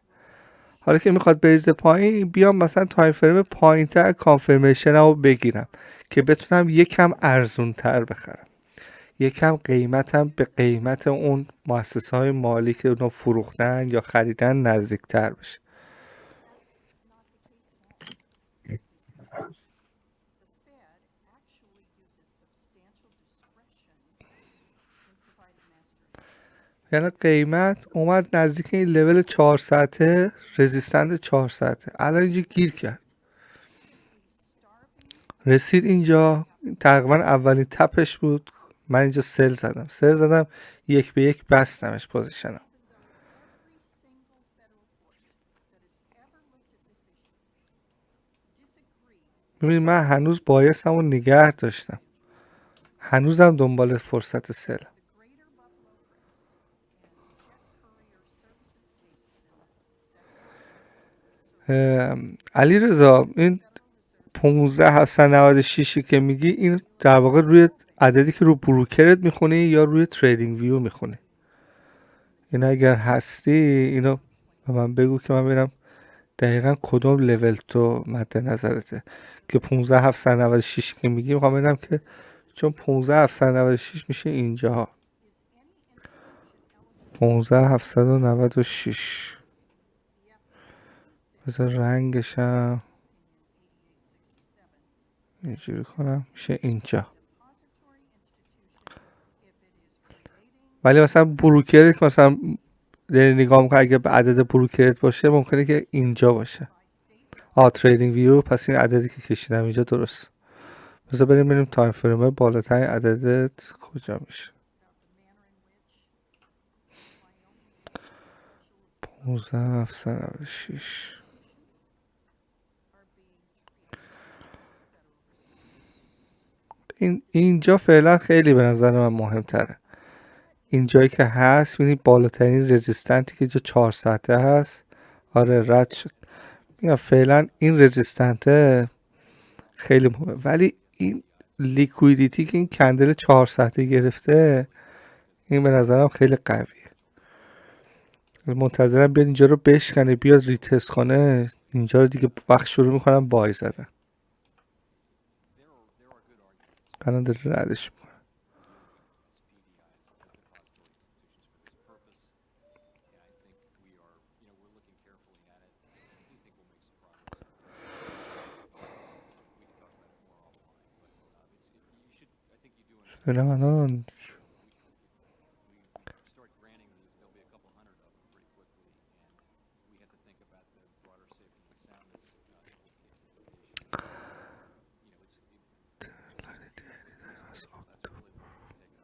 حالا که میخواد بریزه پایین، بیام مثلا تایم فریم پایینتر کانفرمیشن رو بگیرم که بتونم یکم ارزون تر بخرم، یکم قیمتم به قیمت اون مؤسسه های مالی که اونو فروختن یا خریدن نزدیکتر بشه. یعنی قیمت اومد نزدیک این لول 4 ساعته، رزیستنت 4 ساعته، الان اینجا گیر کرد، رسید اینجا، تقریبا اولین تپش بود. من اینجا سل زدم 1 به 1 بستمش پوزیشنم. ببین من هنوز بایستم و نگه داشتم، هنوزم دنبال فرصت سل. علی رضا این 15796 که میگی این در واقع روی عددی که رو بروکرت میخونی یا روی تریدینگ ویو میخونی؟ این اگر هستی اینو به من بگو که من ببینم دقیقا کدوم لول تو مد نظرته. که 15796 که میگی میخوام ببینم که چون 15796 میشه اینجا 15796 بذار رنگشم اینجوری کنم میشه اینجا. ولی مثلا بروکرت مثلا نگاه میکنه اگه به عدد بروکرت باشه ممکنه که اینجا باشه. تریدینگ ویو، پس این عددی که کشیدم اینجا درست. بذار بریم ببینیم تایم فریم بالاترین عددت کجا میشه. 15796 اینجا فعلا خیلی به نظر من مهمتره. اینجایی که هست ببینید بالاترین رزیستنتی که اینجا 4 ساعته هست. آره رد شد. میگم فعلا این رزیستنته خیلی مهمه، ولی این لیکویدیتی که این کندل 4 ساعته گرفته این به نظرم خیلی قویه. منتظرم بیاد اینجا رو بشکنه، بیاد ریتست کنه، اینجا رو دیگه وقت شروع میکنم بای زدن. الان داره ردش میکنه. ببینم الان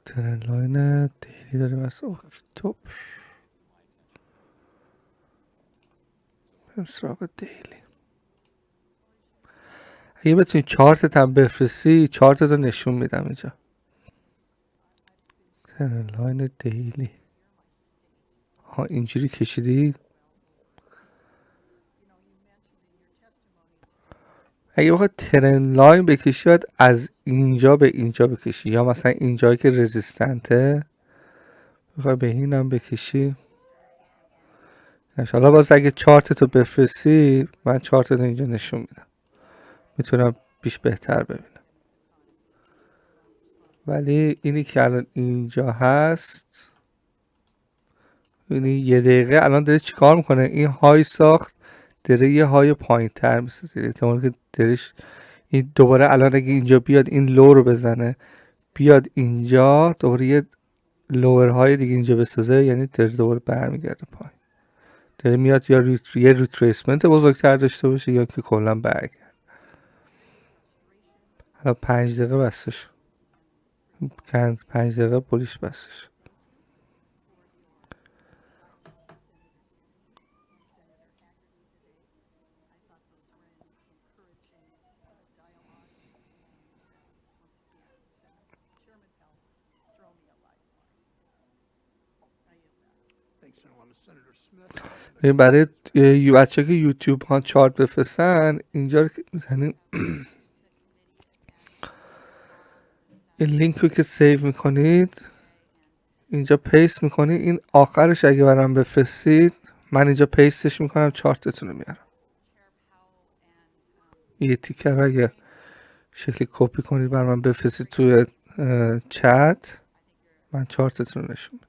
ترن لاین دیلی داریم از اکتبر. بریم سراغ دیلی. اگه بتونی چارتت هم بفرستی چارتت رو نشون میدم اینجا. ترن لاین دیلی اینجوری کشیدی. اگه بخواد ترن لاین بکشی باید از اینجا به اینجا بکشی، یا مثلا اینجایی که رزیستنته بخوای به این هم بکشی. انشالله باز اگه چارتتو بفرستی من چارتتو اینجا نشون میدم، میتونم بیش بهتر ببینم. ولی اینی که الان اینجا هست، یعنی یه دقیقه الان داره چیکار میکنه؟ این های ساخت داره یه های پایین تر میسازه، احتمال که درش این دوباره الان اگه اینجا بیاد این لو رو بزنه، بیاد اینجا دوباره یه لور های دیگه اینجا بسازه، یعنی داره دوباره برمیگرده پایین، داره میاد یا یه ریتریسمنت بزرگتر داشته باشه یا که کلا برگرد. الان 5 دقیقه بستش، 5 دقیقه پلیش بستش. برای بچه که یوتیوب ها چارت بفرستن، اینجا رو که میزنیم این لینک رو که سیو میکنید اینجا پیست میکنید، این آخرش اگه برام بفرستید من اینجا پیستش میکنم، چارتتون رو میارم. یه تیکر رو اگه شکلی کپی کنید بر من بفرستید توی چت، من چارتتون رو نشون میدم.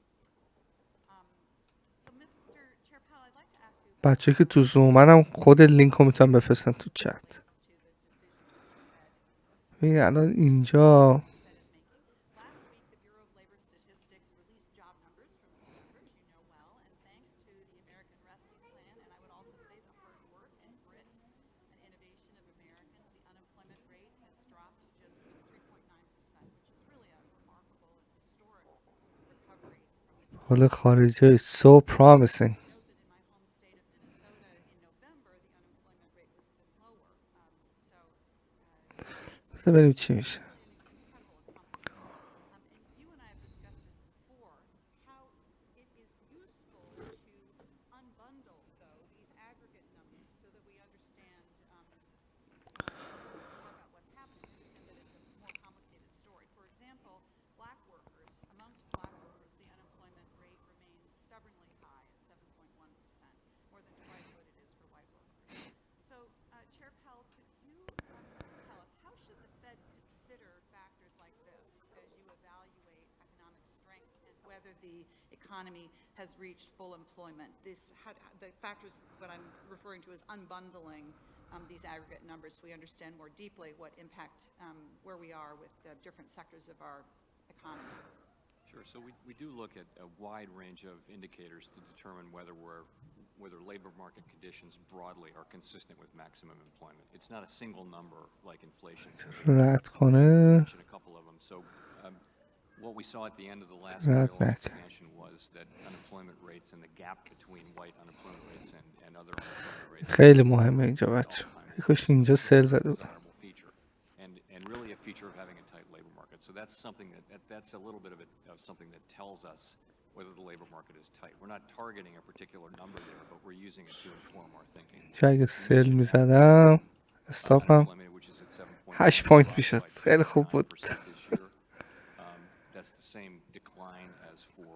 بچه که تو زومن هم خود لینک رو میتونم بفرستن تو چت. ببین الان اینجا حال خارجی so promising. بذار بریم چی میشه. Economy has reached full employment. The factors, what I'm referring to as unbundling these aggregate numbers, so we understand more deeply what impact where we are with the different sectors of our economy. Sure. So we do look at a wide range of indicators to determine whether labor market conditions broadly are consistent with maximum employment. It's not a single number like inflation. رد کنه. A couple of them. So what we saw at the end of the last expansion was that unemployment rates and the gap between white unemployment rates and other unemployment rates. خیلی مهمه اینجا بچه. کاش اینجا سل زده بود. And really a feature of having a tight labor market. So that's something that's a little bit of something that tells us whether the labor market is tight. We're not targeting a particular number there, but we're using it to inform our thinking. اگه سل میزدم استاپم 8 پوینت میشد، خیلی خوب بود.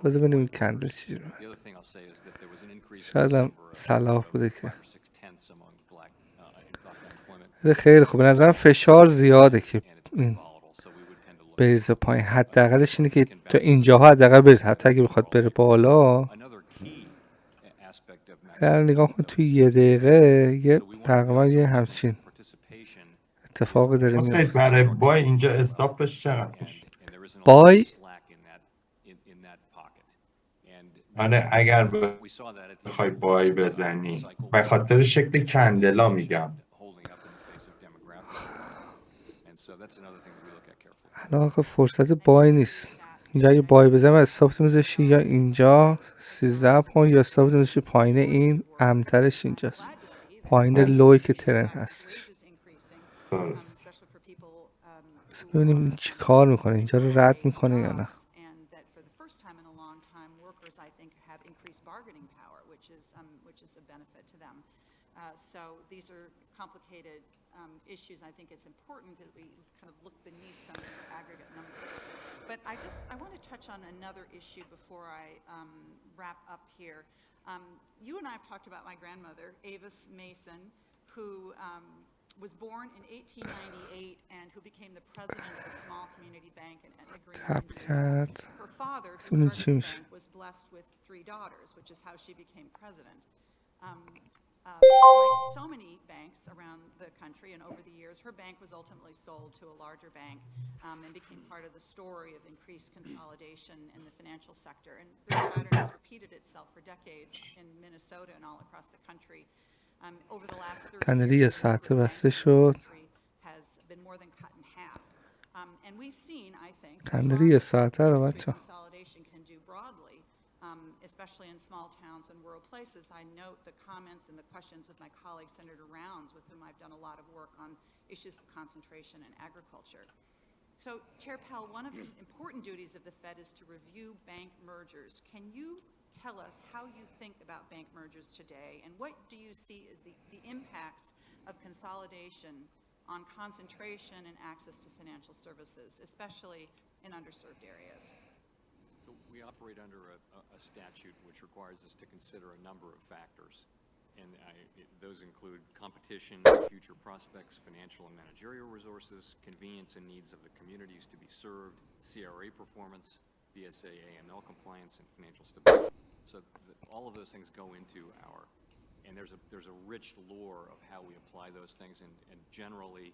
بذار ببینیم این کندل چی رو. شاید هم صلاح بوده که خیلی خوب. به نظرم فشار زیاده که این بریزه پایین. حداقلش اینه که تا اینجاها حداقل بریزه، حتی اگه بخواد بره بالا. نگاه کن توی یه دقیقه یه تقریبا یه همچین اتفاقی داره میفته. برای بای اینجا استاپش چقدر میشه؟ بای آره اگر بخوای بای بزنی، به خاطر شکل کندلا میگم. الان آخه فرصت بای نیست. اینجا اگه بای بزنم استاپت میذاشی یا اینجا 13 پوینت یا استاپت میذاشی پایین این امترش اینجاست، پایین لوی که ترن هستش. ببینیم این چی کار میکنه، اینجا رو رد میکنه یا نه. So these are complicated issues. I think it's important that we kind of look beneath some of these aggregate numbers. But I want to touch on another issue before I wrap up here. You and I have talked about my grandmother, Avis Mason, who was born in 1898 and who became the president of a small community bank in Etna Green, تب Indiana. کرد Her father, who اسم started چی the میشه bank, was blessed with 3 daughters, which is how she became president. Like so many banks around the country and over the years, her bank was ultimately sold to a larger bank and became part of the story of increased consolidation in the financial sector. And this pattern has repeated itself for decades in Minnesota and all across the country. Over the last 30 کندری یه years, the number ساعته of banks بسته in this شد country has been more than cut in half. And we've seen, I think, the کندری harm یه that ساعته رو industry بچه consolidation can do broadly, especially in small towns and rural places. I note the comments and the questions of my colleague, Senator Rounds, with whom I've done a lot of work on issues of concentration in agriculture. So, Chair Powell, one of the important duties of the Fed is to review bank mergers. Can you tell us how you think about bank mergers today, and what do you see as the impacts of consolidation on concentration and access to financial services, especially in underserved areas? So we operate under a statute which requires us to consider a number of factors. And those include competition, future prospects, financial and managerial resources, convenience and needs of the communities to be served, CRA performance, BSA, AML compliance, and financial stability. So all of those things go into and there's a rich lore of how we apply those things, and generally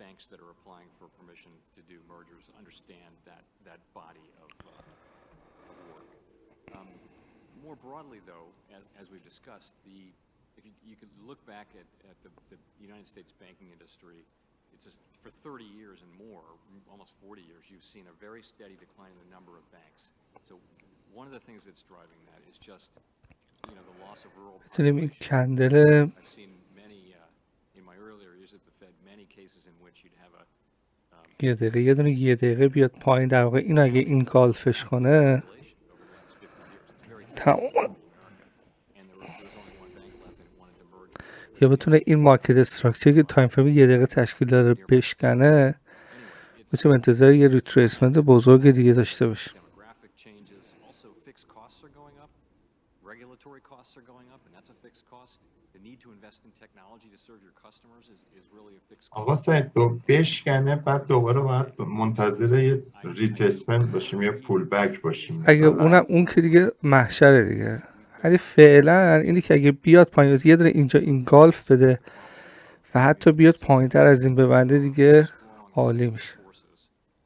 banks that are applying for permission to do mergers understand that body of work. More broadly, though, as we've discussed, if you could look back at the United States banking industry, for 30 years and more, almost 40 years, you've seen a very steady decline in the number of banks. So one of the things that's driving that is just, the loss of rural بتونیم این population. کندل I've seen many, in my earlier years at the Fed, many cases in which you'd have یه دقیقه یه دونه یه دقیقه بیاد پایین، در واقع این اگه این گالفش کنه تمام، یا بتونه این مارکت استراکچر که تایم فریم یه دقیقه تشکیل داره بشکنه، میتونیم انتظار یه ریتریسمنت بزرگ دیگه داشته باشیم. demographic changes. Also, fixed costs are going up. Regulatory costs are going up, and that's a fixed cost. The need to invest in technology to serve your customers is really a fixed cost. آقا سعید تو بشکنه بعد دوباره باید منتظر یه ریتسمنت باشیم، یه پول بک باشیم اگه مثلا. اون که دیگه محشره دیگه. ولی فعلا اینی که اگه بیاد پایین یه دونه اینجا این گالف بده و حتی بیاد پایین تر از این ببنده، دیگه عالی میشه،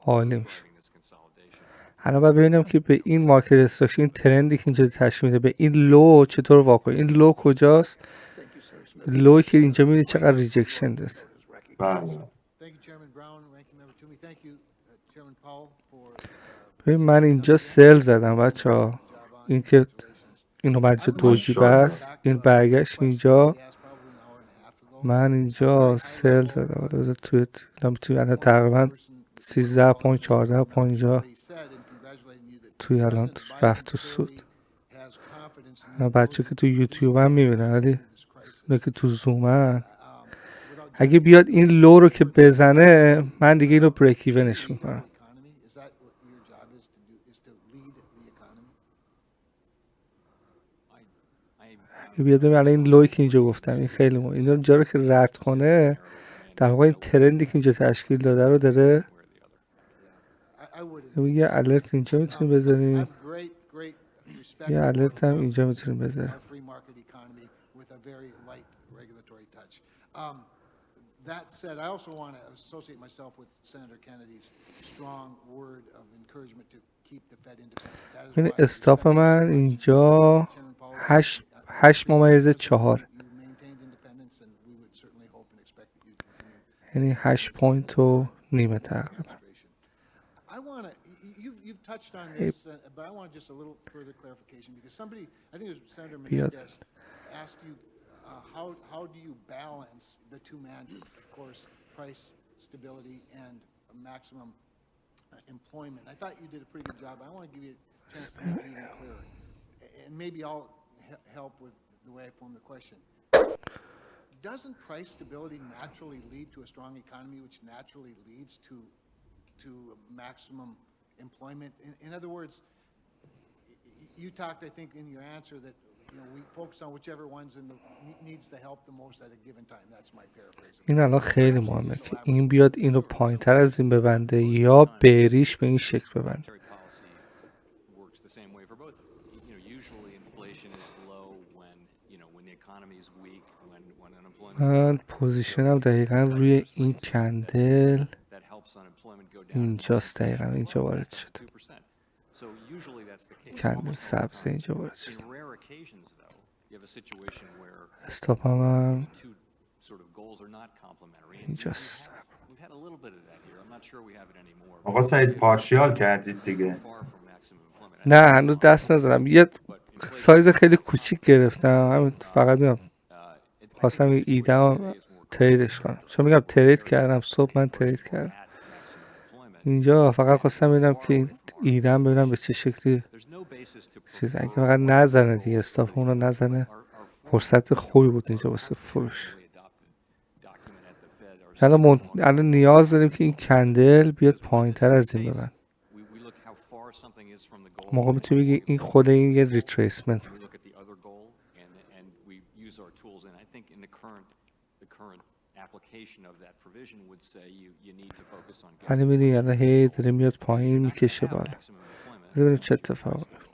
عالی میشه. الان باید ببینم که به این مارکت استراکچر، این ترندی که اینجا تشکیل میده، به این لو چطور واقع. این لو کجاست؟ لو که اینجا میبینید چقدر ریجکشن داره. بله. ببین من اینجا سل زدم بچه‌ها، این که اینو من اینجا دوجی بست، این برگشت اینجا، من اینجا سل زدم. بذار توی الان تقریبا 13 پوینت 14 پوینت اینجا توی الان رفت تو سود. بچه که تو یوتیوب هم میبینن، ولی اونه که تو زومن، اگه بیاد این لو رو که بزنه، من دیگه اینو بریک ایونش میکنم. بیاد ببین الان این لوی که اینجا گفتم، این خیلی مهم، این اینجا رو که رد کنه، در واقع این ترندی که اینجا تشکیل داده رو داره. یه الرت اینجا میتونیم بذاریم، یه الرت هم اینجا میتونیم بذاریم. That said, I also want to associate myself with Senator Kennedy's strong word of encouragement to keep the Fed independent. این استاپ من اینجا 8.4، یعنی 8 پوینت و نیمه تقریبا. You've touched on this, but I want just a little further clarification because somebody, I think it was Senator Menendez, asked you how do you balance the two mandates, of course, price stability and maximum employment. I thought you did a pretty good job. I want to give you a chance to make it even clearer. And maybe I'll help with the way I form the question. Doesn't price stability naturally lead to a strong economy, which naturally leads to maximum employment? In other words, you talked, I think, in your answer that we focus on whichever one's needs the help the most at a given time. That's my paraphrase. این الان خیلی مهمه که این بیاد اینو پایین تر از این ببنده یا بریش به این شکل ببنده. Works the same way for both of them. Usually inflation is low when the economy is weak, when unemployment من پوزیشنم دقیقا روی این کندل اینجاست، دقیقا اینجا وارد شد. کندل سبز اینجا وارد شد. استاپ هم اینجاست. آقا سعید پارشیال کردید دیگه. نه هنوز دست نزدم، یه سایز خیلی کوچیک گرفتم، همین فقط میام خواستم این ایدم تریدش کنم، چون میگم ترید کردم صبح، من ترید کردم اینجا، فقط خواستم ببینم که این ایدم ببینم به چه شکلی چیز، اگه فقط نزنه دیگه استاپ اون رو نزنه، فرصت خوبی بود اینجا واسه فروش. الان نیاز داریم که این کندل بیاد پایین تر از این ببند. موقع میتونی بگی این خود این یه ریتریسمنت بود. ولی میدونی الان هی داره میاد پایین میکشه بالا. ببینیم چه اتفاقی میفته.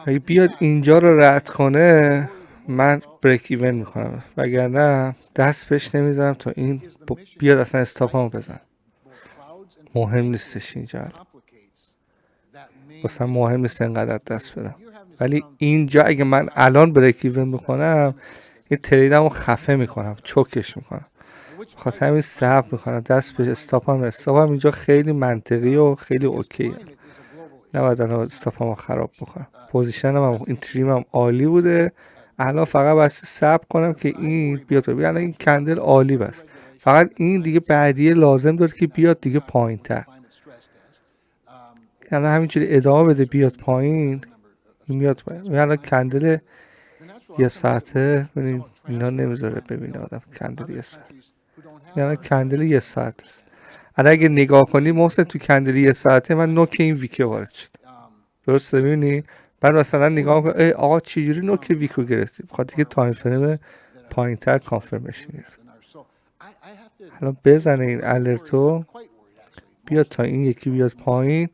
اگه بیاد اینجا رو رد کنه من بریک ایون میکنم، وگرنه دست بهش نمیزنم تا این بیاد اصلا استاپمو بزن. مهم نیستش اینجا، واسه مهم نیست اینقدر دست بدم، ولی اینجا اگه من الان بریک ایون میکنم این تریدمو خفه میکنم، چوکش میکنم، بخاطر همین صبر میکنم دست به استاپم اینجا خیلی منطقی و خیلی اوکیه، نباید الان استاپمو خراب بکنم. پوزیشنم هم این تریم عالی بوده، الان فقط بس صبر کنم که این بیاد ببین. الان این کندل عالی بس، فقط این دیگه بعدیه لازم داره که بیاد دیگه پایین تر، الان همینجوری ادامه بده بیاد پایین، این میاد پایین. الان کندل یه ساعته، ببینید اینا نمیذاره ببینه آدم کندل یه ساعت، یعنی کندل یه ساعت است. الان اگه نگاه کنی محسن تو کندل یه ساعته من نوک این ویکو وارد شد، درسته؟ ببینی بعد مثلا نگاه کن آقا چجوری نوک ویکو گرفتی، بخاطر که تایم فریم پایین تر کانفرمیشن گرفت. الان بزنه این الرتو بیاد تا این یکی بیاد پایین،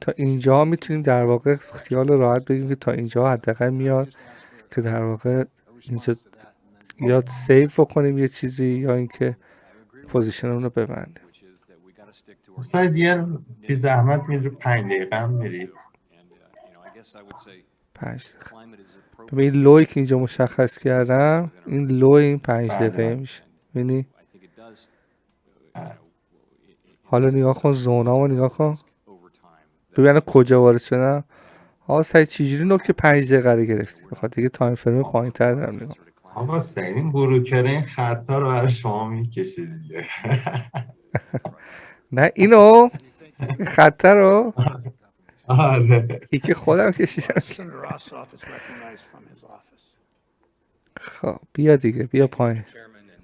تا اینجا میتونیم در واقع خیال راحت بگیم که تا اینجا حداقل میاد که در واقع اینجا یا سیف بکنیم یه چیزی یا اینکه پوزیشن اون رو ببندیم. سعید یه بی زحمت میری 5 دقیقه هم میری. 5 دقیقه. ببین لوی که اینجا مشخص کردم، این لو این 5 دقیقه میشه. ببینی؟ حالا نگاه کن زونامو نگاه کن. ببین کجا وارد شدم. آقا سعید چجوری نوک 5 دقیقه رو گرفتی؟ بخاطر که تایم فریم پایین‌تر دارم نگاه. آقا سعید این بروکر این خطا رو برای شما میکشه دیگه. نه اینو خطا رو آره ای که خودم کشیدم. خب بیا دیگه، بیا پایین،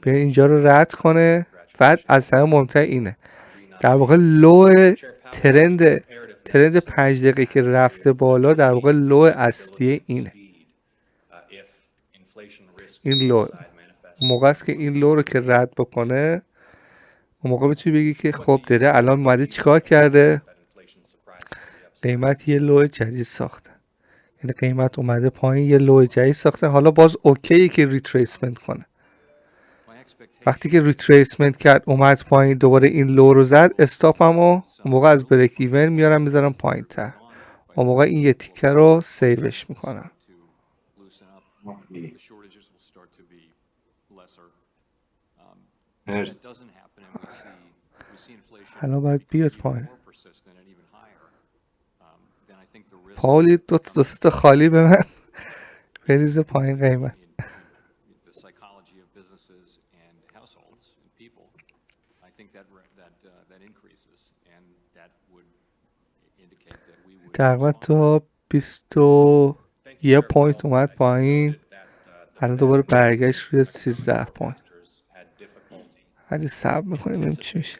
بیا اینجا رو رد کنه. بعد از همه مهمتر اینه در واقع لو ترند 5 دقیقه که رفته بالا، در واقع لو اصلی اینه، این لو موقع است که این لو رو که رد بکنه، اون موقع میتونی بگی که خب داره الان اومده چیکار کرده، قیمت یه لو جدید ساخته، یعنی قیمت اومده پایین یه لو جدید ساخته، حالا باز اوکیه که ریتریسمنت کنه. وقتی که ریتریسمنت کرد اومد پایین دوباره این لو رو زد، استاپمو اون موقع از بریک ایون میارم میذارم پایین تر، اون موقع این یه تیکه رو سیوش میکنم. الان باید بیاد پایین. پاولی دو تا خالی به من بریزه پایین قیمت. تقریبا تا 21 پوینت اومد پایین، الان دوباره برگشت روی 13 پوینت. ولی صبر میکنیم ببینیم چی میشه.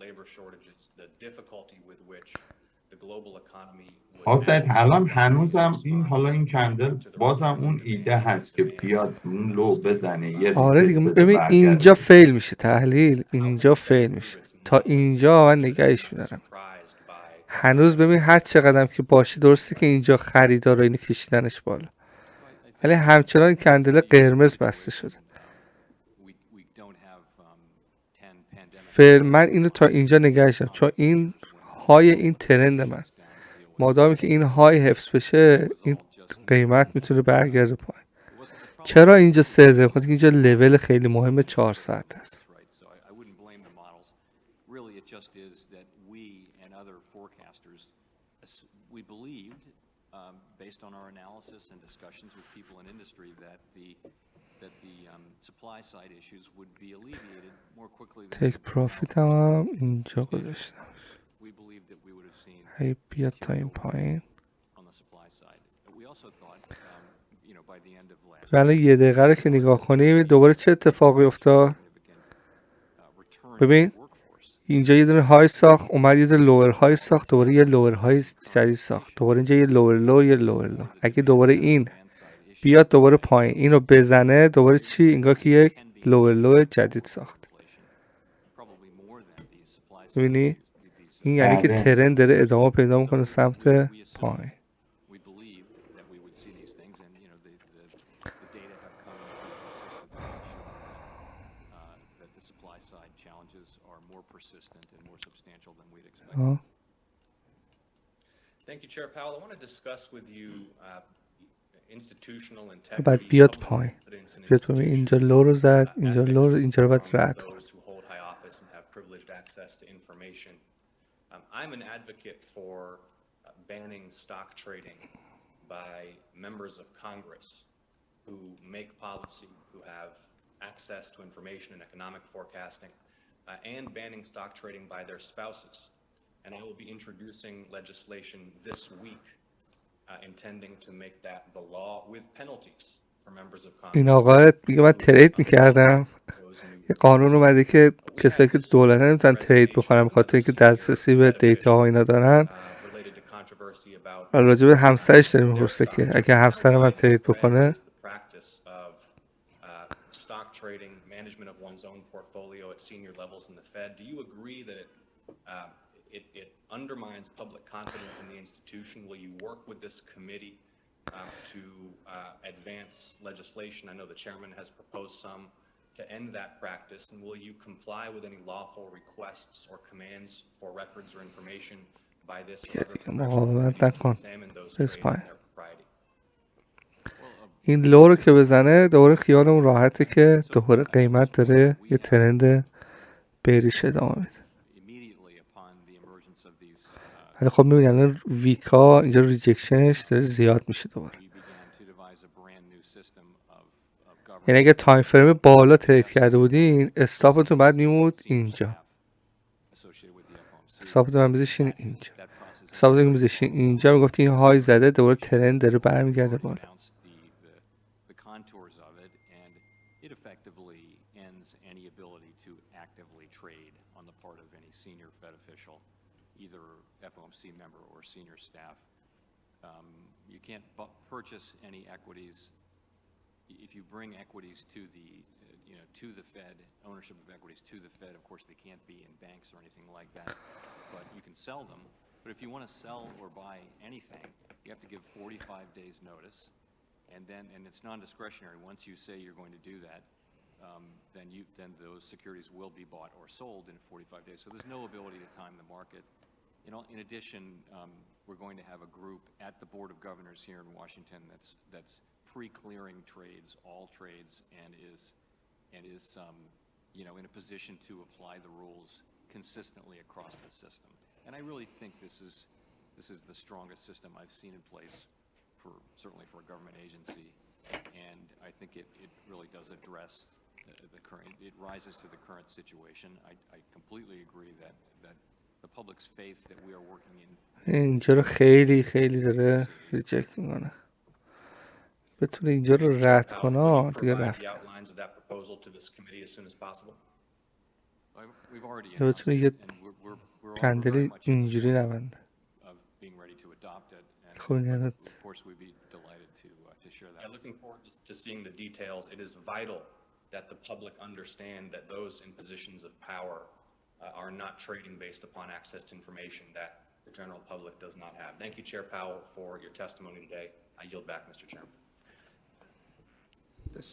labor shortages, the difficulty with which the global economy حسین الان هنوزم حالا این کندل بازم اون ایده هست که بیاد اون لو بزنه یه آره دیگه، ریتست بده ببین اینجا برگرده. فیل میشه تحلیل، اینجا فیل میشه، تا اینجا من نگهش میدارم. هنوز ببین هر چقدرم که باشه، درسته که اینجا خریدار اینو کشیدنش بالا، ولی همچنان کندل قرمز بسته شده. من اینو تا اینجا نگهشم، چون این های این ترند من، مادامی که این های حفظ بشه این قیمت میتونه برگرده پایین. چرا اینجا 3 دقیقه؟ خاطر اینجا لول خیلی مهم 4 ساعت است. based on our analysis and discussions with people in industry that the supply side issues would be alleviated more quickly than take profit هم اینجا گذاشتم. we believe that we would have seen هی بیاد تا این پایین. on the supply side. We also thought you know by the end of last الان 1 دقیقه رو که نگاه کنیم دوباره چه اتفاقی افتاد؟ ببین اینجا یه دونه های ساخت، اومد یه دونه لور های ساخت، دوباره یه لور های جدید ساخت، دوباره اینجا یه لور لو، یه لور لو. اگه دوباره این بیاد دوباره پایین اینو بزنه، دوباره چی؟ انگار که یک لور لو جدید ساخت. ببینی؟ این یعنی که ترند داره ادامه پیدا میکنه سمت پایین. Thank you, Chair Powell. I want to discuss with you institutional بعد integrity. بیاد پایین. بیاد پایین. اینجا لو رو زد، اینجا لو رو، اینجا رو باید رد کن. I'm an advocate for banning stock trading by members of Congress who make policy, who have access to information and economic forecasting, and banning stock trading by their spouses. And I will be introducing legislation this week intending to make that the law with penalties for members of Congress. این آقا میگه من ترید میکردم، یه قانون اومده که کسایی که دولت نمیتونن ترید بکنن بخاطر اینکه دسترسی به دیتا ها اینا دارن. راجع به همسرش داره میپرسه که اگه همسر من ترید بکنه stock trading, management of one's own portfolio at senior levels in the Fed. Do you agree that it undermines public confidence in the institution? Will you work with this committee to advance legislation? I know the chairman has proposed some to end that practice. And will you comply with any lawful requests or commands for records or information by this or other professionals to examine those trades and their propriety? این لو رو که بزنه دوباره خیالمون راحته که دوباره قیمت داره یه ترند بریش ادامه میده. ولی خب میبینی الان ویکا اینجا ریجکشنش داره زیاد میشه دوباره. یعنی اگه تایم فریم بالا ترید کرده بودین استاپتون بعد میمود اینجا، استاپتون هم بزشین اینجا، استاپتون هم بزشین اینجا، میگفتی این های زده دوباره ترند داره برمیگرده بالا. FOMC member or senior staff. You can't purchase any equities. If you bring equities to the, to the Fed, ownership of equities to the Fed, of course they can't be in banks or anything like that, but you can sell them. But if you want to sell or buy anything, you have to give 45 days notice, and it's non-discretionary. Once you say you're going to do that, then those securities will be bought or sold in 45 days. So there's no ability to time the market. In addition, we're going to have a group at the Board of Governors here in Washington that's pre-clearing trades, all trades, and is in a position to apply the rules consistently across the system. And I really think this is the strongest system I've seen in place certainly for a government agency, and I think it really does address the current. It rises to the current situation. I completely agree that the public's faith that we are working in. اینجا رو خیلی خیلی داره ریجکت میکنه. بتونه اینجا رو رد کنه دیگه رفت. We've already یا announced بتونه it, یه and we're very کندل much in the اینجوری phase نبنده. of being ready to adopt it, and خب یعنی of course we'd be delighted to share that. Yeah, looking forward to seeing the details. It is vital that the public understand that those in positions of power are not trading based upon access to information that the general public does not have. Thank you, Chair Powell, for your testimony today. I yield back, Mr. Chairman. That's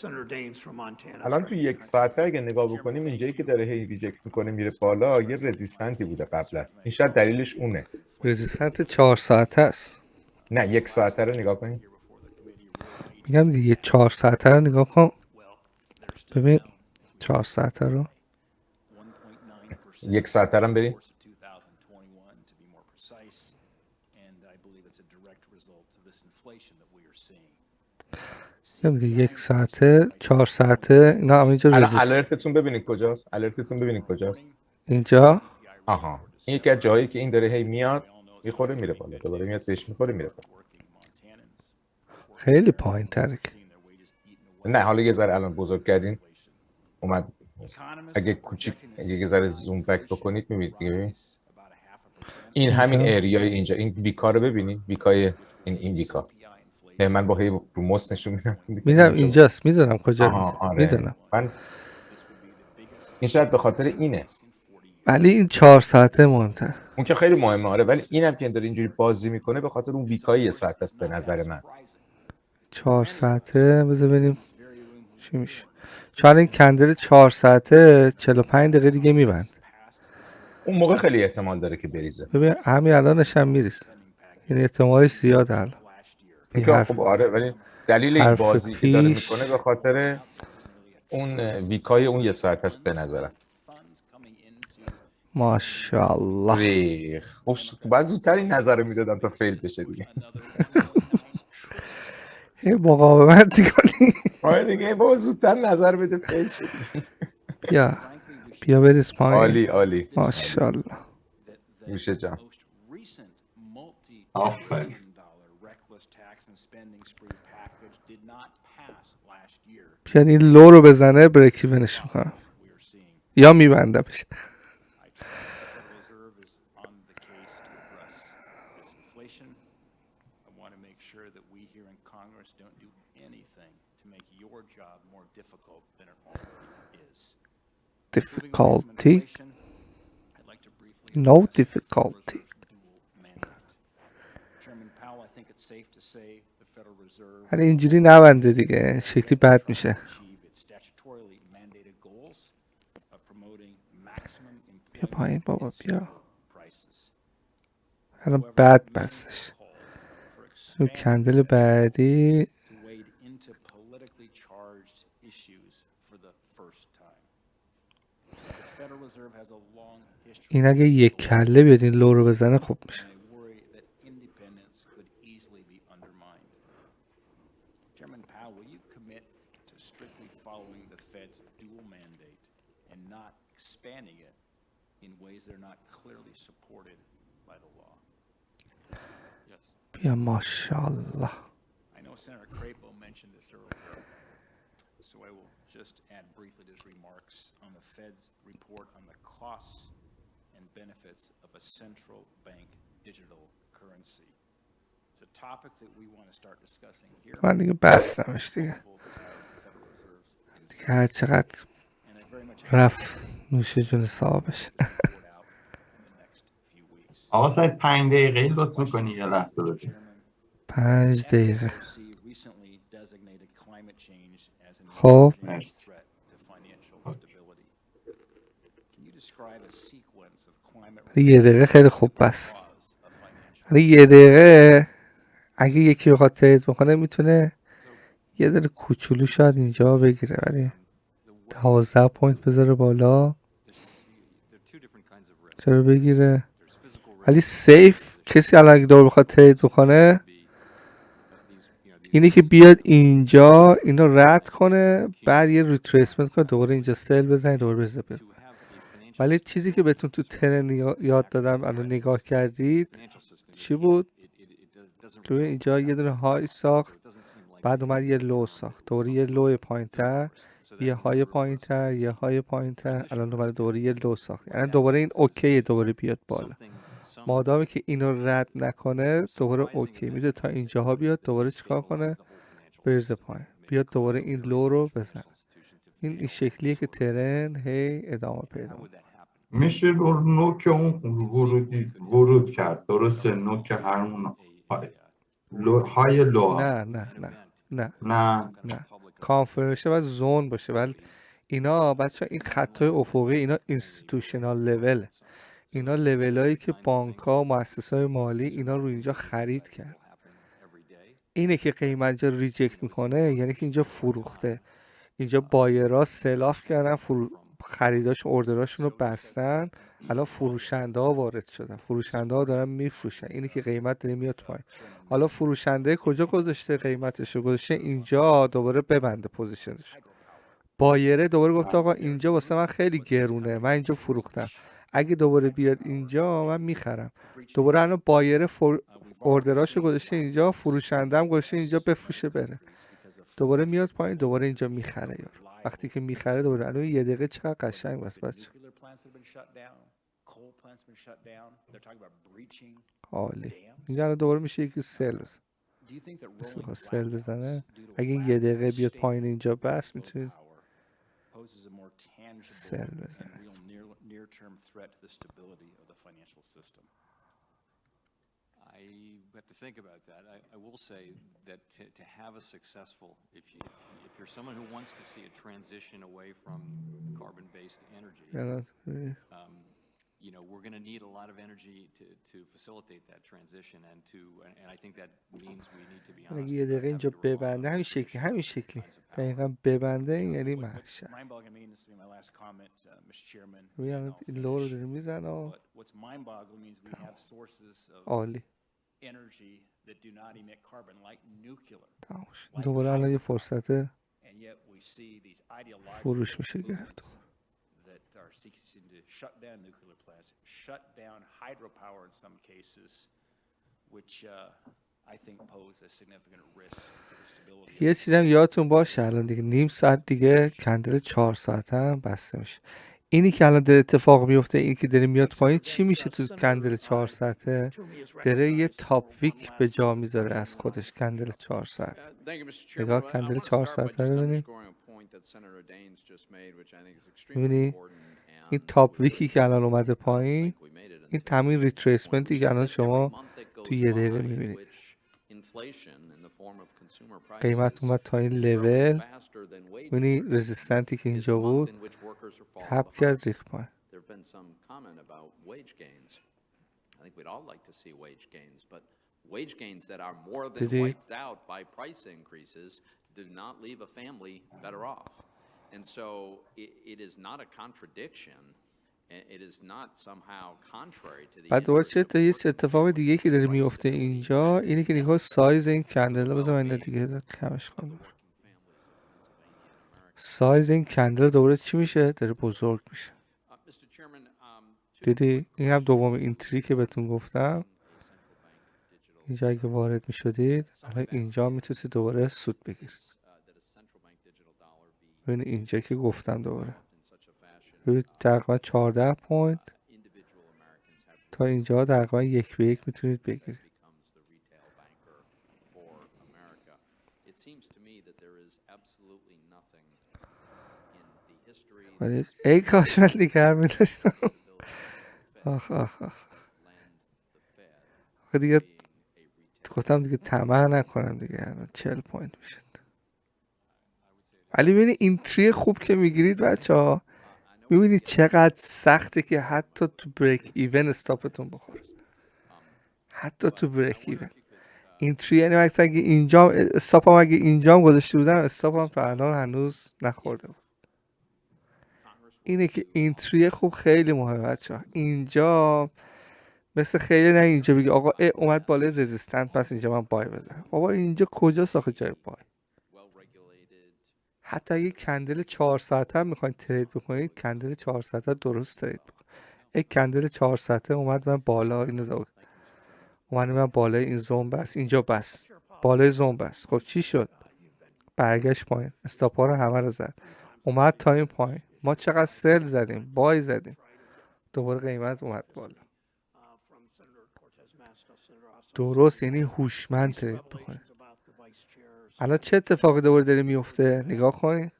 Senator Daines from Montana. الان تو یک ساعته اگه نگاه بکنیم اینجایی که داره هی ریجکت میکنه میره بالا یه رزیستنتی بوده قبلا. این شاید دلیلش اونه. رزیستنت 4 ساعته است. نه یک ساعته رو نگاه کنیم. میگم دیگه 4 ساعته رو نگاه کن. ببین 4 ساعته رو. یک ساعته رو بریم. میگم دیگه 1 ساعته 4 ساعته اینا هم اینجا الرتتون ببینید کجاست. الرتتون ببینید کجاست. اینجا. آها. این یکی از جایی که این داره هی میاد میخوره میره بالا. دوباره میاد بهش میخوره میره بالا. خیلی پایین تره. نه حالا یه ذره الان بزرگ کردین اومد. اگه کوچیک یه ذره زوم بک بکنید میبینید. این همین اریای اینجا این ویکا رو ببینید. ویکای این ویکا. من با هی رو موس نشون میدم. میدم اینجاست. میدونم کجا. آره. میدونم. من این شاید به خاطر اینه. ولی این 4 ساعته مهمتر. اون که خیلی مهمه آره ولی اینم که داره اینجوری بازی میکنه به خاطر اون ویکای یه ساعت است به نظر من. 4 ساعته بذار ببینیم چی میشه. چون این کندل 4 ساعته 45 دقیقه دیگه میبند. اون موقع خیلی احتمال داره که بریزه. ببین همین الانش هم میریزه. یعنی احتمالش زیاده الان. این خب آره ولی دلیل این بازی که داره میکنه به خاطر اون ویکای اون یه ساعت است به نظرم. ماشاءالله. خب بعد زودتر این نظر رو میدادم تا فیل بشه دیگه. مقاومت کنی. آره دیگه بابا زودتر نظر بده فیل شد. بیا بریز پایین. عالی عالی. ماشاءالله. میشه جان. آفرین. بیان این لو رو بزنه بریک ایونش میکنم یا میبندمش. difficulty no difficulty. ولی اینجوری نبنده دیگه شکلی بد میشه. بیا پایین بابا بیا. الان بد بستش. اون کندل بعدی این اگه یک کله بیاد این لو رو بزنه خوب میشه. بیا ماشاءالله. So I will just add briefly his remarks on the Fed's report on the costs and benefits of a central bank digital currency. It's a topic that we want to start discussing here. من دیگه بستمش دیگه. دیگه هر چقدر رفت نوش جون صاحبش. آقا ساید 5 دقیقه لطف میکنی یه لحظه بزن. 5 دقیقه. خب مرسی. یه دقیقه خیلی خوب بس. ولی یه دقیقه اگه یکی بخواد ترید بکنه میتونه یه دقیقه کوچولو شاید اینجا بگیره ولی 12 پوینت بذاره بالا چرا بگیره. ولی سیف کسی الان اگه دور بخواد ترید بکنه اینه که بیاد اینجا اینو رد کنه بعد یه ریتریسمنت کنه دوباره اینجا سل بزنه دوباره بزنه. ولی چیزی که بهتون تو ترن یاد دادم الان نگاه کردید چی بود؟ که اینجا یه دونه های ساخت بعد اومد یه لو ساخت دوباره یه لو پایین‌تر یه های پایین تر، یه های پایین تر، الان دوباره دوباره یه لو ساخت. یعنی دوباره این اوکی دوباره بیاد بالا. مادامی که اینو رد نکنه دوباره اوکی میده تا اینجاها بیاد، دوباره چیکار کنه؟ بریزه پایین، بیاد دوباره این لو رو بزنه. این شکلیه که ترن هی ادامه پیدا میکنه. میشه رو نوک اون ورود کرد، درسته؟ نوک همون های لو. نه کانفرنشه و زون باشه. ولی اینا بچه این خطای افقی اینا اینستیتوشنال لول، اینا لولایی که بانک ها و مؤسسات مالی اینا رو اینجا خرید کرد. اینه که قیمت اینجا ریجکت میکنه، یعنی که اینجا فروخته، اینجا بایرها سلاف کردن، خریداش اوردراشون رو بستن، الان فروشنده ها وارد شدن، فروشنده ها دارن میفروشن. اینه که قیمت داره میاد پایین. حالا فروشنده کجا گذاشته قیمتش رو؟ گذاشته اینجا دوباره ببنده پوزیشنش. بایره دوباره گفته آقا اینجا واسه من خیلی گرونه، من اینجا فروختم، اگه دوباره بیاد اینجا من میخرم. دوباره الان بایره اوردراشو گذاشته اینجا، فروشنده هم گذاشته اینجا بفروشه بره. دوباره میاد پایین، دوباره اینجا میخره. یار وقتی که میخره دوباره الان یه دقیقه چقدر قشنگ واسه بچه. عالی. اینجا الان دوباره میشه یکی سل بزن. سل بزنه اگه یه دقیقه بیاد پایین اینجا بس میتونید سل بزنه. I have to think about that. I will say that to have a successful, if you're someone who wants to see a transition away from carbon-based energy, you know, we're going to need a lot of energy to facilitate that transition, and I think that means we need to be honest. یه دقیقه اینجا ببنده همین شکلی دقیقاً ببنده یعنی محشر. این لو رو داره میزنه. عالی. دوباره الان یه فرصت فروش میشه گرفت. یه چیزم یادتون باشه الان دیگه نیم ساعت دیگه کندل 4 ساعت هم بسته میشه. اینی که الان داره اتفاق میفته، اینی که داره میاد پایین، چی میشه تو کندل 4 ساعته؟ داره یه تاپ ویک به جا میذاره از خودش. کندل 4 ساعت نگاه، کندل 4 ساعته رو ببینید، میبینی این تاپ ویکی که الان اومده پایین، این تمام ریتریسمنتی که الان شما تو یه دقیقه میبینید. قیمت اومد تا این لول، میبینی رزیستنتی که اینجا بود تپ کرد ریخت پایین. دیدی؟ بعد دوباره یه اتفاق دیگه که داره میفته اینجا اینه که نگاه سایز این کندل. بذار من دیگه کمش کنم. سایز این کندل دوباره چی میشه؟ داره بزرگ میشه. دیدی؟ این هم دوم اینتری که بهتون گفتم. اینجا اگه وارد میشدید الان اینجا میتونید دوباره سود بگیرید. ببینید اینجا که گفتم دوباره ببینید تقریبا 14 پوینت تا اینجا تقریبا 1 به 1 میتونید بگیرید. ولی ای کاش من دیگر میداشتم. آخ دیگه گفتم دیگه طمع نکنم دیگه. 40 پوینت میشد. ولی ببینید اینتری خوب که میگیرید بچه ها، میبینید چقدر سخته که حتی تو بریک ایون استاپتون بخوره. حتی تو بریک ایون اینتری، یعنی مثلا اگه اینجا استاپم اگه اینجا گذاشته بودم استاپم تا الان هنوز نخورده بود. اینه که اینتری خوب خیلی مهمه بچه ها. اینجا مثل خیلی نه اینجا بگی آقا اومد بالای رزیستنت پس اینجا من بای بزنم. بابا اینجا کجا ساخت جای بای؟ حتی اگه کندل 4 ساعته هم میخواین ترید بکنید، کندل 4 ساعته درست ترید بکنید. یک کندل 4 ساعته اومد من بالا اومد من بالای این زوم بس، اینجا بس بالای زوم بس. خب چی شد؟ برگشت پایین، استاپا رو همه رو زد. اومد تا این پایین. ما چقدر سل زدیم، بای زدیم، دوباره قیمت اومد بالا. درست، یعنی هوشمند ترید بکنه. الان چه اتفاقی دوباره داره میفته؟ نگاه کنین،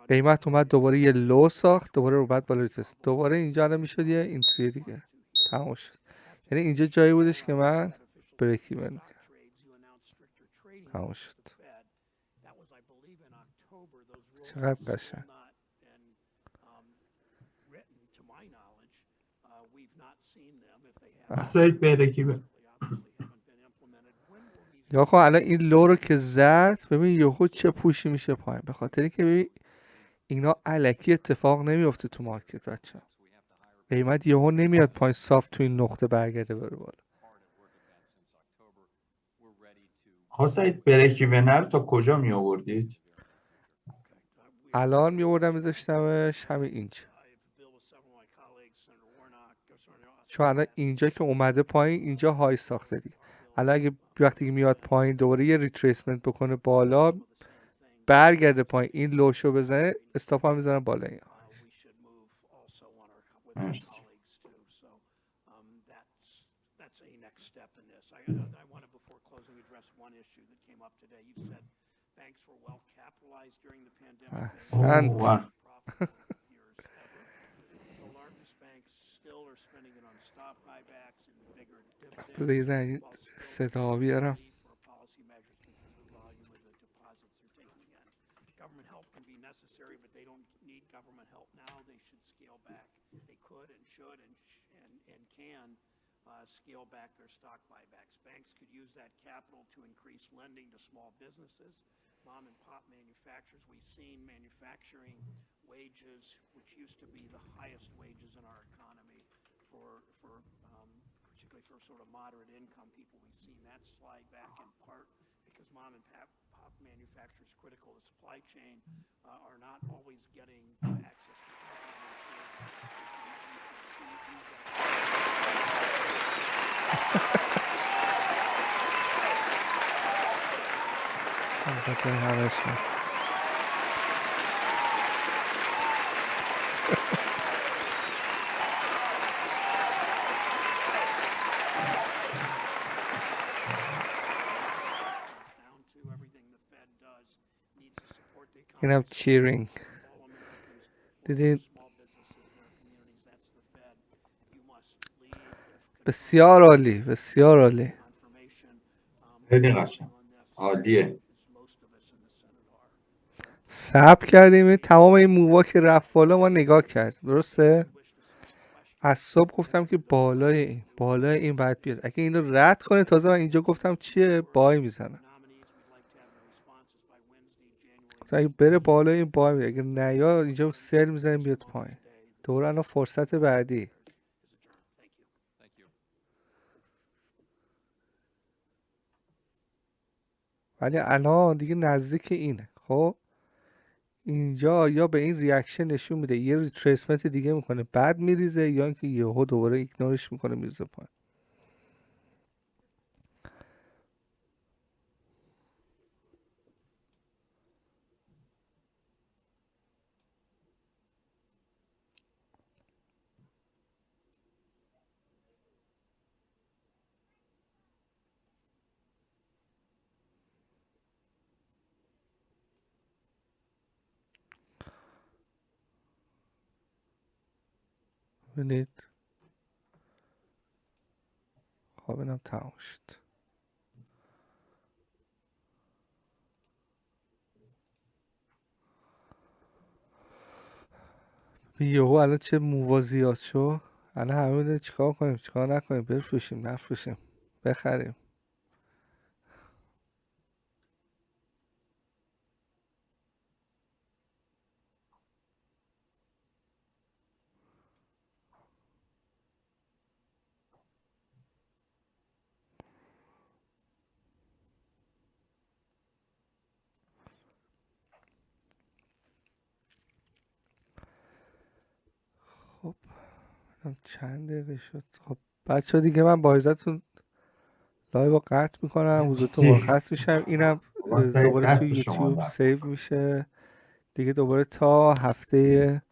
قیمت اومد دوباره یه لو ساخت، دوباره رو بعد بالا ریتست، دوباره اینجا الان میشد یه اینتری دیگه، تمام شد. یعنی اینجا جایی بودش که من بریک ایون میکردم، تمام شد. چقدر قشنگ. سایت بریک ایون. یا خب الان این لو رو که زد، ببین یهو چه پوشی میشه پایین، به خاطر اینکه ببین اینا الکی اتفاق نمیفته تو مارکت بچه‌ها. قیمت یهو نمیاد پایین صاف تو این نقطه برگرده بره بالا. سایت بریک ایون رو تا کجا می آوردید؟ الان میوردم میذاشتمش همین اینجا، چون الان اینجا که اومده پایین اینجا های ساخته دیگه. الان اگه وقتی که میاد پایین دوباره یه ریتریسمنت بکنه بالا، برگرده پایین، این لوشو بزنه، استاپ هم میزنم بالا. این مرسی. احسنت. بذار این صدا بیارم. Scale back their stock buybacks. Banks could use that capital to increase lending to small businesses, mom and pop manufacturers. We've seen manufacturing wages, which used to be the highest wages in our economy particularly for sort of moderate income people, we've seen that slide back in part because mom and pop manufacturers critical to the supply chain are not always getting access to اینم چیرینگ دیدین؟ بسیار عالی، بسیار عالی، خیلی قشنگ، عالیه. صبر کردیم تمام این مووا که رفت بالا ما نگاه کرد، درسته؟ از صبح گفتم که بالای این باید بیاد، اگه اینو رد کنه تازه من اینجا گفتم چیه بای میزنم، اگه بره بالای این بای میزنم، اگه نیا اینجا سل میزنیم بیاد پایین. دوباره الان فرصت بعدی. ولی الان دیگه نزدیک اینه. خب اینجا یا به این ریاکشن نشون میده یه ریتریسمنت دیگه میکنه بعد میریزه، یا اینکه یهو دوباره ایگنورش میکنه میریزه پایین. ببینید خب اینم تمام شد. یهو الان چه موازیات شو، الان همه چیکار کنیم چیکار نکنیم، بفروشیم نفروشیم بخریم. خب چند دقیقه شد. خب بچه دیگه من با عزتون لایو رو قطع میکنم، حضورتون مرخص میشم. اینم دوباره توی یوتیوب سیو میشه، دیگه دوباره تا هفته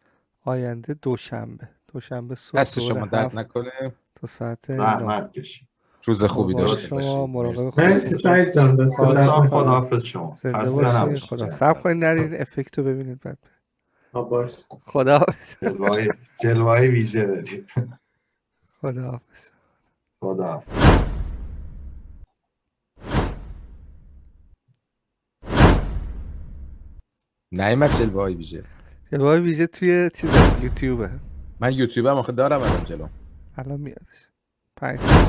آینده دوشنبه صبح دست دوباره شما درد 7 نکنه. تا ساعت 9. زحمت کشید. روز خوبی مواظب داشته شما، باشید. مراقب مرسی. خودتون مرسی سعید جان، دست خواهش درد دوستان میکنم. نکنه. خداحافظ شما. زنده خسته باشی. نباشید. خدا صبر کنید نرین افکتو ببینید بعد. باش. خدا جلوه‌های ویژه داریم. خدا خدا نیمت جلوه‌های ویژه. جلوه‌های ویژه توی یوتیوبه. من یوتیوبم آخه دارم الان جلوم. الان میادش 5